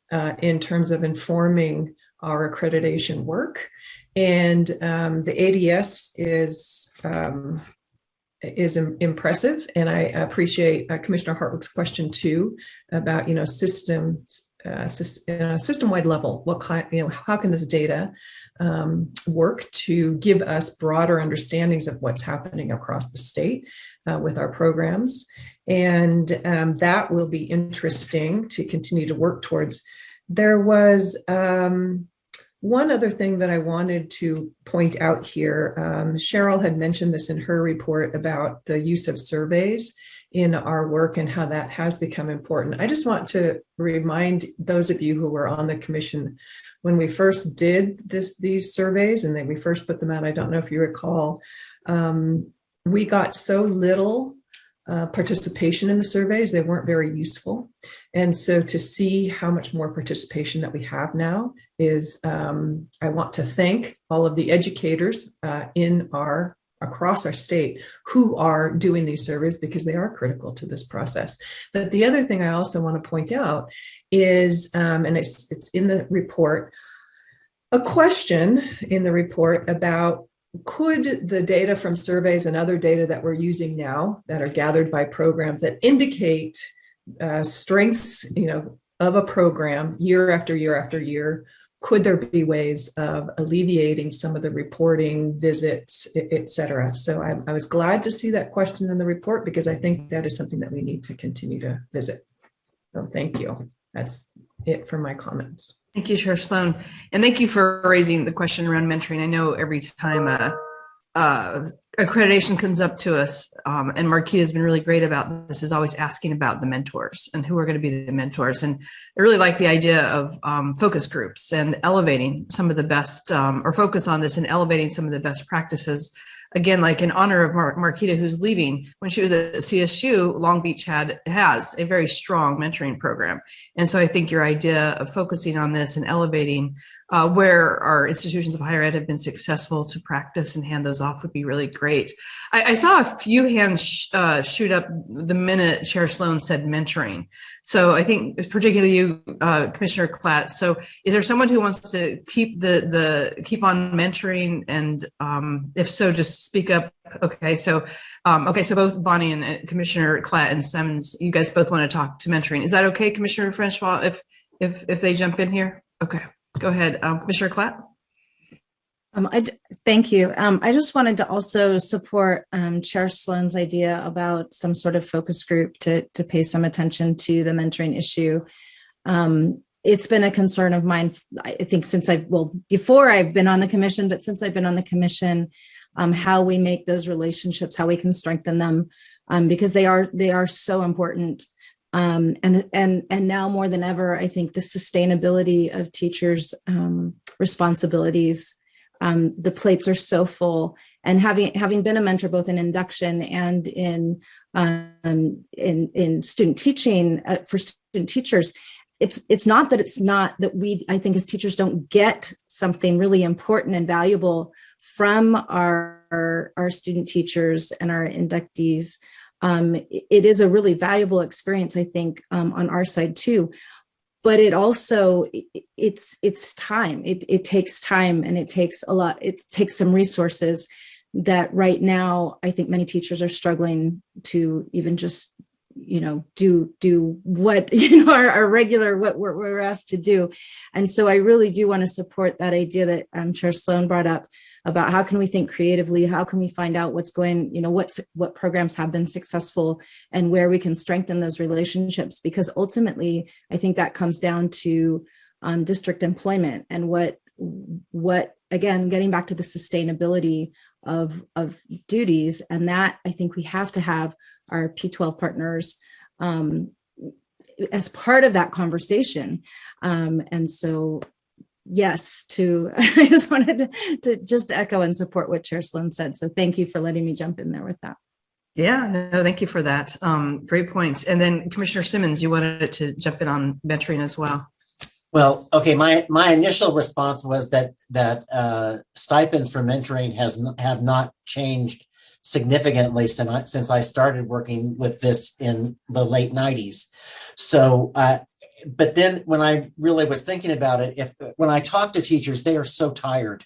in terms of informing our accreditation work. And the ADS is impressive. And I appreciate Commissioner Hartwick's question too about, system-wide level, what kind, how can this data work to give us broader understandings of what's happening across the state with our programs. And that will be interesting to continue to work towards. There was one other thing that I wanted to point out here. Cheryl had mentioned this in her report about the use of surveys in our work and how that has become important. I just want to remind those of you who were on the commission when we first did these surveys and then we first put them out. I don't know if you recall, we got so little participation in the surveys, they weren't very useful. And so to see how much more participation that we have now is, I want to thank all of the educators across our state who are doing these surveys because they are critical to this process. But the other thing I also want to point out is, and it's in the report, a question in the report about could the data from surveys and other data that we're using now that are gathered by programs that indicate strengths, of a program year after year after year, could there be ways of alleviating some of the reporting, visits, et cetera? So I was glad to see that question in the report, because I think that is something that we need to continue to visit. So thank you. That's it for my comments. Thank you, Chair Sloan. And thank you for raising the question around mentoring. I know every time accreditation comes up to us, and Marquita has been really great about this, is always asking about the mentors and who are going to be the mentors. And I really like the idea of focus groups and elevating some of the best, or focus on this and elevating some of the best practices. Again, like in honor of Marquita, who's leaving, when she was at CSU, Long Beach has a very strong mentoring program. And so I think your idea of focusing on this and elevating where our institutions of higher ed have been successful to practice and hand those off would be really great. I saw a few hands shoot up the minute Chair Sloan said mentoring. So I think particularly you, Commissioner Klatt. So is there someone who wants to keep keep on mentoring? And if so, just speak up. Okay, so both Bonnie and Commissioner Klatt and Simmons, you guys both want to talk to mentoring. Is that okay, Commissioner Francois, if they jump in here? Okay. Go ahead, Commissioner Klatt. Thank you. I just wanted to also support Chair Sloan's idea about some sort of focus group to pay some attention to the mentoring issue. It's been a concern of mine, I think, before I've been on the commission, but since I've been on the commission, how we make those relationships, how we can strengthen them, because they are so important. And now more than ever, I think the sustainability of teachers' responsibilities, the plates are so full. And having been a mentor both in induction and in student teaching for student teachers, it's not that we, I think, as teachers don't get something really important and valuable from our student teachers and our inductees. It is a really valuable experience, I think, on our side too. But it also, it's time. It takes time, and it takes a lot. It takes some resources that right now I think many teachers are struggling to even just, do what, our regular, what we're asked to do. And so I really do want to support that idea that Chair Sloan brought up about how can we think creatively, how can we find out what's going, what programs have been successful and where we can strengthen those relationships, because ultimately I think that comes down to district employment and what again, getting back to the sustainability of duties. And that I think we have to have our P12 partners as part of that conversation. And so yes, I just wanted to just echo and support what Chair Sloan said. So thank you for letting me jump in there with that. Yeah, no, thank you for that. Great points. And then Commissioner Simmons, you wanted to jump in on mentoring as well. Well, okay. My initial response was that stipends for mentoring have not changed significantly since I started working with this in the late 90s. So, but then when I really was thinking about it, when I talk to teachers, they are so tired,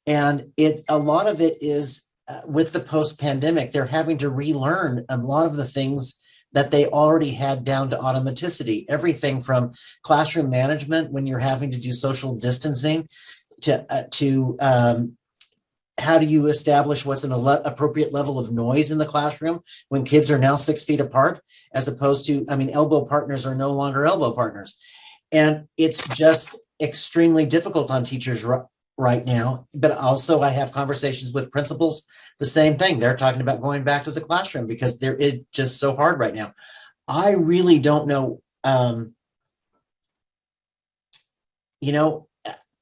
and a lot of it is with the post-pandemic, they're having to relearn a lot of the things that they already had down to automaticity. Everything from classroom management, when you're having to do social distancing, to how do you establish what's an appropriate level of noise in the classroom when kids are now 6 feet apart, as opposed to, elbow partners are no longer elbow partners. And it's just extremely difficult on teachers right now. But also I have conversations with principals, the same thing. They're talking about going back to the classroom because it's just so hard right now. I really don't know,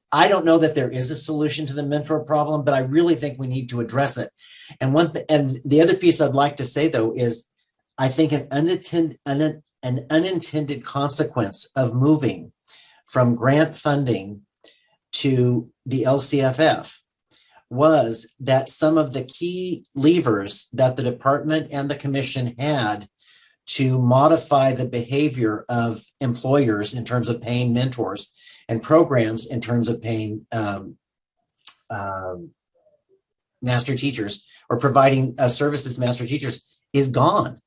I don't know that there is a solution to the mentor problem, but I really think we need to address it. And the other piece I'd like to say, though, is I think an unintended consequence of moving from grant funding to the LCFF was that some of the key levers that the department and the commission had to modify the behavior of employers in terms of paying mentors and programs in terms of paying master teachers or providing services master teachers is gone.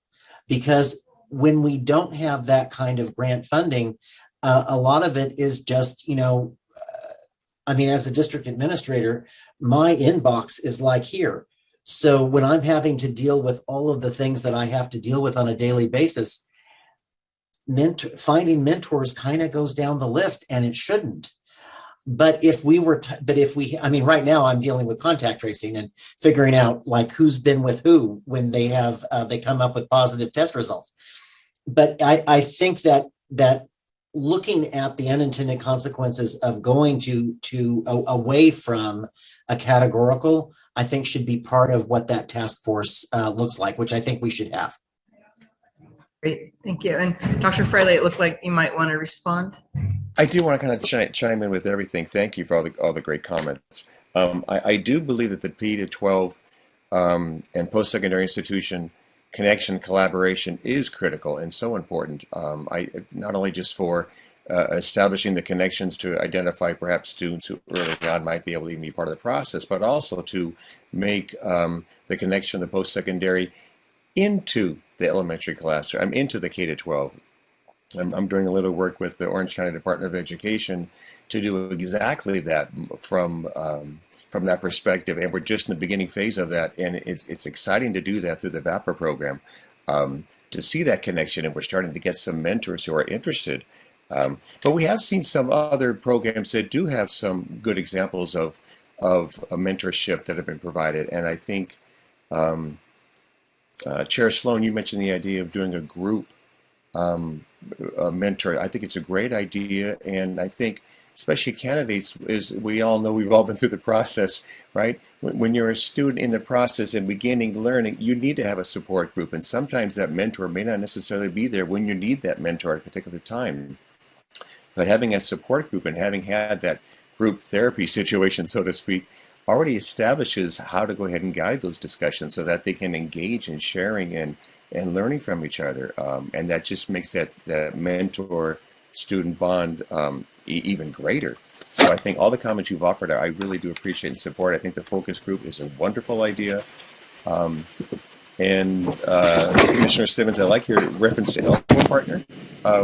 Because when we don't have that kind of grant funding, a lot of it is just, I mean, as a district administrator, my inbox is like here. So when I'm having to deal with all of the things that I have to deal with on a daily basis, finding mentors kind of goes down the list, and it shouldn't. But I mean, right now I'm dealing with contact tracing and figuring out like who's been with who when they come up with positive test results. But I think that looking at the unintended consequences of going away from a categorical, I think should be part of what that task force looks like, which I think we should have. Great, thank you. And Dr. Fraley, it looked like you might want to respond. I do want to kind of chime in with everything. Thank you for all the great comments. I do believe that the P-12 and post-secondary institution connection collaboration is critical and so important. Not only just for establishing the connections to identify perhaps students who early on might be able to even be part of the process, but also to make the connection of the post-secondary into the elementary classroom, into the K-12. I'm doing a little work with the Orange County Department of Education to do exactly that from that perspective, and we're just in the beginning phase of that, and it's exciting to do that through the VAPA program, to see that connection, and we're starting to get some mentors who are interested. But we have seen some other programs that do have some good examples of a mentorship that have been provided, and I think Chair Sloan, you mentioned the idea of doing a group mentor. I think it's a great idea, and I think especially candidates, as we all know, we've all been through the process, right? When you're a student in the process and beginning learning, you need to have a support group, and sometimes that mentor may not necessarily be there when you need that mentor at a particular time. But having a support group and having had that group therapy situation, so to speak, already establishes how to go ahead and guide those discussions so that they can engage in sharing and learning from each other. And that just makes that mentor-student bond even greater. So I think all the comments you've offered, I really do appreciate and support. I think the focus group is a wonderful idea. Commissioner Simmons, I like your reference to Elmo Partner,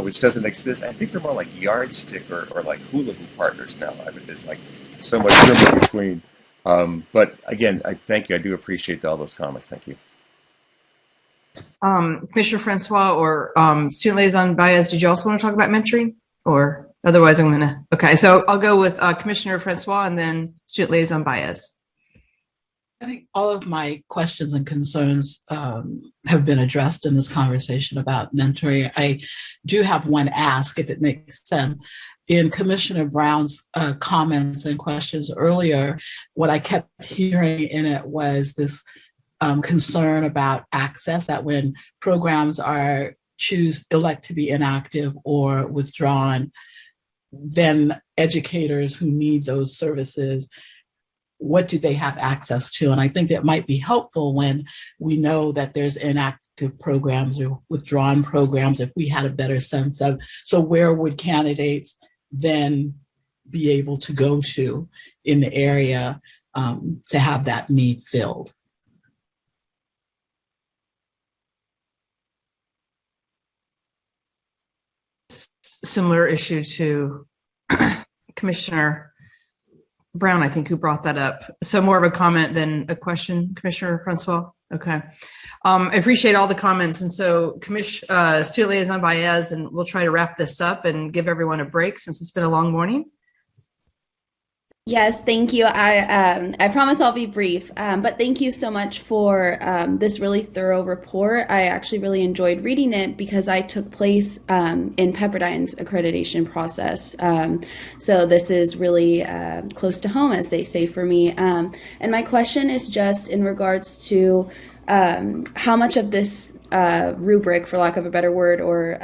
which doesn't exist. I think they're more like yardstick or like hula hoop partners now. I mean, there's like so much room in between. But again, I thank you. I do appreciate all those comments. Thank you. Commissioner Francois or Student Liaison Baez, did you also want to talk about mentoring? Or otherwise I'm going to, okay, so I'll go with Commissioner Francois and then Student Liaison Baez. I think all of my questions and concerns have been addressed in this conversation about mentoring. I do have one ask, if it makes sense. In Commissioner Brown's comments and questions earlier, what I kept hearing in it was this concern about access, that when programs elect to be inactive or withdrawn, then educators who need those services, what do they have access to? And I think that might be helpful when we know that there's inactive programs or withdrawn programs, if we had a better sense of, so where would candidates then be able to go to in the area to have that need filled? Similar issue to Commissioner Brown, I think, who brought that up. So more of a comment than a question, Commissioner Francois. Okay. I appreciate all the comments. And so Student Liaison Baez, and we'll try to wrap this up and give everyone a break since it's been a long morning. Yes, thank you. I promise I'll be brief, but thank you so much for this really thorough report. I actually really enjoyed reading it because I took place in Pepperdine's accreditation process. So this is really close to home, as they say, for me. And my question is just in regards to how much of this rubric, for lack of a better word, or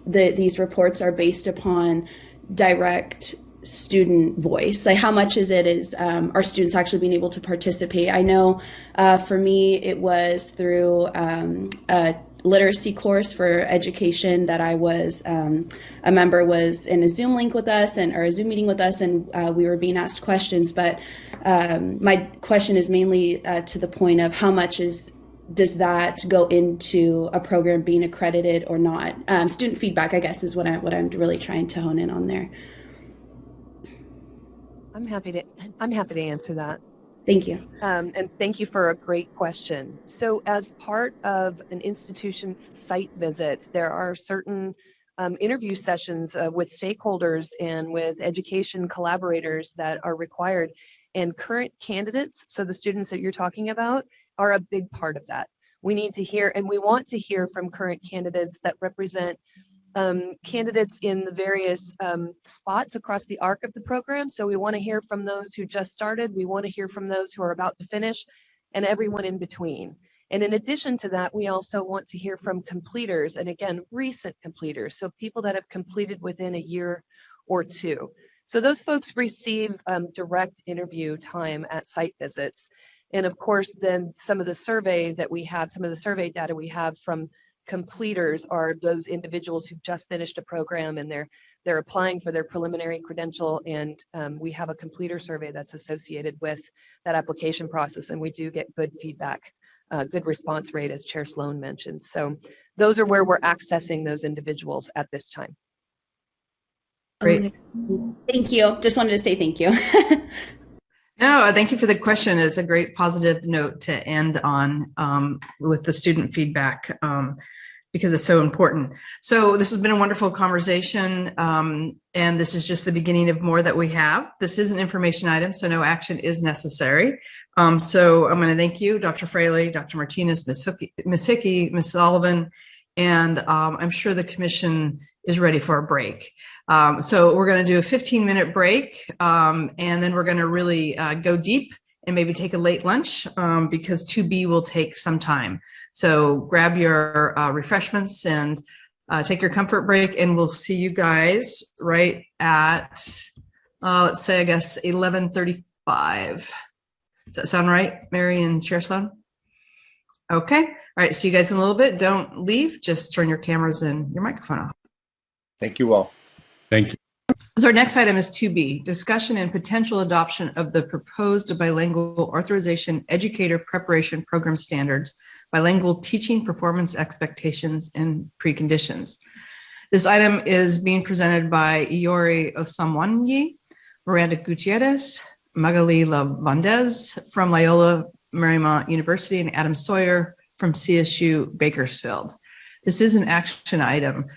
these reports are based upon direct student voice. Like, how much is are students actually being able to participate? I know for me it was through a literacy course for education that I was a member was in a Zoom link with us or a Zoom meeting with us, and we were being asked questions. But my question is mainly to the point of how much is does that go into a program being accredited or not? Student feedback, I guess, is what I'm really trying to hone in on there. I'm happy to answer that. Thank you. And thank you for a great question. So as part of an institution's site visit, there are certain interview sessions with stakeholders and with education collaborators that are required. And current candidates, so the students that you're talking about, are a big part of that. We need to hear, and we want to hear from current candidates that represent candidates in the various spots across the arc of the program. So we want to hear from those who just started, we want to hear from those who are about to finish, and everyone in between. And in addition to that, we also want to hear from completers, and again, recent completers, so people that have completed within a year or two. So those folks receive direct interview time at site visits. And of course, then some of the survey that we have, some of the survey data we have from completers are those individuals who've just finished a program and they're applying for their preliminary credential, and we have a completer survey that's associated with that application process, and we do get good feedback, good response rate, as Chair Sloan mentioned. So those are where we're accessing those individuals at this time. Great. Thank you. Just wanted to say thank you. No, thank you for the question. It's a great positive note to end on with the student feedback because it's so important. So this has been a wonderful conversation, and this is just the beginning of more that we have. This is an information item, so no action is necessary. So I'm going to thank you, Dr. Fraley, Dr. Martinez, Ms. Hickey, Ms. Sullivan, and I'm sure the commission is ready for a break. So we're going to do a 15-minute break, and then we're going to really go deep and maybe take a late lunch because 2B will take some time. So grab your refreshments and take your comfort break, and we'll see you guys right at, let's say, I guess, 11:35. Does that sound right, Mary and Chair Sloan? Okay. All right. See you guys in a little bit. Don't leave. Just turn your cameras and your microphone off. Thank you all. Thank you. So our next item is 2B, discussion and potential adoption of the proposed bilingual authorization educator preparation program standards, bilingual teaching performance expectations and preconditions. This item is being presented by Iori Osamwanyi, Miranda Gutierrez, Magali Lavandez from Loyola Marymount University, and Adam Sawyer from CSU Bakersfield. This is an action item.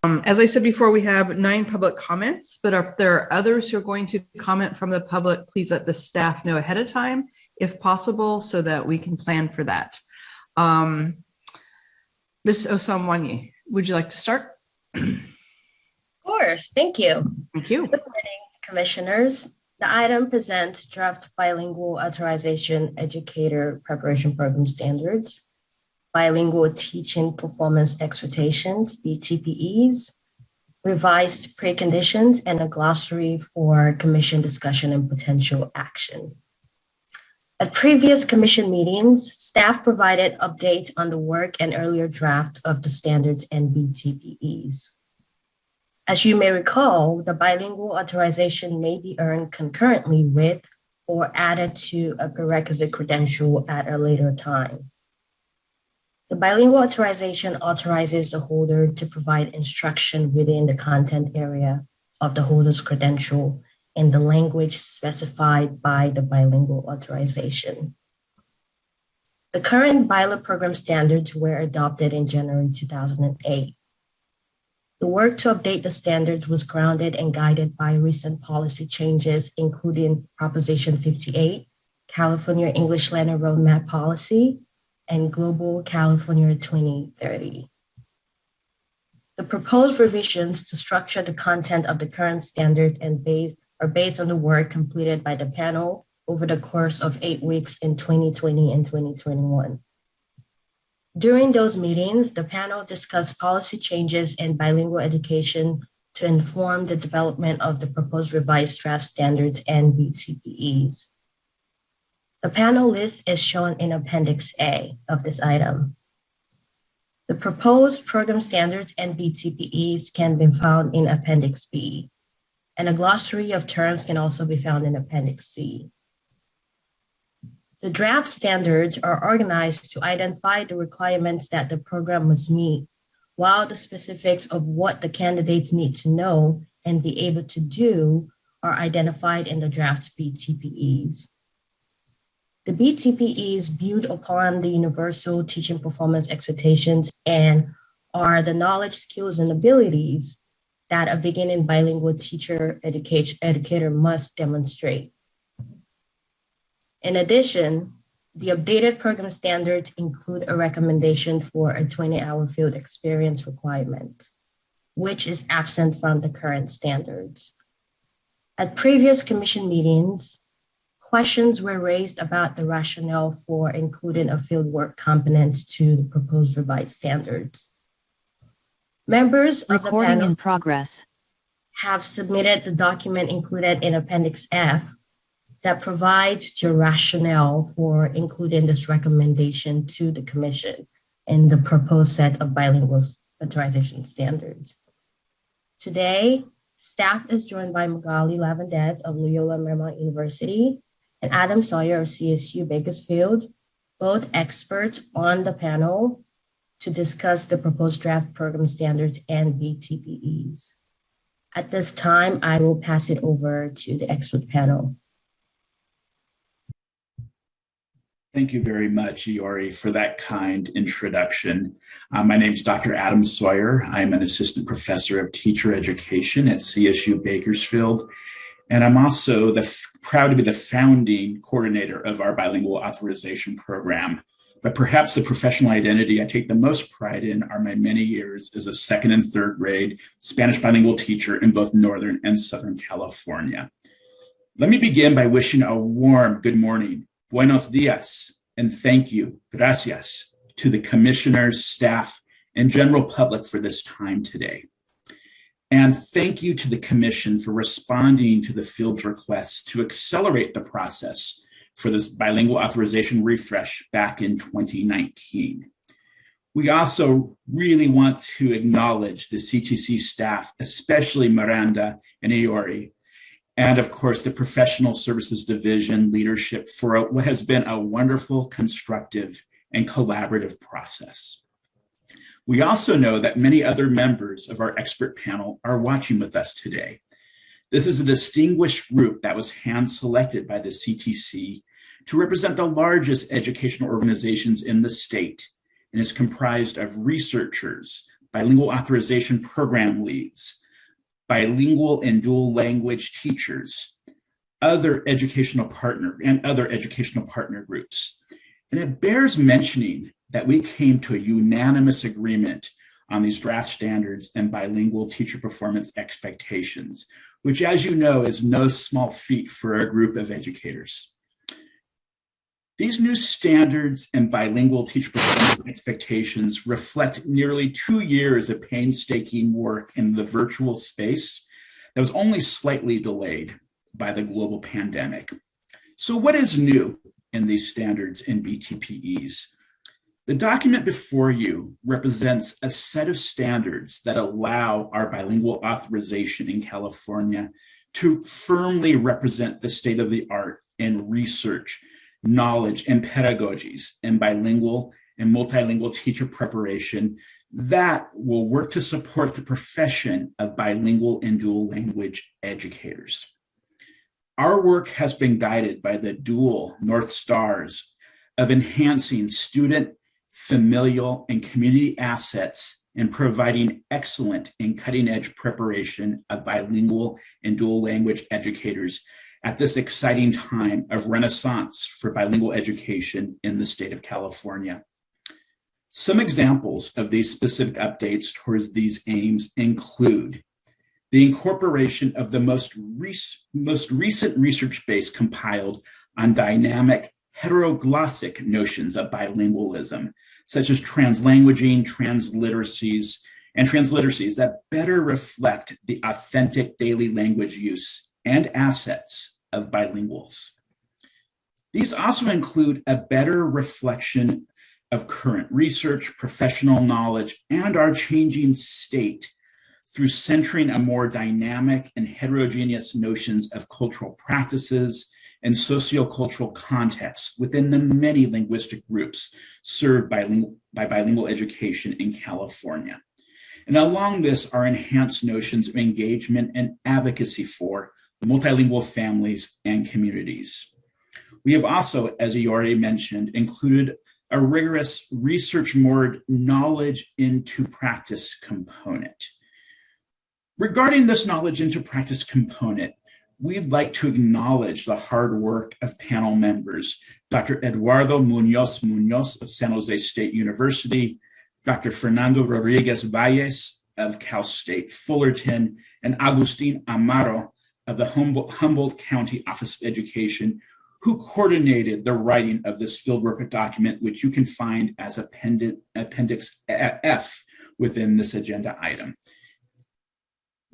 As I said before, we have 9 public comments, but if there are others who are going to comment from the public, please let the staff know ahead of time, if possible, so that we can plan for that. Ms. Osamwanyi, would you like to start? Of course, thank you. Thank you. Good morning, commissioners. The item presents draft bilingual authorization educator preparation program standards, bilingual teaching performance expectations, BTPEs, revised preconditions, and a glossary for commission discussion and potential action. At previous commission meetings, staff provided updates on the work and earlier draft of the standards and BTPEs. As you may recall, the bilingual authorization may be earned concurrently with or added to a prerequisite credential at a later time. The bilingual authorization authorizes the holder to provide instruction within the content area of the holder's credential in the language specified by the bilingual authorization. The current BILA program standards were adopted in January 2008. The work to update the standards was grounded and guided by recent policy changes, including Proposition 58, California English Learner Roadmap Policy, and Global California 2030. The proposed revisions to structure the content of the current standard are based on the work completed by the panel over the course of 8 weeks in 2020 and 2021. During those meetings, the panel discussed policy changes in bilingual education to inform the development of the proposed revised draft standards and BTPEs. The panel list is shown in Appendix A of this item. The proposed program standards and BTPEs can be found in Appendix B, and a glossary of terms can also be found in Appendix C. The draft standards are organized to identify the requirements that the program must meet, while the specifics of what the candidates need to know and be able to do are identified in the draft BTPEs. The BTPEs build upon the universal teaching performance expectations and are the knowledge, skills, and abilities that a beginning bilingual teacher educator must demonstrate. In addition, the updated program standards include a recommendation for a 20-hour field experience requirement, which is absent from the current standards. At previous commission meetings, questions were raised about the rationale for including a fieldwork component to the proposed revised standards. Members of the panel in progress have submitted the document included in Appendix F that provides the rationale for including this recommendation to the commission in the proposed set of bilingual authorization standards. Today, staff is joined by Magali Lavandez of Loyola Marymount University and Adam Sawyer of CSU Bakersfield, both experts on the panel to discuss the proposed draft program standards and BTPEs. At this time, I will pass it over to the expert panel. Thank you very much, Iori, for that kind introduction. My name is Dr. Adam Sawyer. I'm an assistant professor of teacher education at CSU Bakersfield, and I'm also proud to be the founding coordinator of our bilingual authorization program. But perhaps the professional identity I take the most pride in are my many years as a second and third grade Spanish bilingual teacher in both Northern and Southern California. Let me begin by wishing a warm good morning, buenos dias, and thank you, gracias, to the commissioners, staff, and general public for this time today. And thank you to the commission for responding to the field's requests to accelerate the process for this bilingual authorization refresh back in 2019. We also really want to acknowledge the CTC staff, especially Miranda and Iori, and of course the Professional Services Division leadership for what has been a wonderful, constructive, and collaborative process. We also know that many other members of our expert panel are watching with us today. This is a distinguished group that was hand-selected by the CTC to represent the largest educational organizations in the state and is comprised of researchers, bilingual authorization program leads, bilingual and dual language teachers, other educational partner groups. And it bears mentioning that we came to a unanimous agreement on these draft standards and bilingual teacher performance expectations, which, as you know, is no small feat for a group of educators. These new standards and bilingual teacher performance expectations reflect nearly 2 years of painstaking work in the virtual space that was only slightly delayed by the global pandemic. So what is new in these standards and BTPEs? The document before you represents a set of standards that allow our bilingual authorization in California to firmly represent the state of the art in research, knowledge, and pedagogies in bilingual and multilingual teacher preparation that will work to support the profession of bilingual and dual language educators. Our work has been guided by the dual North Stars of enhancing student, familial, and community assets and providing excellent and cutting-edge preparation of bilingual and dual language educators at this exciting time of renaissance for bilingual education in the state of California. Some examples of these specific updates towards these aims include the incorporation of the most recent research base compiled on dynamic heteroglossic notions of bilingualism, such as translanguaging, transliteracies that better reflect the authentic daily language use and assets of bilinguals. These also include a better reflection of current research, professional knowledge, and our changing state through centering a more dynamic and heterogeneous notions of cultural practices, and sociocultural contexts within the many linguistic groups served by bilingual education in California. And along this are enhanced notions of engagement and advocacy for multilingual families and communities. We have also, as you already mentioned, included a rigorous research-moored knowledge into practice component. Regarding this knowledge into practice component, we'd like to acknowledge the hard work of panel members, Dr. Eduardo Munoz of San Jose State University, Dr. Fernando Rodriguez Valles of Cal State Fullerton, and Agustin Amaro of the Humboldt County Office of Education, who coordinated the writing of this fieldwork document, which you can find as Appendix F within this agenda item.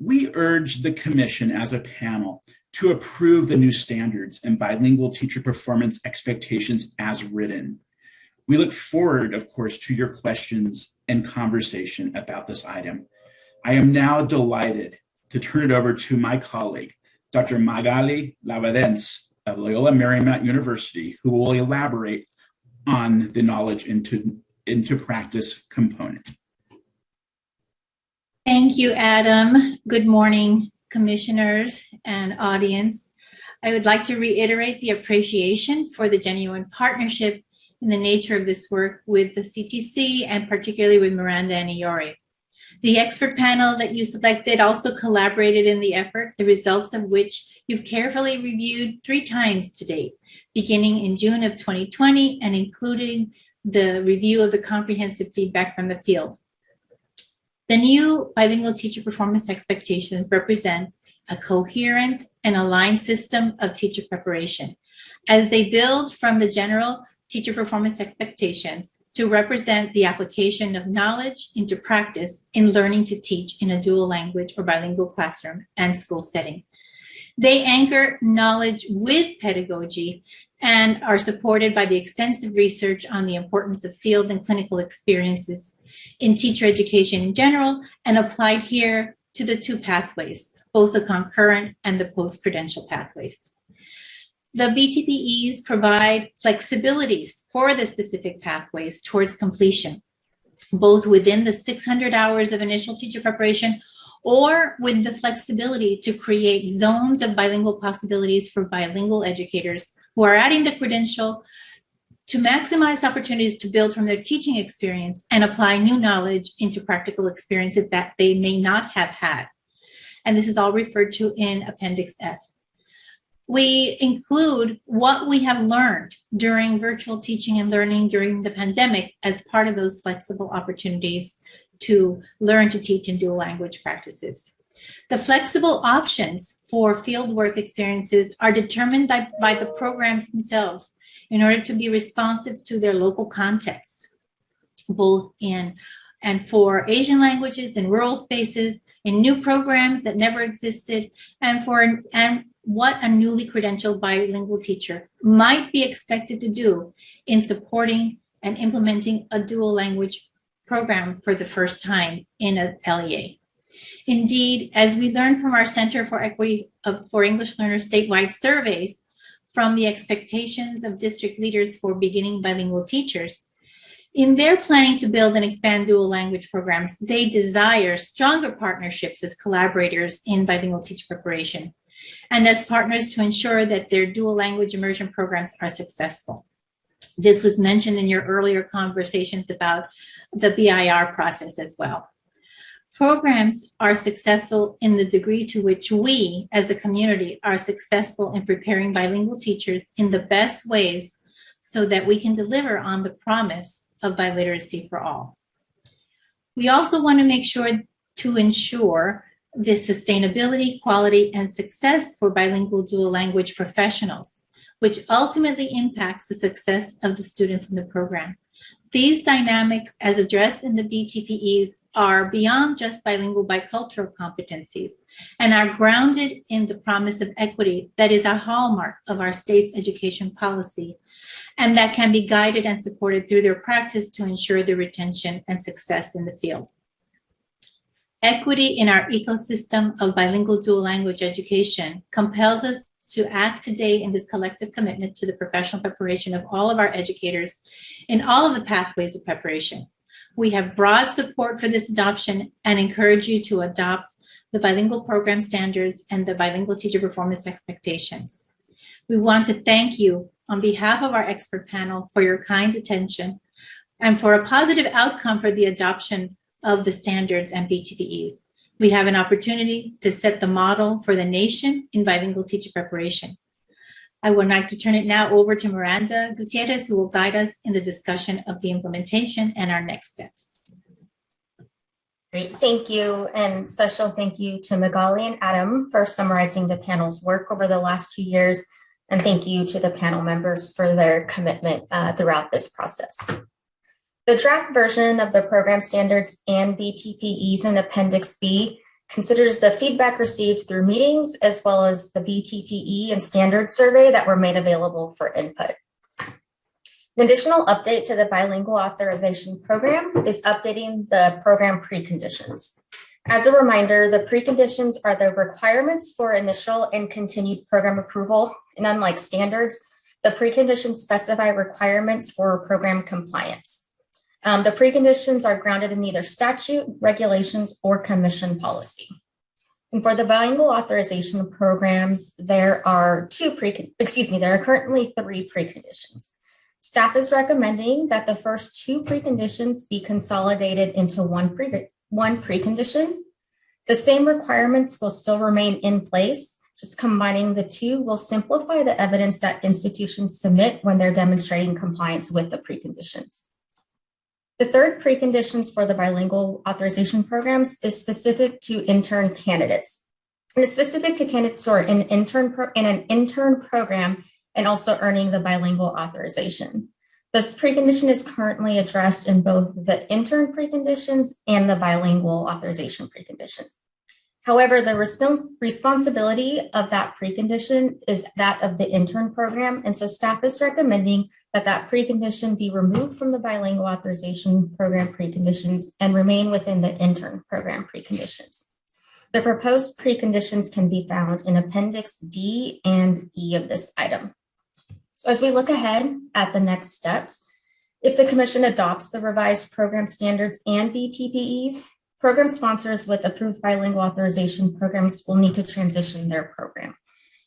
We urge the Commission as a panel to approve the new standards and bilingual teacher performance expectations as written. We look forward, of course, to your questions and conversation about this item. I am now delighted to turn it over to my colleague, Dr. Magali Lavadens of Loyola Marymount University, who will elaborate on the knowledge into practice component. Thank you, Adam. Good morning, commissioners and audience. I would like to reiterate the appreciation for the genuine partnership and the nature of this work with the CTC and particularly with Miranda and Iori. The expert panel that you selected also collaborated in the effort, the results of which you've carefully reviewed 3 times to date, beginning in June of 2020 and including the review of the comprehensive feedback from the field. The new bilingual teacher performance expectations represent a coherent and aligned system of teacher preparation as they build from the general teacher performance expectations to represent the application of knowledge into practice in learning to teach in a dual language or bilingual classroom and school setting. They anchor knowledge with pedagogy and are supported by the extensive research on the importance of field and clinical experiences in teacher education in general and applied here to the 2 pathways, both the concurrent and the post-credential pathways. The BTPEs provide flexibilities for the specific pathways towards completion, both within the 600 hours of initial teacher preparation or with the flexibility to create zones of bilingual possibilities for bilingual educators who are adding the credential to maximize opportunities to build from their teaching experience and apply new knowledge into practical experiences that they may not have had. And this is all referred to in Appendix F. We include what we have learned during virtual teaching and learning during the pandemic as part of those flexible opportunities to learn to teach in dual language practices. The flexible options for fieldwork experiences are determined by the programs themselves in order to be responsive to their local context, both in and for Asian languages in rural spaces, in new programs that never existed, and what a newly credentialed bilingual teacher might be expected to do in supporting and implementing a dual language program for the first time in a LEA. Indeed, as we learned from our Center for Equity for English Learners statewide surveys from the expectations of district leaders for beginning bilingual teachers, in their planning to build and expand dual language programs, they desire stronger partnerships as collaborators in bilingual teacher preparation and as partners to ensure that their dual language immersion programs are successful. This was mentioned in your earlier conversations about the BIR process as well. Programs are successful in the degree to which we, as a community, are successful in preparing bilingual teachers in the best ways so that we can deliver on the promise of biliteracy for all. We also want to make sure to ensure the sustainability, quality, and success for bilingual dual language professionals, which ultimately impacts the success of the students in the program. These dynamics, as addressed in the BTPEs, are beyond just bilingual bicultural competencies and are grounded in the promise of equity that is a hallmark of our state's education policy and that can be guided and supported through their practice to ensure their retention and success in the field. Equity in our ecosystem of bilingual dual language education compels us to act today in this collective commitment to the professional preparation of all of our educators in all of the pathways of preparation. We have broad support for this adoption and encourage you to adopt the bilingual program standards and the bilingual teacher performance expectations. We want to thank you on behalf of our expert panel for your kind attention and for a positive outcome for the adoption of the standards and BTPEs. We have an opportunity to set the model for the nation in bilingual teacher preparation. I would like to turn it now over to Miranda Gutierrez, who will guide us in the discussion of the implementation and our next steps. Great, thank you. And special thank you to Magali and Adam for summarizing the panel's work over the last 2 years. And thank you to the panel members for their commitment throughout this process. The draft version of the program standards and BTPEs in Appendix B considers the feedback received through meetings as well as the BTPE and standard survey that were made available for input. An additional update to the bilingual authorization program is updating the program preconditions. As a reminder, the preconditions are the requirements for initial and continued program approval, and unlike standards, the preconditions specify requirements for program compliance. The preconditions are grounded in either statute, regulations, or commission policy. And for the bilingual authorization programs, there are currently 3 preconditions. Staff is recommending that the first 2 preconditions be consolidated into one precondition. The same requirements will still remain in place. Just combining the 2 will simplify the evidence that institutions submit when they're demonstrating compliance with the preconditions. The third preconditions for the bilingual authorization programs is specific to intern candidates. And it's specific to candidates who are in an intern program and also earning the bilingual authorization. This precondition is currently addressed in both the intern preconditions and the bilingual authorization preconditions. However, the responsibility of that precondition is that of the intern program, and so staff is recommending that precondition be removed from the bilingual authorization program preconditions and remain within the intern program preconditions. The proposed preconditions can be found in Appendix D and E of this item. So as we look ahead at the next steps, if the Commission adopts the revised program standards and BTPEs, program sponsors with approved bilingual authorization programs will need to transition their program.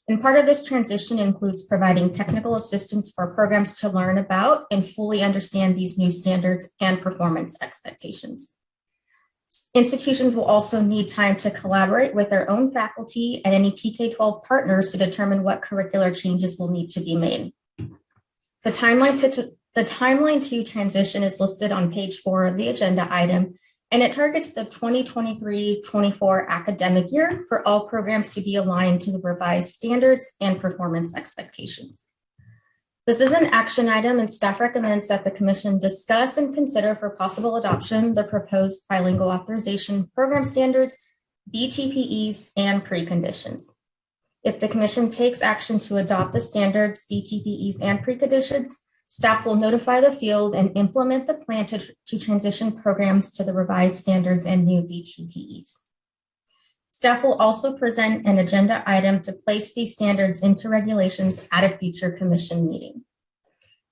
And part of this transition includes providing technical assistance for programs to learn about and fully understand these new standards and performance expectations. Institutions will also need time to collaborate with their own faculty and any TK-12 partners to determine what curricular changes will need to be made. The timeline to transition is listed on page 4 of the agenda item, and it targets the 2023-24 academic year for all programs to be aligned to the revised standards and performance expectations. This is an action item, and staff recommends that the Commission discuss and consider for possible adoption the proposed bilingual authorization program standards, BTPEs, and preconditions. If the Commission takes action to adopt the standards, BTPEs, and preconditions, staff will notify the field and implement the plan to transition programs to the revised standards and new BTPEs. Staff will also present an agenda item to place these standards into regulations at a future Commission meeting.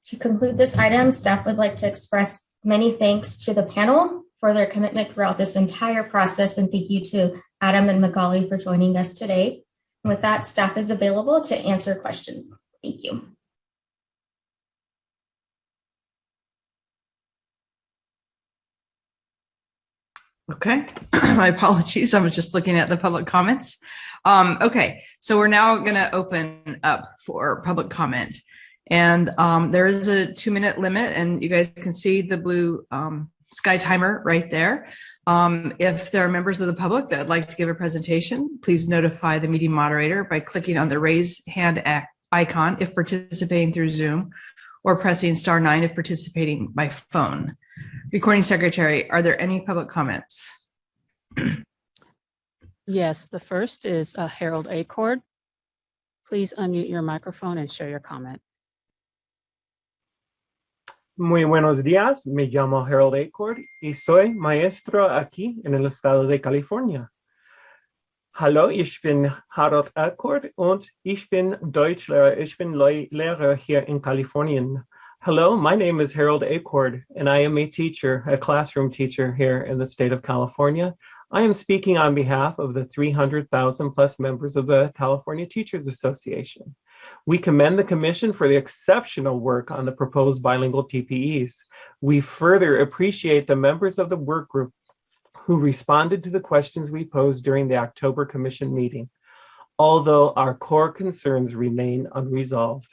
To conclude this item, staff would like to express many thanks to the panel for their commitment throughout this entire process, and thank you to Adam and Magali for joining us today. And with that, staff is available to answer questions. Thank you. Okay, my apologies. I was just looking at the public comments. Okay, so we're now going to open up for public comment. And there is a 2-minute limit, and you guys can see the blue sky timer right there. If there are members of the public that would like to give a presentation, please notify the meeting moderator by clicking on the raise hand icon if participating through Zoom, or pressing *9 if participating by phone. Recording Secretary, are there any public comments? Yes, the first is Harold Acord. Please unmute your microphone and share your comment. Muy buenos días, me llamo Harold Acord y soy maestro aquí en el estado de California. Hallo, ich bin Harold Akkord und ich bin Deutschlehrer. Ich bin Lehrer hier in Kalifornien. Hello, my name is Harold Acord, and I am a teacher, a classroom teacher here in the state of California. I am speaking on behalf of the 300,000 plus members of the California Teachers Association. We commend the Commission for the exceptional work on the proposed bilingual TPEs. We further appreciate the members of the work group who responded to the questions we posed during the October Commission meeting. Although our core concerns remain unresolved,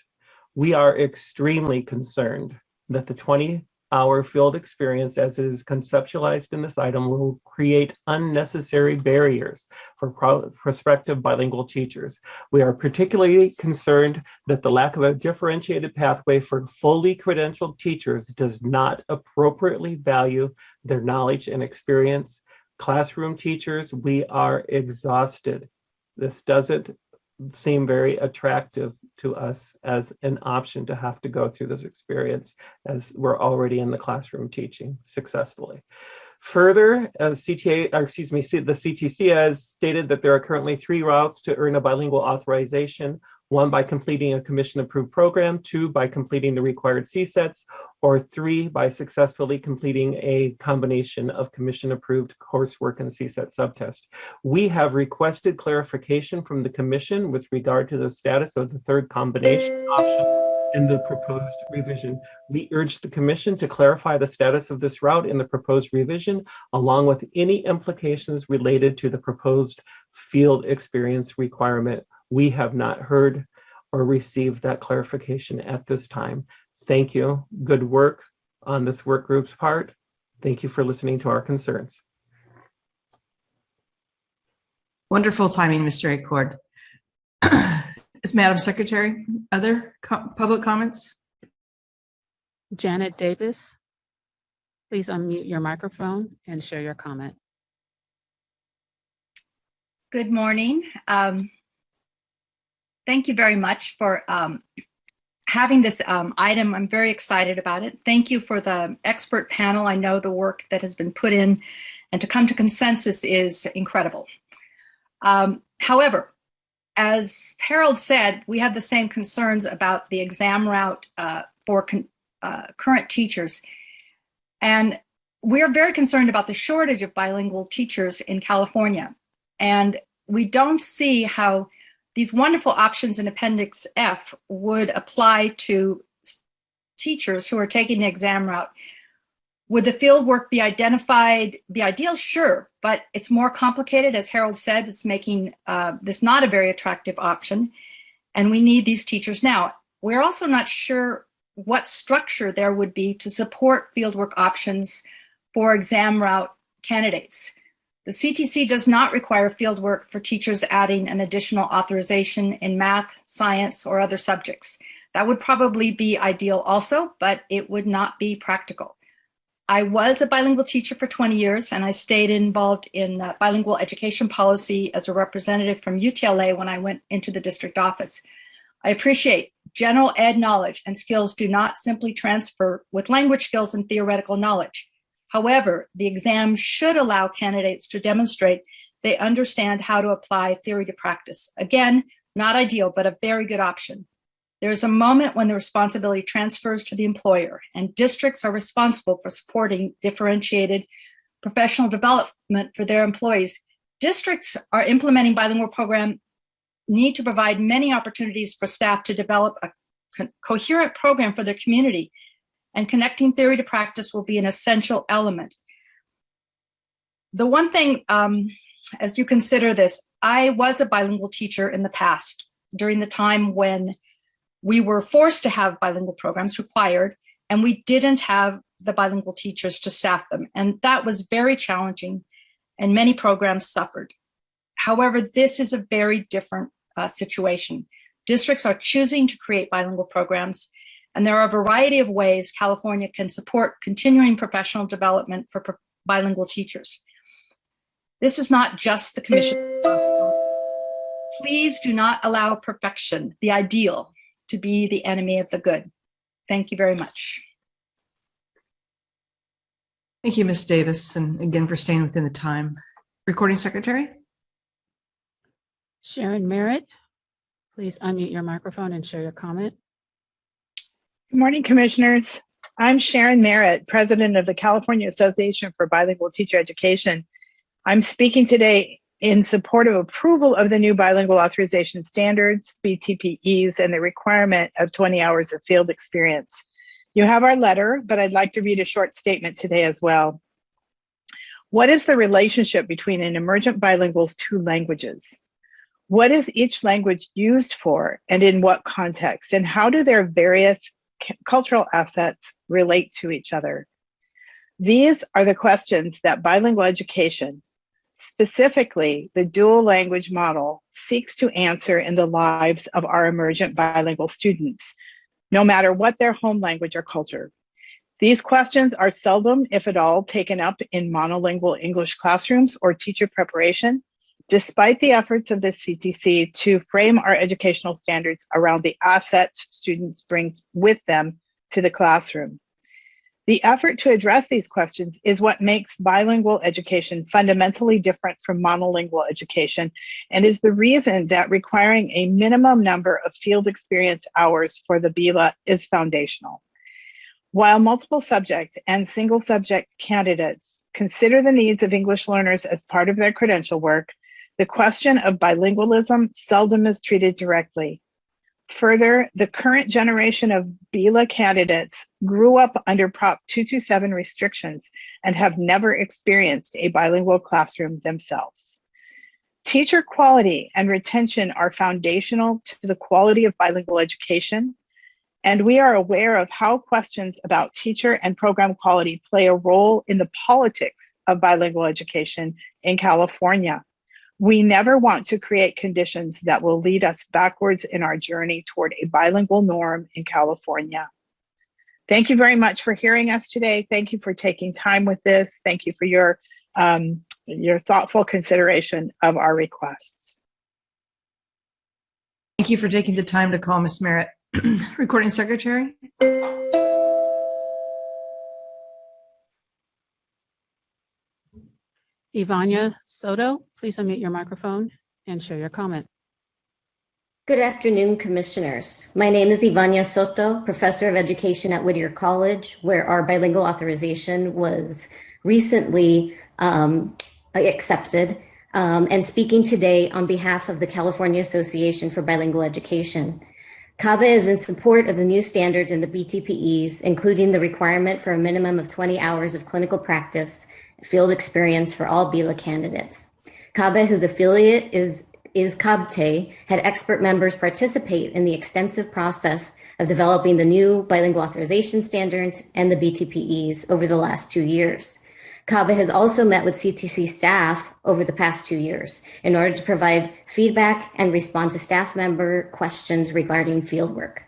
we are extremely concerned that the 20-hour field experience as it is conceptualized in this item will create unnecessary barriers for prospective bilingual teachers. We are particularly concerned that the lack of a differentiated pathway for fully credentialed teachers does not appropriately value their knowledge and experience. Classroom teachers, we are exhausted. This doesn't seem very attractive to us as an option to have to go through this experience, as we're already in the classroom teaching successfully. Further, the CTC has stated that there are currently 3 routes to earn a bilingual authorization: 1 by completing a commission-approved program, 2 by completing the required CSETs, or 3 by successfully completing a combination of commission-approved coursework and CSET subtest. We have requested clarification from the Commission with regard to the status of the 3rd combination option in the proposed revision. We urge the Commission to clarify the status of this route in the proposed revision, along with any implications related to the proposed field experience requirement. We have not heard or received that clarification at this time. Thank you. Good work on this work group's part. Thank you for listening to our concerns. Wonderful timing, Mr. Acord. Is Madam Secretary, other public comments? Janet Davis, please unmute your microphone and share your comment. Good morning. Thank you very much for having this item. I'm very excited about it. Thank you for the expert panel. I know the work that has been put in, and to come to consensus is incredible. However, as Harold said, we have the same concerns about the exam route for current teachers. And we're very concerned about the shortage of bilingual teachers in California. And we don't see how these wonderful options in Appendix F would apply to teachers who are taking the exam route. Would the field work be identified, be ideal? Sure, but it's more complicated. As Harold said, it's making this not a very attractive option, and we need these teachers now. We're also not sure what structure there would be to support fieldwork options for exam route candidates. The CTC does not require fieldwork for teachers adding an additional authorization in math, science, or other subjects. That would probably be ideal also, but it would not be practical. I was a bilingual teacher for 20 years, and I stayed involved in bilingual education policy as a representative from UTLA when I went into the district office. I appreciate general ed knowledge and skills do not simply transfer with language skills and theoretical knowledge. However, the exam should allow candidates to demonstrate they understand how to apply theory to practice. Again, not ideal, but a very good option. There's a moment when the responsibility transfers to the employer, and districts are responsible for supporting differentiated professional development for their employees. Districts are implementing bilingual program need to provide many opportunities for staff to develop a coherent program for their community, and connecting theory to practice will be an essential element. The one thing, as you consider this, I was a bilingual teacher in the past during the time when we were forced to have bilingual programs required, and we didn't have the bilingual teachers to staff them. And that was very challenging, and many programs suffered. However, this is a very different situation. Districts are choosing to create bilingual programs, and there are a variety of ways California can support continuing professional development for bilingual teachers. This is not just the Commission's responsibility. Please do not allow perfection, the ideal, to be the enemy of the good. Thank you very much. Thank you, Ms. Davis, and again for staying within the time. Recording Secretary? Sharon Merritt, please unmute your microphone and share your comment. Good morning, Commissioners. I'm Sharon Merritt, President of the California Association for Bilingual Teacher Education. I'm speaking today in support of approval of the new bilingual authorization standards, BTPEs, and the requirement of 20 hours of field experience. You have our letter, but I'd like to read a short statement today as well. What is the relationship between an emergent bilingual's two languages? What is each language used for and in what context? And how do their various cultural assets relate to each other? These are the questions that bilingual education, specifically the dual language model, seeks to answer in the lives of our emergent bilingual students, no matter what their home language or culture. These questions are seldom, if at all, taken up in monolingual English classrooms or teacher preparation, despite the efforts of the CTC to frame our educational standards around the assets students bring with them to the classroom. The effort to address these questions is what makes bilingual education fundamentally different from monolingual education and is the reason that requiring a minimum number of field experience hours for the BILA is foundational. While multiple subject and single subject candidates consider the needs of English learners as part of their credential work, the question of bilingualism seldom is treated directly. Further, the current generation of BILA candidates grew up under Prop 227 restrictions and have never experienced a bilingual classroom themselves. Teacher quality and retention are foundational to the quality of bilingual education, and we are aware of how questions about teacher and program quality play a role in the politics of bilingual education in California. We never want to create conditions that will lead us backwards in our journey toward a bilingual norm in California. Thank you very much for hearing us today. Thank you for taking time with this. Thank you for your thoughtful consideration of our requests. Thank you for taking the time to call, Ms. Merritt. Recording Secretary. Ivania Soto, please unmute your microphone and share your comment. Good afternoon, Commissioners. My name is Ivania Soto, Professor of Education at Whittier College, where our bilingual authorization was recently accepted, and speaking today on behalf of the California Association for Bilingual Education. CABE is in support of the new standards in the BTPEs, including the requirement for a minimum of 20 hours of clinical practice field experience for all BILA candidates. CABE, whose affiliate is CABTE, had expert members participate in the extensive process of developing the new bilingual authorization standards and the BTPEs over the last 2 years. CABE has also met with CTC staff over the past 2 years in order to provide feedback and respond to staff member questions regarding fieldwork.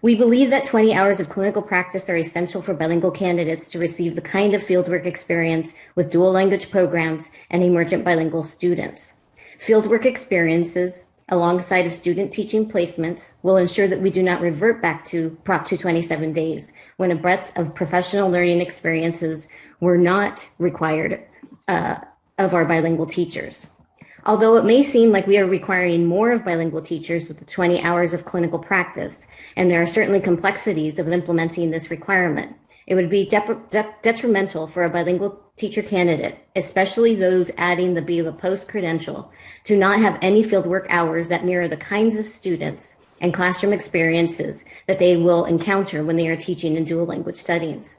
We believe that 20 hours of clinical practice are essential for bilingual candidates to receive the kind of fieldwork experience with dual language programs and emergent bilingual students. Fieldwork experiences, alongside of student teaching placements, will ensure that we do not revert back to Prop 227 days when a breadth of professional learning experiences were not required of our bilingual teachers. Although it may seem like we are requiring more of bilingual teachers with the 20 hours of clinical practice, and there are certainly complexities of implementing this requirement, it would be detrimental for a bilingual teacher candidate, especially those adding the BILA post-credential, to not have any fieldwork hours that mirror the kinds of students and classroom experiences that they will encounter when they are teaching in dual language settings.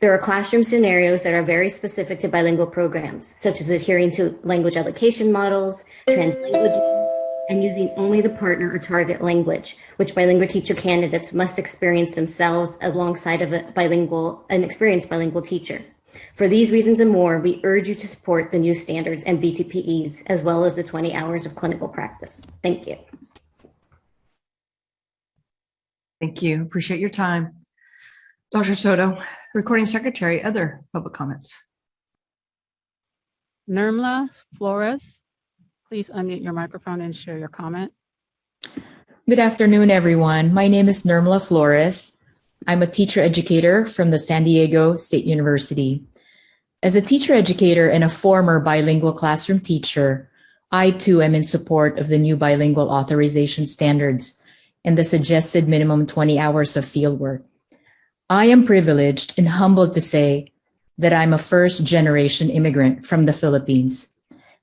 There are classroom scenarios that are very specific to bilingual programs, such as adhering to language allocation models, translanguaging, and using only the partner or target language, which bilingual teacher candidates must experience themselves alongside of an experienced bilingual teacher. For these reasons and more, we urge you to support the new standards and BTPEs, as well as the 20 hours of clinical practice. Thank you. Thank you. Appreciate your time. Dr. Soto, Recording Secretary, other public comments. Nirmala Flores, please unmute your microphone and share your comment. Good afternoon, everyone. My name is Nirmala Flores. I'm a teacher educator from the San Diego State University. As a teacher educator and a former bilingual classroom teacher, I too am in support of the new bilingual authorization standards and the suggested minimum 20 hours of fieldwork. I am privileged and humbled to say that I'm a first-generation immigrant from the Philippines,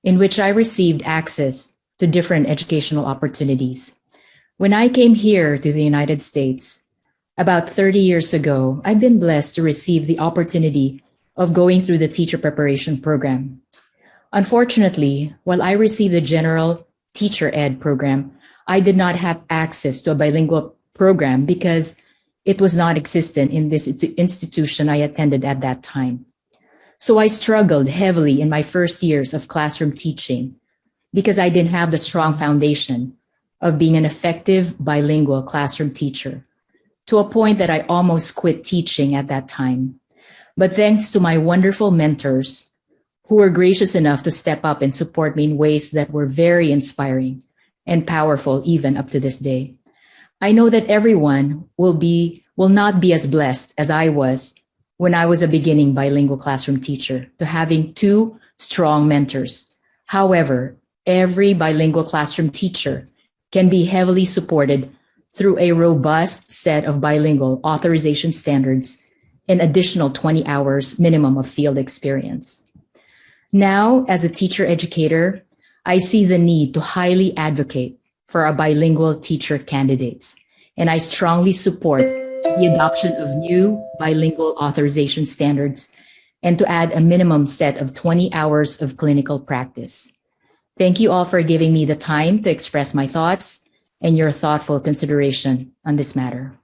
in which I received access to different educational opportunities. When I came here to the United States, about 30 years ago, I've been blessed to receive the opportunity of going through the teacher preparation program. Unfortunately, while I received the general teacher ed program, I did not have access to a bilingual program because it was not existent in this institution I attended at that time. So I struggled heavily in my first years of classroom teaching because I didn't have the strong foundation of being an effective bilingual classroom teacher, to a point that I almost quit teaching at that time. But thanks to my wonderful mentors who were gracious enough to step up and support me in ways that were very inspiring and powerful even up to this day, I know that everyone will not be as blessed as I was when I was a beginning bilingual classroom teacher to having two strong mentors. However, every bilingual classroom teacher can be heavily supported through a robust set of bilingual authorization standards and additional 20 hours minimum of field experience. Now, as a teacher educator, I see the need to highly advocate for our bilingual teacher candidates, and I strongly support the adoption of new bilingual authorization standards and to add a minimum set of 20 hours of clinical practice. Thank you all for giving me the time to express my thoughts and your thoughtful consideration on this matter.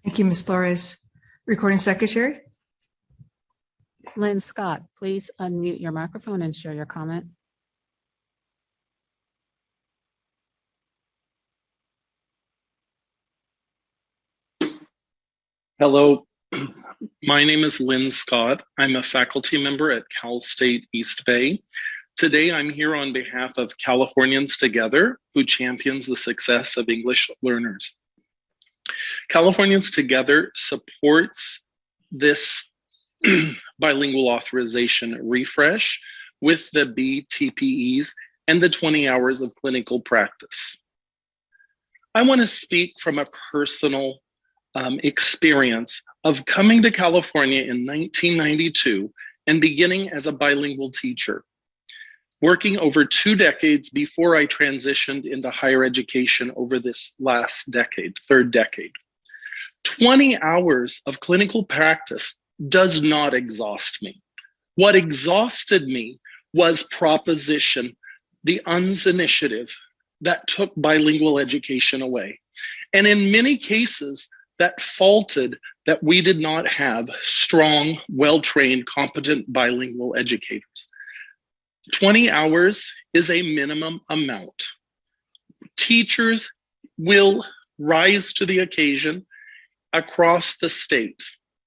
Thank you, Ms. Flores. Recording Secretary. Lynn Scott, please unmute your microphone and share your comment. Hello, my name is Lynn Scott. I'm a faculty member at Cal State East Bay. Today, I'm here on behalf of Californians Together, who champions the success of English learners. Californians Together supports this bilingual authorization refresh with the BTPEs and the 20 hours of clinical practice. I want to speak from a personal experience of coming to California in 1992 and beginning as a bilingual teacher, working over 2 decades before I transitioned into higher education over this last decade, 3rd decade. 20 hours of clinical practice does not exhaust me. What exhausted me was Proposition, the UN's initiative that took bilingual education away. And in many cases, that faulted that we did not have strong, well-trained, competent bilingual educators. 20 hours is a minimum amount. Teachers will rise to the occasion across the state,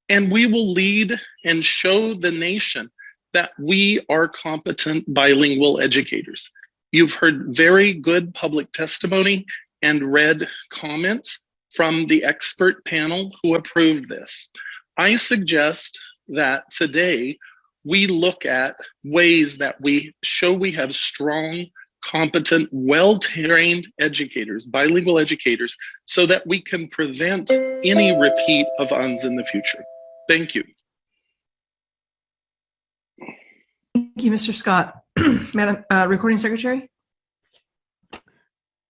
and we will lead and show the nation that we are competent bilingual educators. You've heard very good public testimony and read comments from the expert panel who approved this. I suggest that today we look at ways that we show we have strong, competent, well-trained educators, bilingual educators, so that we can prevent any repeat of UNs in the future. Thank you. Thank you, Mr. Scott. Madam Recording Secretary.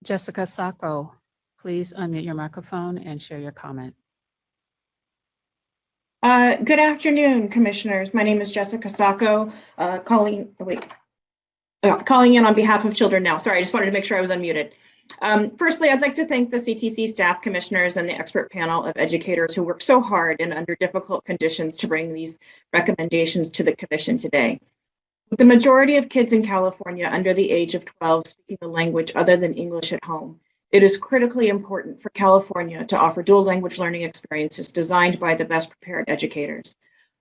Jessica Sacco, please unmute your microphone and share your comment. Good afternoon, commissioners. My name is Jessica Sacco, calling in on behalf of Children Now. Sorry, I just wanted to make sure I was unmuted. Firstly, I'd like to thank the CTC staff, commissioners, and the expert panel of educators who worked so hard and under difficult conditions to bring these recommendations to the commission today. With the majority of kids in California under the age of 12 speaking a language other than English at home, it is critically important for California to offer dual language learning experiences designed by the best prepared educators.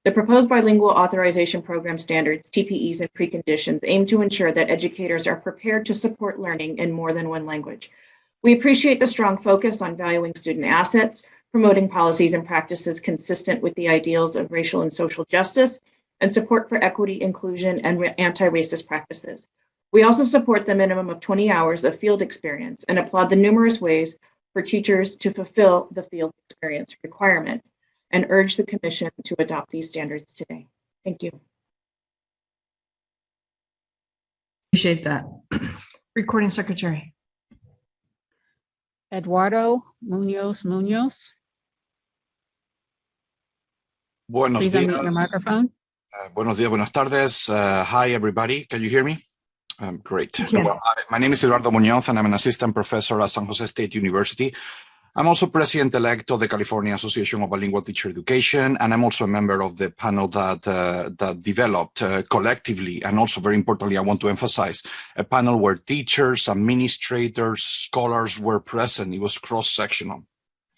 The proposed bilingual authorization program standards, TPEs, and preconditions aim to ensure that educators are prepared to support learning in more than one language. We appreciate the strong focus on valuing student assets, promoting policies and practices consistent with the ideals of racial and social justice, and support for equity, inclusion, and anti-racist practices. We also support the minimum of 20 hours of field experience and applaud the numerous ways for teachers to fulfill the field experience requirement and urge the Commission to adopt these standards today. Thank you. Appreciate that. Recording Secretary. Eduardo Munoz. Buenos Please unmute your días. microphone. Buenos días, buenas tardes. Hi, everybody. Can you hear me? Great. Well, my name is Eduardo Munoz, and I'm an assistant professor at San Jose State University. I'm also president-elect of the California Association of Bilingual Teacher Education, and I'm also a member of the panel that developed collectively, and also very importantly, I want to emphasize, a panel where teachers, administrators, scholars were present. It was cross-sectional.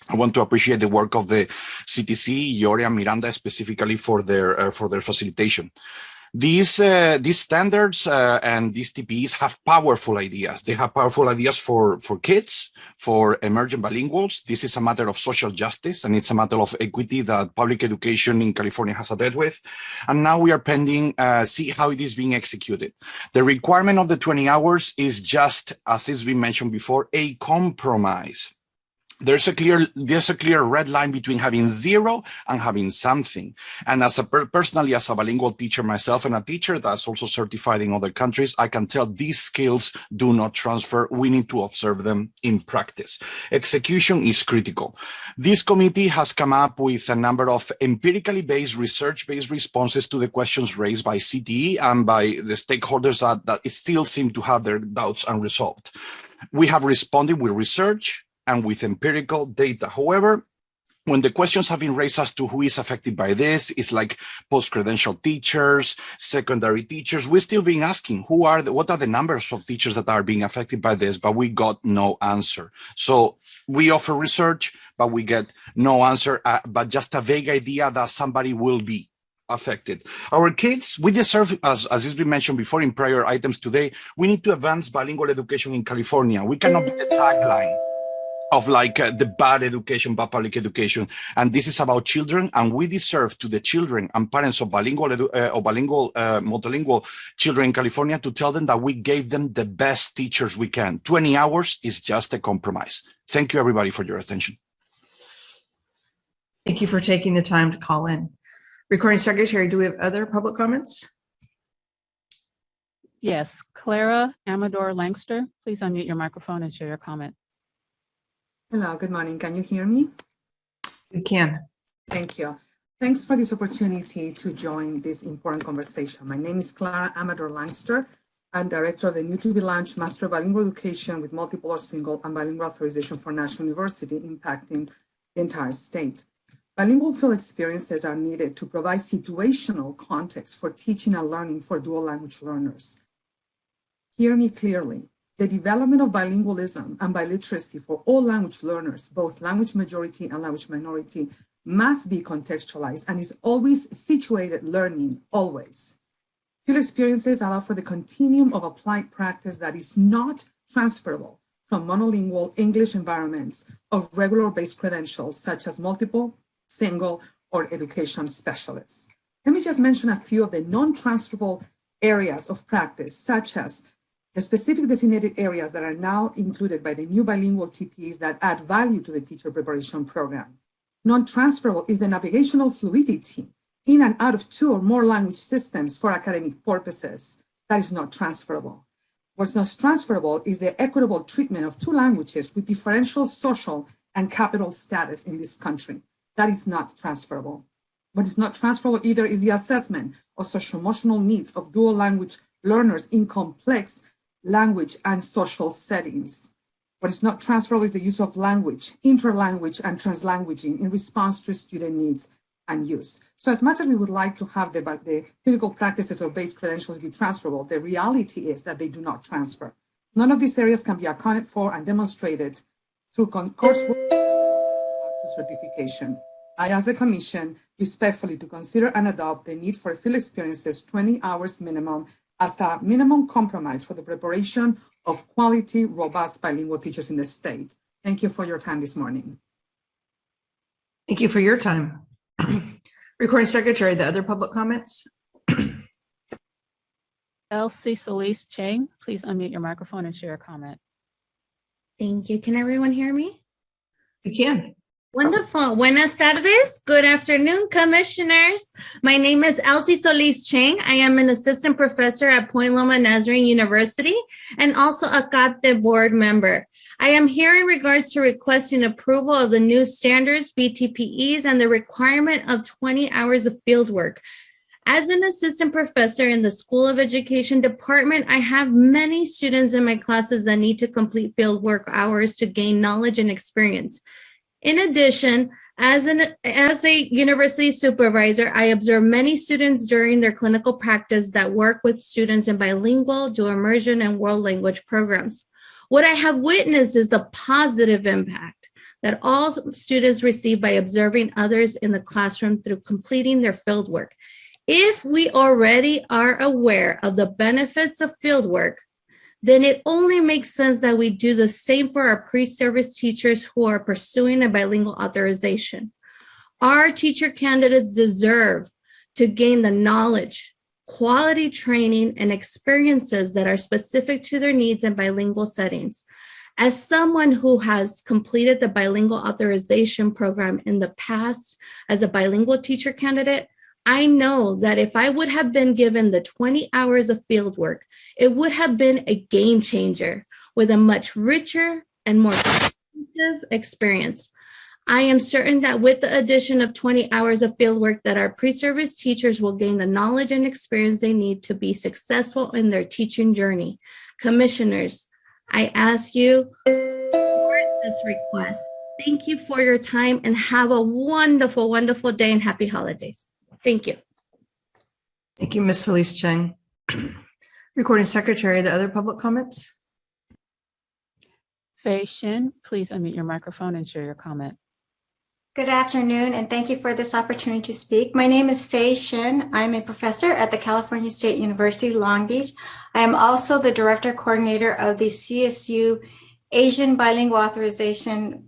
I want to appreciate the work of the CTC, Yori and Miranda, specifically for their facilitation. These standards and these TPEs have powerful ideas. They have powerful ideas for kids, for emerging bilinguals. This is a matter of social justice, and it's a matter of equity that public education in California has dealt with. And now we are pending, see how it is being executed. The requirement of the 20 hours is just, as has been mentioned before, a compromise. There's a clear red line between having zero and having something. And as personally, as a bilingual teacher myself and a teacher that's also certified in other countries, I can tell these skills do not transfer. We need to observe them in practice. Execution is critical. This committee has come up with a number of empirically based, research-based responses to the questions raised by CTE and by the stakeholders that still seem to have their doubts unresolved. We have responded with research and with empirical data. However, when the questions have been raised as to who is affected by this, it's like post-credential teachers, secondary teachers. We're still being asking what are the numbers of teachers that are being affected by this, but we got no answer. So we offer research, but we get no answer, but just a vague idea that somebody will be affected. Our kids, we deserve, as has been mentioned before in prior items today, we need to advance bilingual education in California. We cannot be the tagline of like the bad education, bad public education. And this is about children, and we deserve to the children and parents of bilingual multilingual children in California to tell them that we gave them the best teachers we can. 20 hours is just a compromise. Thank you, everybody, for your attention. Thank you for taking the time to call in. Recording Secretary, do we have other public comments? Yes, Clara Amador Langster, please unmute your microphone and share your comment. Hello, good morning. Can you hear me? We can. Thank you. Thanks for this opportunity to join this important conversation. My name is Clara Amador Langster. I'm director of the new to be launched Master of Bilingual Education with multiple or single and bilingual authorization for National University, impacting the entire state. Bilingual field experiences are needed to provide situational context for teaching and learning for dual language learners. Hear me clearly. The development of bilingualism and biliteracy for all language learners, both language majority and language minority, must be contextualized and is always situated learning, always. Field experiences allow for the continuum of applied practice that is not transferable from monolingual English environments of regular-based credentials, such as multiple, single, or education specialists. Let me just mention a few of the non-transferable areas of practice, such as the specific designated areas that are now included by the new bilingual TPEs that add value to the teacher preparation program. Non-transferable is the navigational fluidity in and out of two or more language systems for academic purposes. That is not transferable. What's not transferable is the equitable treatment of two languages with differential social and capital status in this country. That is not transferable. What is not transferable either is the assessment of social-emotional needs of dual language learners in complex language and social settings. What is not transferable is the use of language, interlanguage, and translanguaging in response to student needs and use. So as much as we would like to have the clinical practices or base credentials be transferable, the reality is that they do not transfer. None of these areas can be accounted for and demonstrated through coursework certification. I ask the Commission respectfully to consider and adopt the need for field experiences 20 hours minimum as a minimum compromise for the preparation of quality, robust bilingual teachers in the state. Thank you for your time this morning. Thank you for your time. Recording Secretary, the other public comments? Elsie Solis Chang, please unmute your microphone and share a comment. Thank you. Can everyone hear me? You can. Wonderful. Buenas tardes. Good afternoon, commissioners. My name is Elsie Solis Chang. I am an assistant professor at Point Loma Nazarene University and also a CAPTE board member. I am here in regards to requesting approval of the new standards, BTPEs, and the requirement of 20 hours of fieldwork. As an assistant professor in the School of Education department, I have many students in my classes that need to complete fieldwork hours to gain knowledge and experience. In addition, as a university supervisor, I observe many students during their clinical practice that work with students in bilingual, dual immersion, and world language programs. What I have witnessed is the positive impact that all students receive by observing others in the classroom through completing their fieldwork. If we already are aware of the benefits of fieldwork, then it only makes sense that we do the same for our pre-service teachers who are pursuing a bilingual authorization. Our teacher candidates deserve to gain the knowledge, quality training, and experiences that are specific to their needs in bilingual settings. As someone who has completed the bilingual authorization program in the past as a bilingual teacher candidate, I know that if I would have been given the 20 hours of fieldwork, it would have been a game changer with a much richer and more comprehensive experience. I am certain that with the addition of 20 hours of fieldwork that our pre-service teachers will gain the knowledge and experience they need to be successful in their teaching journey. Commissioners, I ask you to support this request. Thank you for your time and have a wonderful, wonderful day and happy holidays. Thank you. Thank you, Ms. Solis Chang. Recording Secretary, the other public comments? Fei Shin, please unmute your microphone and share your comment. Good afternoon, and thank you for this opportunity to speak. My name is Fei Shin. I'm a professor at the California State University, Long Beach. I am also the director coordinator of the CSU Asian Bilingual Authorization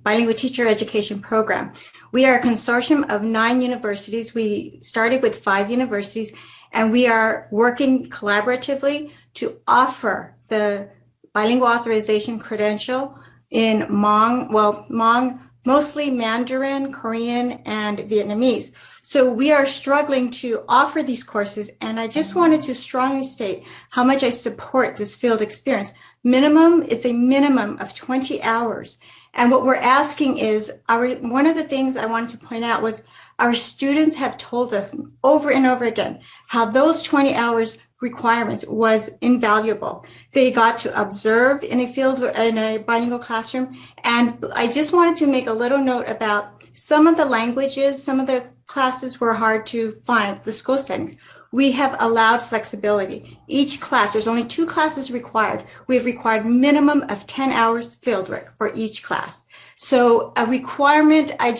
Bilingual Teacher Education Program. We are a consortium of 9 universities. We started with 5 universities, and we are working collaboratively to offer the bilingual authorization credential in Hmong, mostly Mandarin, Korean, and Vietnamese. So we are struggling to offer these courses, and I just wanted to strongly state how much I support this field experience. Minimum is a minimum of 20 hours. And what we're asking is, one of the things I wanted to point out was our students have told us over and over again how those 20 hours requirements was invaluable. They got to observe in a bilingual classroom. And I just wanted to make a little note about some of the languages, some of the classes were hard to find, the school settings. We have allowed flexibility. Each class, there's only 2 classes required. We have required minimum of 10 hours fieldwork for each class. So a requirement, I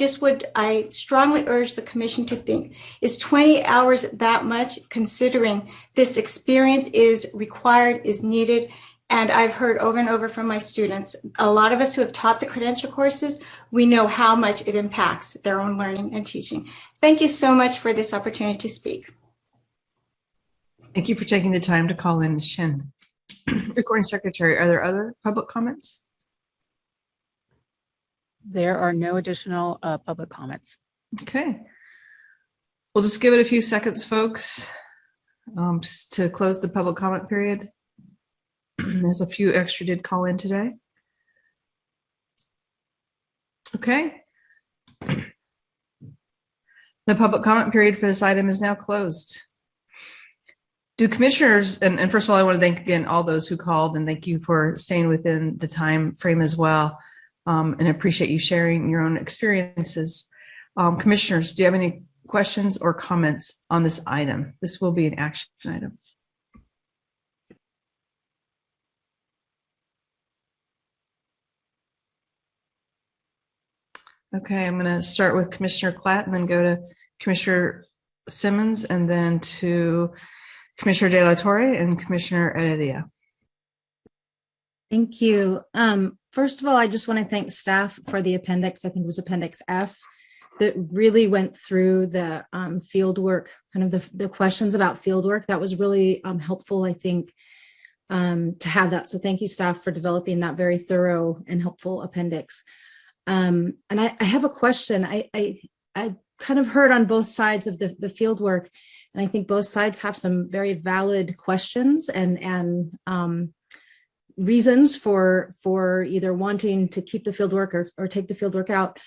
strongly urge the commission to think, is 20 hours that much, considering this experience is required, is needed? And I've heard over and over from my students, a lot of us who have taught the credential courses, we know how much it impacts their own learning and teaching. Thank you so much for this opportunity to speak. Thank you for taking the time to call in, Shin. Recording Secretary, are there other public comments? There are no additional public comments. Okay. We'll just give it a few seconds, folks, just to close the public comment period. There's a few extra did call in today. Okay. The public comment period for this item is now closed. Do commissioners, and first of all, I want to thank again all those who called, and thank you for staying within the time frame as well. And I appreciate you sharing your own experiences. Commissioners, do you have any questions or comments on this item? This will be an action item. Okay, I'm going to start with Commissioner Klatt and then go to Commissioner Simmons and then to Commissioner De La Torre and Commissioner Heredia. Thank you. First of all, I just want to thank staff for the appendix. I think it was Appendix F. that really went through the field work, kind of the questions about field work. That was really helpful, I think, to have that. So thank you, staff, for developing that very thorough and helpful appendix. And I have a question. I kind of heard on both sides of the field work, and I think both sides have some very valid questions and reasons for either wanting to keep the field work or take the field work out.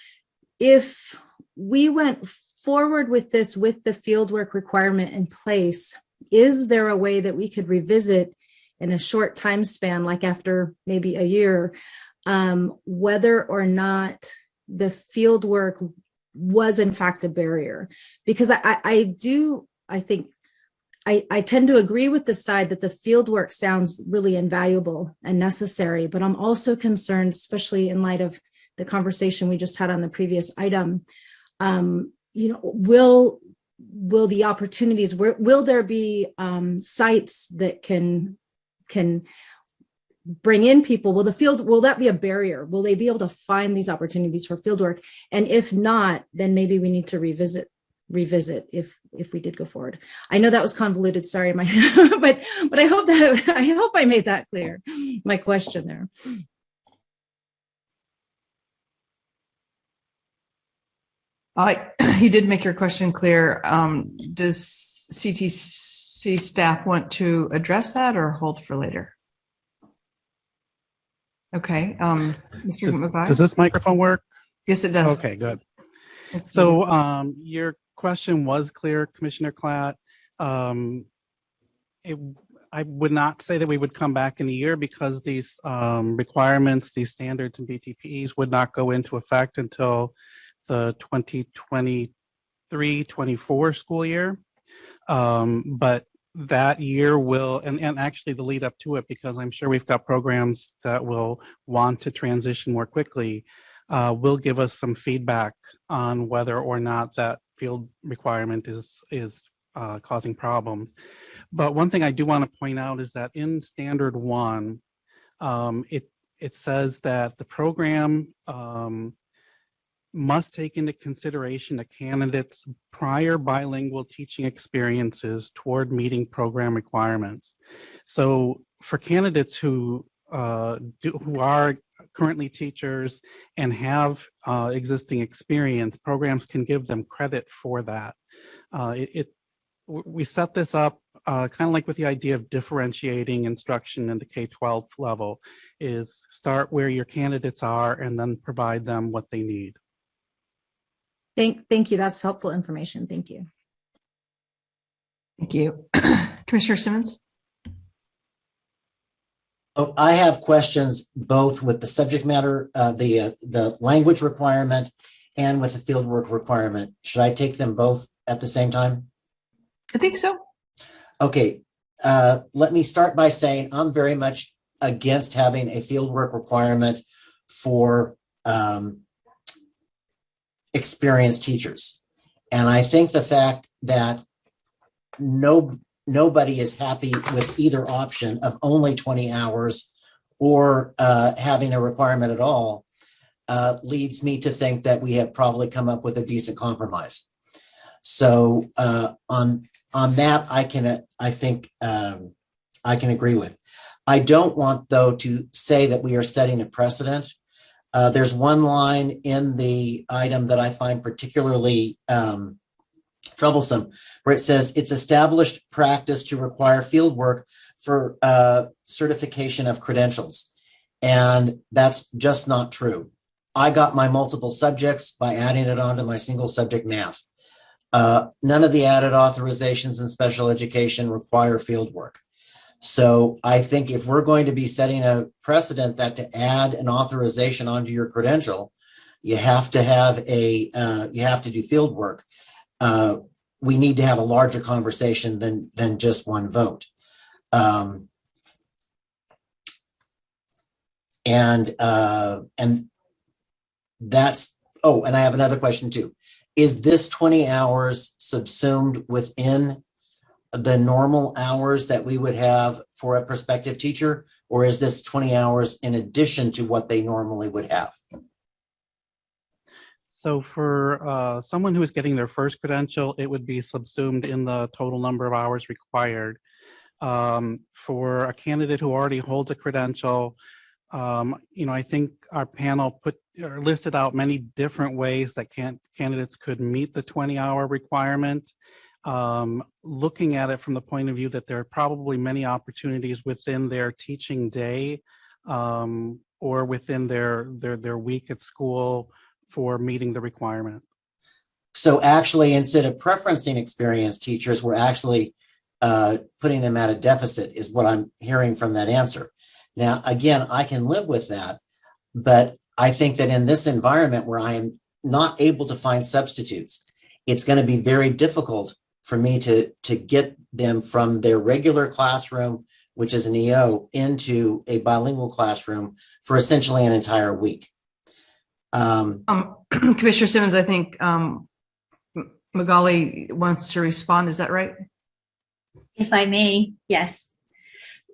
If we went forward with this with the fieldwork requirement in place, is there a way that we could revisit in a short time span, like after maybe a year, whether or not the fieldwork was in fact a barrier? Because I tend to agree with the side that the fieldwork sounds really invaluable and necessary, but I'm also concerned, especially in light of the conversation we just had on the previous item, will the opportunities, will there be sites that can bring in people? Will that be a barrier? Will they be able to find these opportunities for fieldwork? And if not, then maybe we need to revisit if we did go forward. I know that was convoluted, sorry, but I hope I made that clear, my question there. You did make your question clear. Does CTC staff want to address that or hold for later? Okay, Mr. McVie? Does this microphone work? Yes, it does. Okay, good. So your question was clear, Commissioner Klatt. I would not say that we would come back in a year because these requirements, these standards and BTPs would not go into effect until the 2023-24 school year. But that year will, and actually the lead up to it, because I'm sure we've got programs that will want to transition more quickly, will give us some feedback on whether or not that field requirement is causing problems. But one thing I do want to point out is that in Standard 1, it says that the program must take into consideration a candidate's prior bilingual teaching experiences toward meeting program requirements. So for candidates who are currently teachers and have existing experience, programs can give them credit for that. We set this up kind of like with the idea of differentiating instruction in the K-12 level, is start where your candidates are and then provide them what they need. Thank you. That's helpful information. Thank you. Thank you. Commissioner Simmons? Oh, I have questions both with the subject matter, the language requirement, and with the fieldwork requirement. Should I take them both at the same time? I think so. Okay. Let me start by saying I'm very much against having a fieldwork requirement for experienced teachers. And I think the fact that nobody is happy with either option of only 20 hours or having a requirement at all leads me to think that we have probably come up with a decent compromise. So on that, I can agree with. I don't want, though, to say that we are setting a precedent. There's one line in the item that I find particularly troublesome, where it says it's established practice to require field work for certification of credentials. And that's just not true. I got my multiple subjects by adding it onto my single subject math. None of the added authorizations in special education require field work. So I think if we're going to be setting a precedent that to add an authorization onto your credential, you have to have you have to do field work. We need to have a larger conversation than just one vote. And that's, oh, and I have another question too. Is this 20 hours subsumed within the normal hours that we would have for a prospective teacher, or is this 20 hours in addition to what they normally would have? So for someone who is getting their first credential, it would be subsumed in the total number of hours required. For a candidate who already holds a credential, I think our panel listed out many different ways that candidates could meet the 20-hour requirement. Looking at it from the point of view that there are probably many opportunities within their teaching day or within their week at school for meeting the requirement. So actually, instead of preferencing experienced teachers, we're actually putting them at a deficit, is what I'm hearing from that answer. Now, again, I can live with that, but I think that in this environment where I am not able to find substitutes, it's going to be very difficult for me to get them from their regular classroom, which is an EO, into a bilingual classroom for essentially an entire week. Commissioner Simmons, I think Magali wants to respond. Is that right? If I may, yes.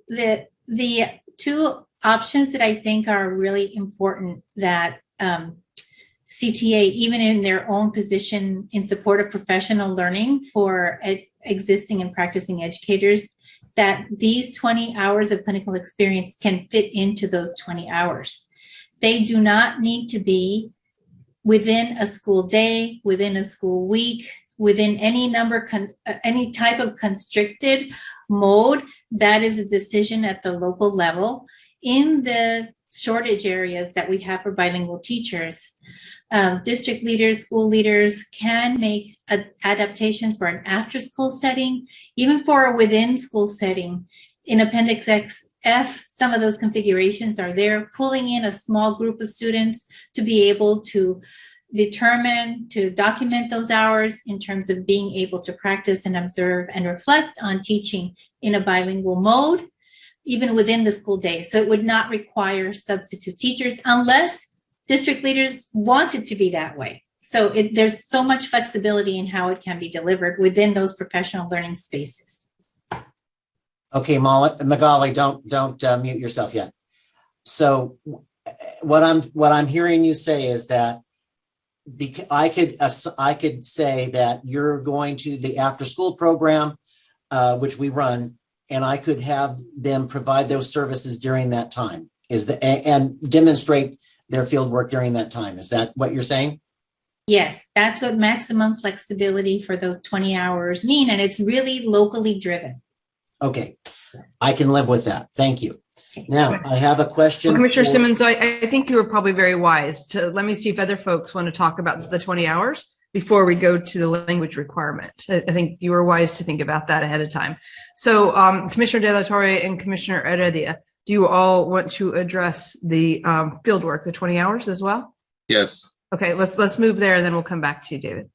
The two options that I think are really important that CTA, even in their own position in support of professional learning for existing and practicing educators, that these 20 hours of clinical experience can fit into those 20 hours. They do not need to be within a school day, within a school week, within any type of constricted mode. That is a decision at the local level. In the shortage areas that we have for bilingual teachers, district leaders, school leaders can make adaptations for an after-school setting, even for a within-school setting. In Appendix F, some of those configurations are there, pulling in a small group of students to be able to document those hours in terms of being able to practice and observe and reflect on teaching in a bilingual mode, even within the school day. So it would not require substitute teachers unless district leaders want it to be that way. So there's so much flexibility in how it can be delivered within those professional learning spaces. Okay, Magali, don't mute yourself yet. So what I'm hearing you say is that I could say that you're going to the after school program, which we run, and I could have them provide those services during that time, and demonstrate their field work during that time. Is that what you're saying? Yes, that's what maximum flexibility for those 20 hours mean, and it's really locally driven. Okay, I can live with that. Thank you. Now, I have a question. Well, Commissioner Simmons, I think you were probably very wise to let me see if other folks want to talk about the 20 hours before we go to the language requirement. I think you were wise to think about that ahead of time. So Commissioner De La Torre and Commissioner Heredia, do you all want to address the field work, the 20 hours as well? Yes. Okay, let's move there and then we'll come back to you, David.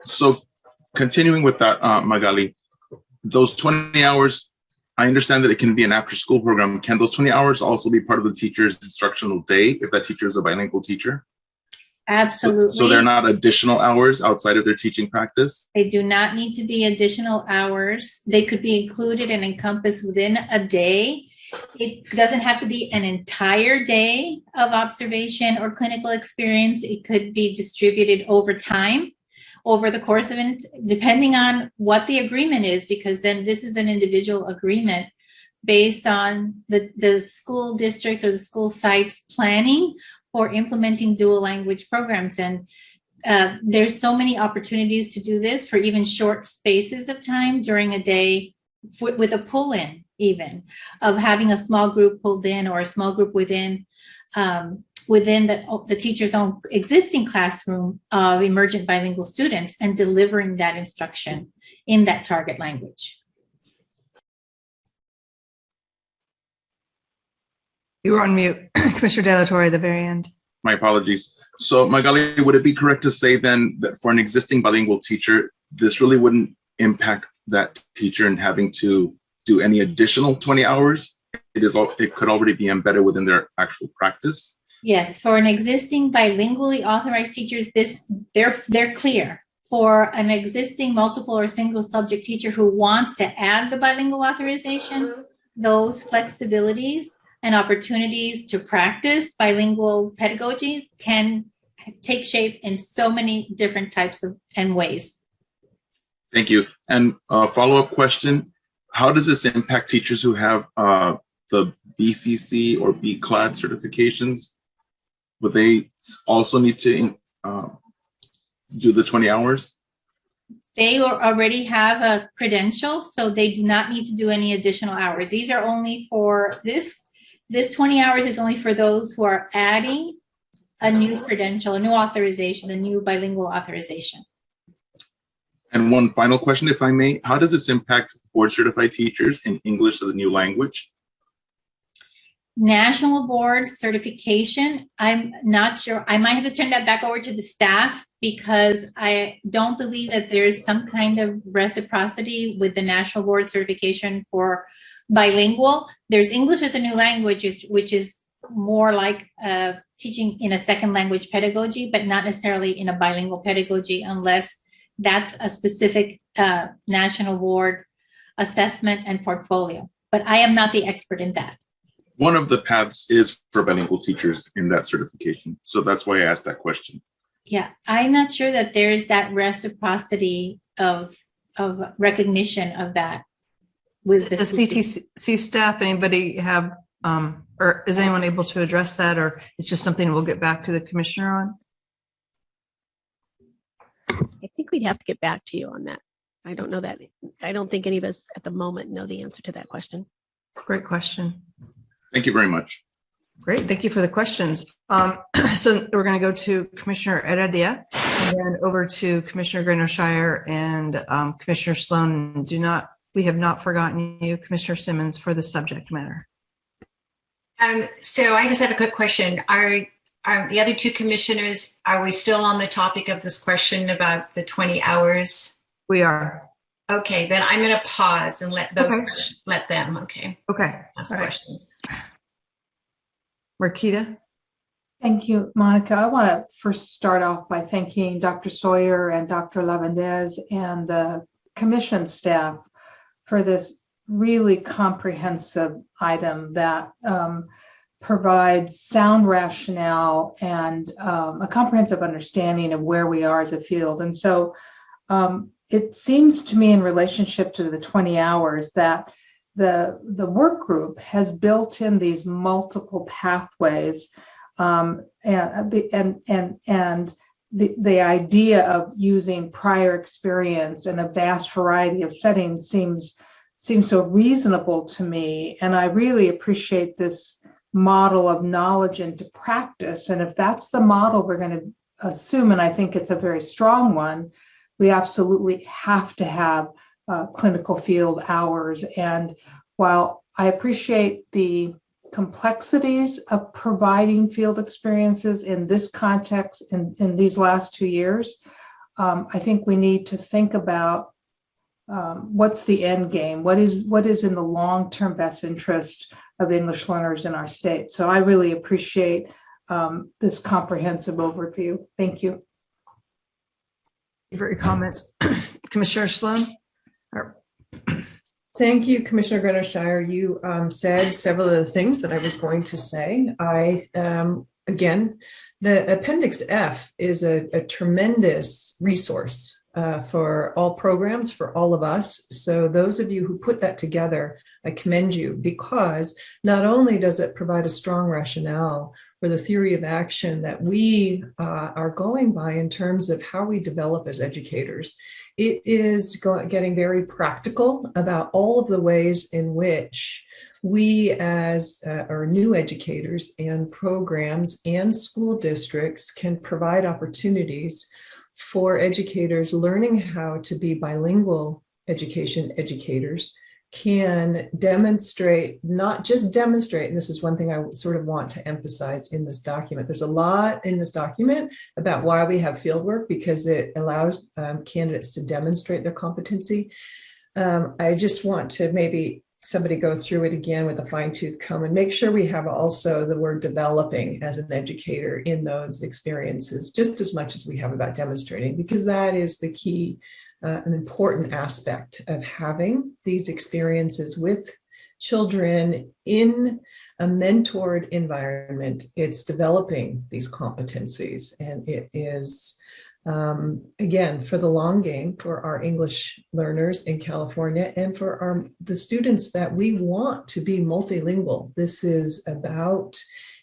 So continuing with that, Magali, those 20 hours, I understand that it can be an after-school program. Can those 20 hours also be part of the teacher's instructional day if that teacher is a bilingual teacher? Absolutely. So they're not additional hours outside of their teaching practice? They do not need to be additional hours. They could be included and encompassed within a day. It doesn't have to be an entire day of observation or clinical experience. It could be distributed over time, over the course of it, depending on what the agreement is, because then this is an individual agreement based on the school districts or the school sites planning for implementing dual language programs. And there's so many opportunities to do this for even short spaces of time during a day with a pull-in, even of having a small group pulled in or a small group within the teacher's own existing classroom of emergent bilingual students and delivering that instruction in that target language. You were on mute, Commissioner De La Torre, at the very end. My apologies. So Magali, would it be correct to say then that for an existing bilingual teacher, this really wouldn't impact that teacher in having to do any additional 20 hours? It could already be embedded within their actual practice? Yes, for an existing bilingually authorized teachers, they're clear. For an existing multiple or single subject teacher who wants to add the bilingual authorization, those flexibilities and opportunities to practice bilingual pedagogies can take shape in so many different types of and ways. Thank you. And a follow-up question, how does this impact teachers who have the BCC or BCLAD certifications? Would they also need to do the 20 hours? They already have a credential, so they do not need to do any additional hours. These are only for this 20 hours is only for those who are adding a new credential, a new authorization, a new bilingual authorization. And one final question, if I may, how does this impact board certified teachers in English as a new language? National board certification, I'm not sure. I might have to turn that back over to the staff because I don't believe that there's some kind of reciprocity with the national board certification for bilingual. There's English as a new language, which is more like teaching in a second language pedagogy, but not necessarily in a bilingual pedagogy unless that's a specific national board assessment and portfolio. But I am not the expert in that. One of the paths is for bilingual teachers in that certification. So that's why I asked that question. Yeah, I'm not sure that there's that reciprocity of recognition of that. With the CTC staff, anybody have, or is anyone able to address that, or it's just something we'll get back to the commissioner on? I think we'd have to get back to you on that. I don't know that. I don't think any of us at the moment know the answer to that question. Great question. Thank you very much. Great, thank you for the questions. So we're going to go to Commissioner Heredia, and then over to Commissioner Grenoshire and Commissioner Sloan. We have not forgotten you, Commissioner Simmons, for the subject matter. So I just have a quick question. Are the other two commissioners, are we still on the topic of this question about the 20 hours? We are. Okay, then I'm going to pause and let them. Okay. Ask questions. Marquita. Thank you, Monica. I want to first start off by thanking Dr. Sawyer and Dr. Lavendez and the commission staff for this really comprehensive item that provides sound rationale and a comprehensive understanding of where we are as a field. And so it seems to me in relationship to the 20 hours that the work group has built in these multiple pathways and the idea of using prior experience in a vast variety of settings seems so reasonable to me. And I really appreciate this model of knowledge into practice. And if that's the model we're going to assume, and I think it's a very strong one, we absolutely have to have clinical field hours. And while I appreciate the complexities of providing field experiences in this context in these last 2 years, I think we need to think about what's the end game? What is in the long-term best interest of English learners in our state? So I really appreciate this comprehensive overview. Thank you. For your comments. Commissioner Sloan? Thank you, Commissioner Grenoshire. You said several of the things that I was going to say. Again, the Appendix F is a tremendous resource for all programs, for all of us. So those of you who put that together, I commend you, because not only does it provide a strong rationale for the theory of action that we are going by in terms of how we develop as educators, it is getting very practical about all of the ways in which we as our new educators and programs and school districts can provide opportunities for educators learning how to be bilingual educators can demonstrate, not just demonstrate, and this is one thing I sort of want to emphasize in this document. There's a lot in this document about why we have fieldwork, because it allows candidates to demonstrate their competency. I just want to maybe somebody go through it again with a fine-tooth comb and make sure we have also the word developing as an educator in those experiences, just as much as we have about demonstrating, because that is the key, an important aspect of having these experiences with children in a mentored environment. It's developing these competencies, and it is, again, for the long game for our English learners in California and for the students that we want to be multilingual. This is about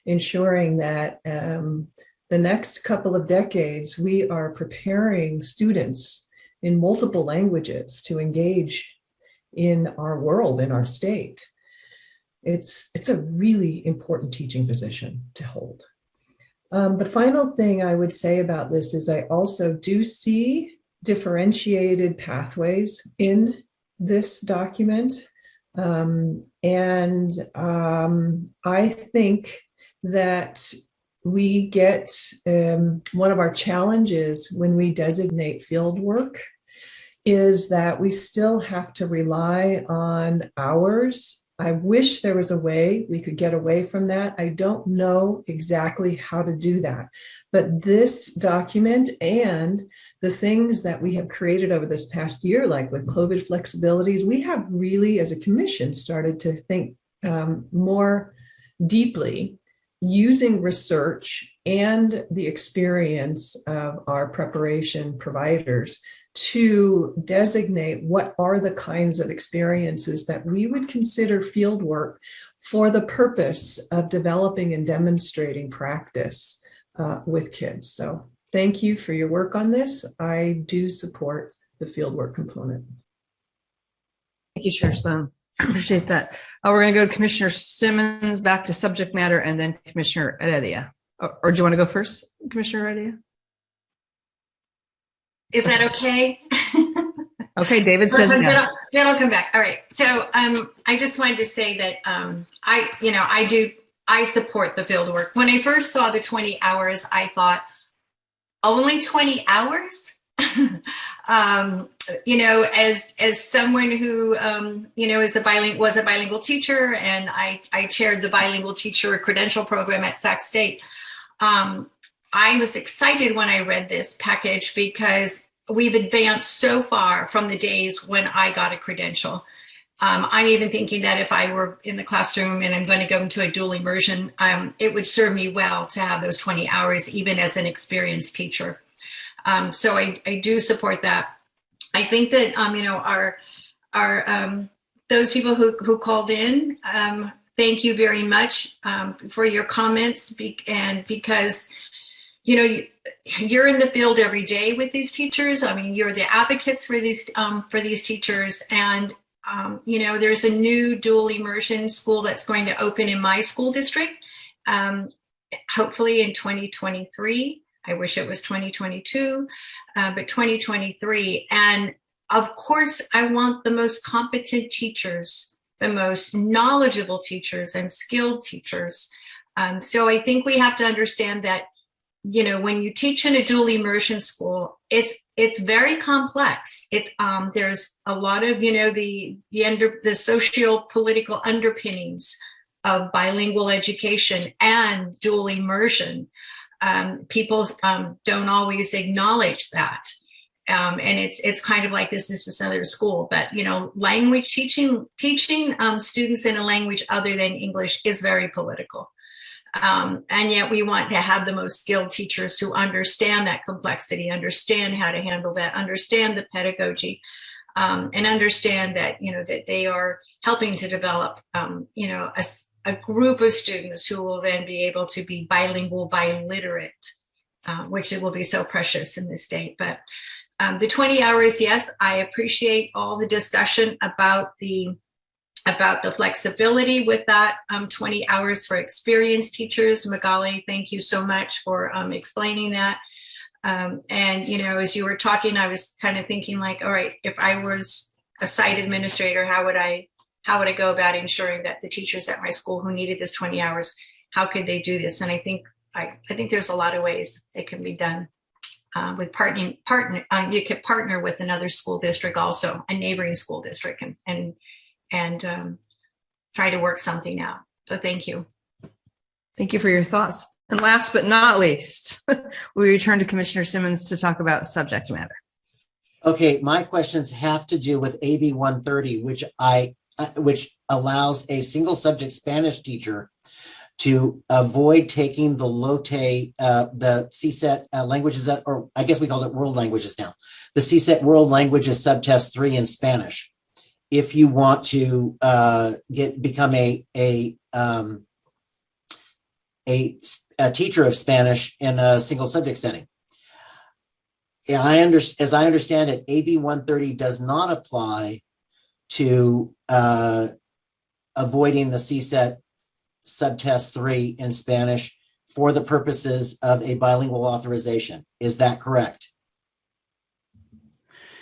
ensuring that the next couple of decades, we are preparing students in multiple languages to engage in our world, in our state. It's a really important teaching position to hold. The final thing I would say about this is I also do see differentiated pathways in this document. I think that we get one of our challenges when we designate field work is that we still have to rely on hours. I wish there was a way we could get away from that. I don't know exactly how to do that. But this document and the things that we have created over this past year, like with COVID flexibilities, we have really, as a commission, started to think more deeply using research and the experience of our preparation providers to designate what are the kinds of experiences that we would consider field work for the purpose of developing and demonstrating practice with kids. So thank you for your work on this. I do support the fieldwork component. Thank you, Chair Sloan. Appreciate that. We're going to go to Commissioner Simmons, back to subject matter, and then Commissioner Heredia. Or do you want to go first, Commissioner Heredia? Is that okay? Okay, David says yes. Then I'll come back. All right. So I just wanted to say that I support the field work. When I first saw the 20 hours, I thought, only 20 hours? As someone who, was a bilingual teacher, and I chaired the bilingual teacher credential program at Sac State. I was excited when I read this package because we've advanced so far from the days when I got a credential. I'm even thinking that if I were in the classroom and I'm going to go into a dual immersion, it would serve me well to have those 20 hours, even as an experienced teacher. So I do support that. I think that, those people who called in, thank you very much for your comments, and because you're in the field every day with these teachers. I mean, you're the advocates for these teachers, and there's a new dual immersion school that's going to open in my school district, hopefully in 2023. I wish it was 2022, but 2023. And of course, I want the most competent teachers, the most knowledgeable teachers and skilled teachers. So I think we have to understand that, when you teach in a dual immersion school, it's very complex. There's a lot of, the socio-political underpinnings of bilingual education and dual immersion. People don't always acknowledge that. And it's kind of like this is just another school, but language teaching students in a language other than English is very political. And yet we want to have the most skilled teachers who understand that complexity, understand how to handle that, understand the pedagogy, and understand that, that they are helping to develop, a group of students who will then be able to be bilingual, biliterate, which it will be so precious in this day. But the 20 hours, yes, I appreciate all the discussion about the flexibility with that 20 hours for experienced teachers. Magali, thank you so much for explaining that. And, as you were talking, I was kind of thinking like, all right, if I was a site administrator, how would I go about ensuring that the teachers at my school who needed this 20 hours, how could they do this? And I think there's a lot of ways it can be done. With you could partner with another school district, also a neighboring school district, and try to work something out. So thank you. Thank you for your thoughts. And last but not least, we return to Commissioner Simmons to talk about subject matter. Okay, my questions have to do with AB 130, which allows a single subject Spanish teacher to avoid taking the the CSET languages, or I guess we call it world languages now, the CSET world languages subtest 3 in Spanish, if you want to become a teacher of Spanish in a single subject setting. Yeah, as I understand it, AB 130 does not apply to avoiding the CSET subtest 3 in Spanish for the purposes of a bilingual authorization. Is that correct?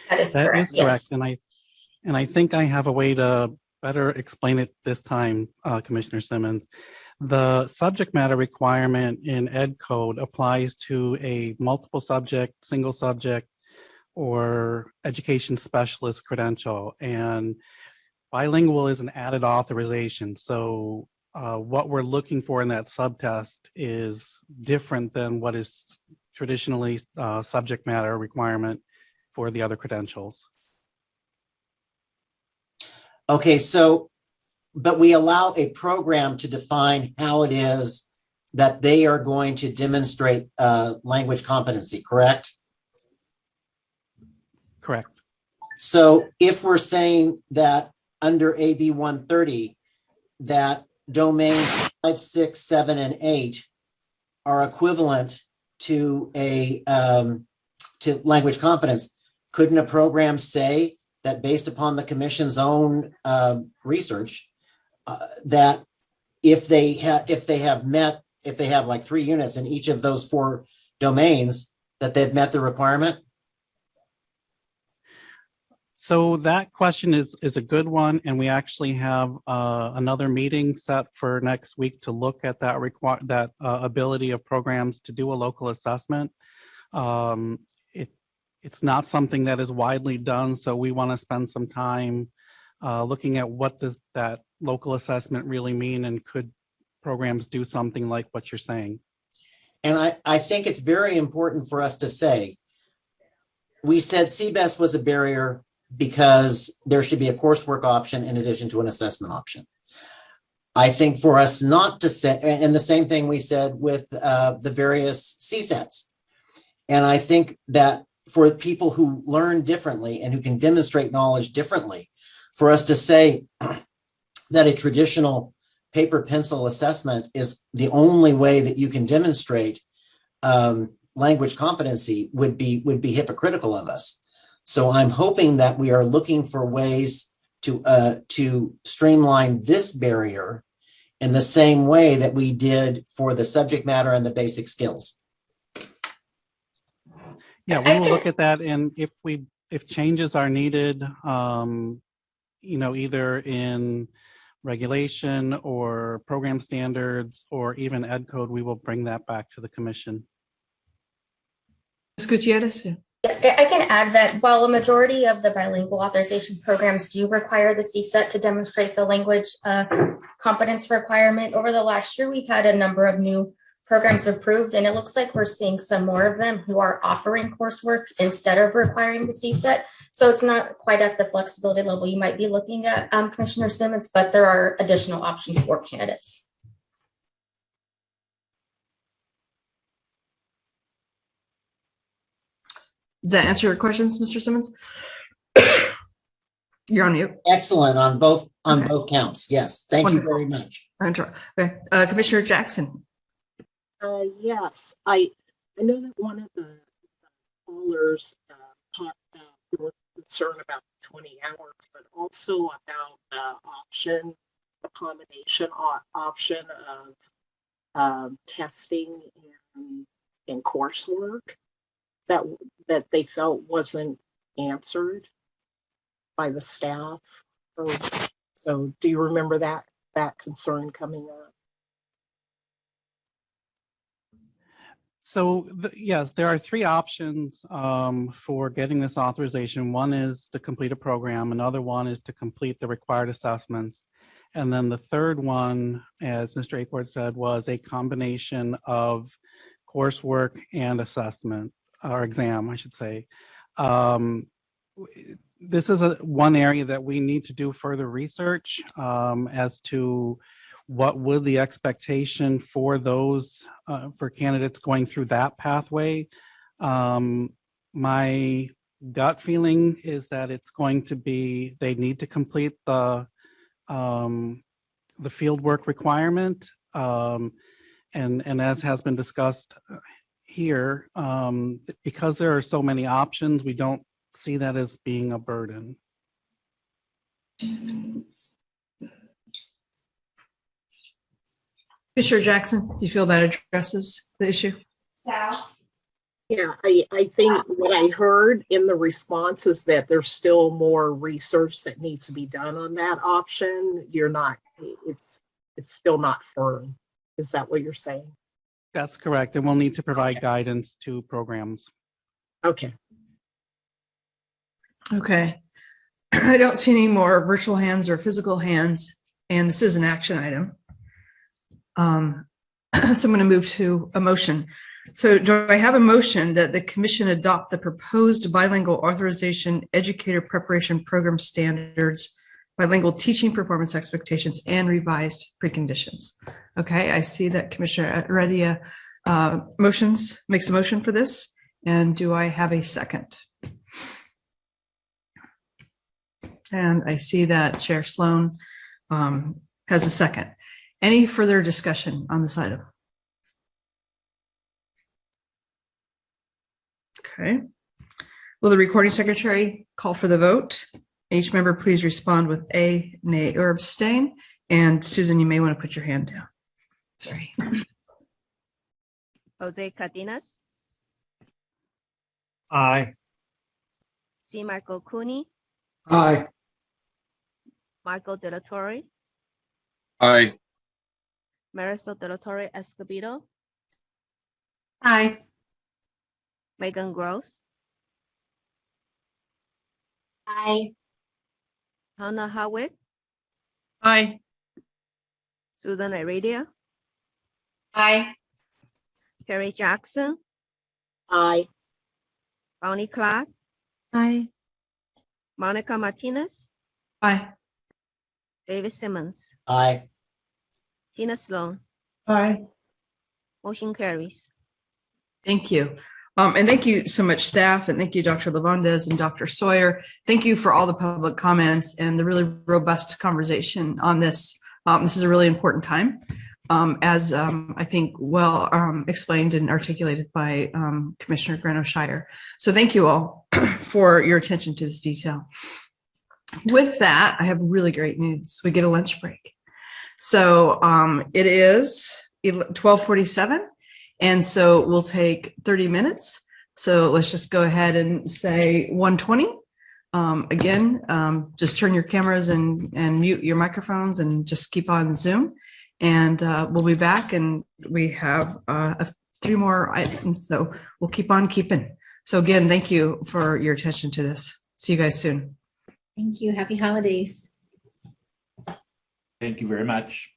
That is That correct. is correct. Yes. And I think I have a way to better explain it this time, Commissioner Simmons. The subject matter requirement in Ed Code applies to a multiple subject, single subject, or education specialist credential. And bilingual is an added authorization. So what we're looking for in that subtest is different than what is traditionally subject matter requirement for the other credentials. Okay, so, but we allow a program to define how it is that they are going to demonstrate language competency, correct? Correct. So if we're saying that under AB 130, that domain 5, 6, 7, and 8 are equivalent to to language competence, couldn't a program say that based upon the commission's own research, that if they have like 3 units in each of those 4 domains, that they've met the requirement? So that question is a good one, and we actually have another meeting set for next week to look at that ability of programs to do a local assessment. It's not something that is widely done, so we want to spend some time looking at what does that local assessment really mean, and could programs do something like what you're saying? And I think it's very important for us to say, we said CBEST was a barrier because there should be a coursework option in addition to an assessment option. I think for us not to say, and the same thing we said with the various CSETs. And I think that for people who learn differently and who can demonstrate knowledge differently, for us to say that a traditional paper pencil assessment is the only way that you can demonstrate language competency would be hypocritical of us. So I'm hoping that we are looking for ways to streamline this barrier in the same way that we did for the subject matter and the basic skills. Yeah, we will look at that, and if changes are needed, either in regulation or program standards or even Ed Code, we will bring that back to the commission. Ms. Gutierrez? Yeah. I can add that while a majority of the bilingual authorization programs do require the CSET to demonstrate the language competence requirement, over the last year, we've had a number of new programs approved, and it looks like we're seeing some more of them who are offering coursework instead of requiring the CSET. So it's not quite at the flexibility level you might be looking at, Commissioner Simmons, but there are additional options for candidates. Does that answer your questions, Mr. Simmons? You're on mute. Excellent on both counts. Yes, thank you very much. Okay, Commissioner Jackson. Yes, I know that one of the callers talked about your concern about 20 hours, but also about the combination option of testing and coursework that they felt wasn't answered by the staff. So do you remember that concern coming up? So yes, there are 3 options for getting this authorization. One is to complete a program. Another one is to complete the required assessments. And then the third one, as Mr. Aport said, was a combination of coursework and assessment, or exam, I should say. This is one area that we need to do further research as to what would the expectation for those, for candidates going through that pathway? My gut feeling is that it's going to be, they need to complete the field work requirement. And as has been discussed here, because there are so many options, we don't see that as being a burden. Commissioner Jackson, do you feel that addresses the issue? Yeah, I think what I heard in the response is that there's still more research that needs to be done on that option. It's still not firm. Is that what you're saying? That's correct. And we'll need to provide guidance to programs. Okay. Okay. I don't see any more virtual hands or physical hands, and this is an action item. So I'm going to move to a motion. So do I have a motion that the commission adopt the proposed bilingual authorization educator preparation program standards, bilingual teaching performance expectations, and revised preconditions? Okay, I see that Commissioner Heredia makes a motion for this. And do I have a second? And I see that Chair Sloan has a second. Any further discussion on this item? Okay. Will the recording secretary call for the vote? Each member please respond with a, nay, or abstain. And Susan, you may want to put your hand down. Sorry. Jose Cardenas. Aye. C. Michael Cooney. Aye. Michael De La Torre. Aye. Marisol De La Torre Escobedo. Aye. Megan Gross. Aye. Hannah Howitt. Aye. Susan Heredia. Aye. Terry Jackson. Aye. Bonnie Clark. Aye. Monica Martinez. Aye. David Simmons. Aye. Tina Sloan. Aye. Motion carries. Thank you. And thank you so much, staff, and thank you, Dr. Lavandez and Dr. Sawyer. Thank you for all the public comments and the really robust conversation on this. This is a really important time, as I think well explained and articulated by Commissioner Grano-Shire. So thank you all for your attention to this detail. With that, I have really great news. We get a lunch break. So it is 12:47. And so we'll take 30 minutes. So let's just go ahead and say 1:20. Again, just turn your cameras and mute your microphones and just keep on Zoom. And we'll be back, and we have 3 more items. So we'll keep on keeping. So again, thank you for your attention to this. See you guys soon. Thank you. Happy holidays. Thank you very much.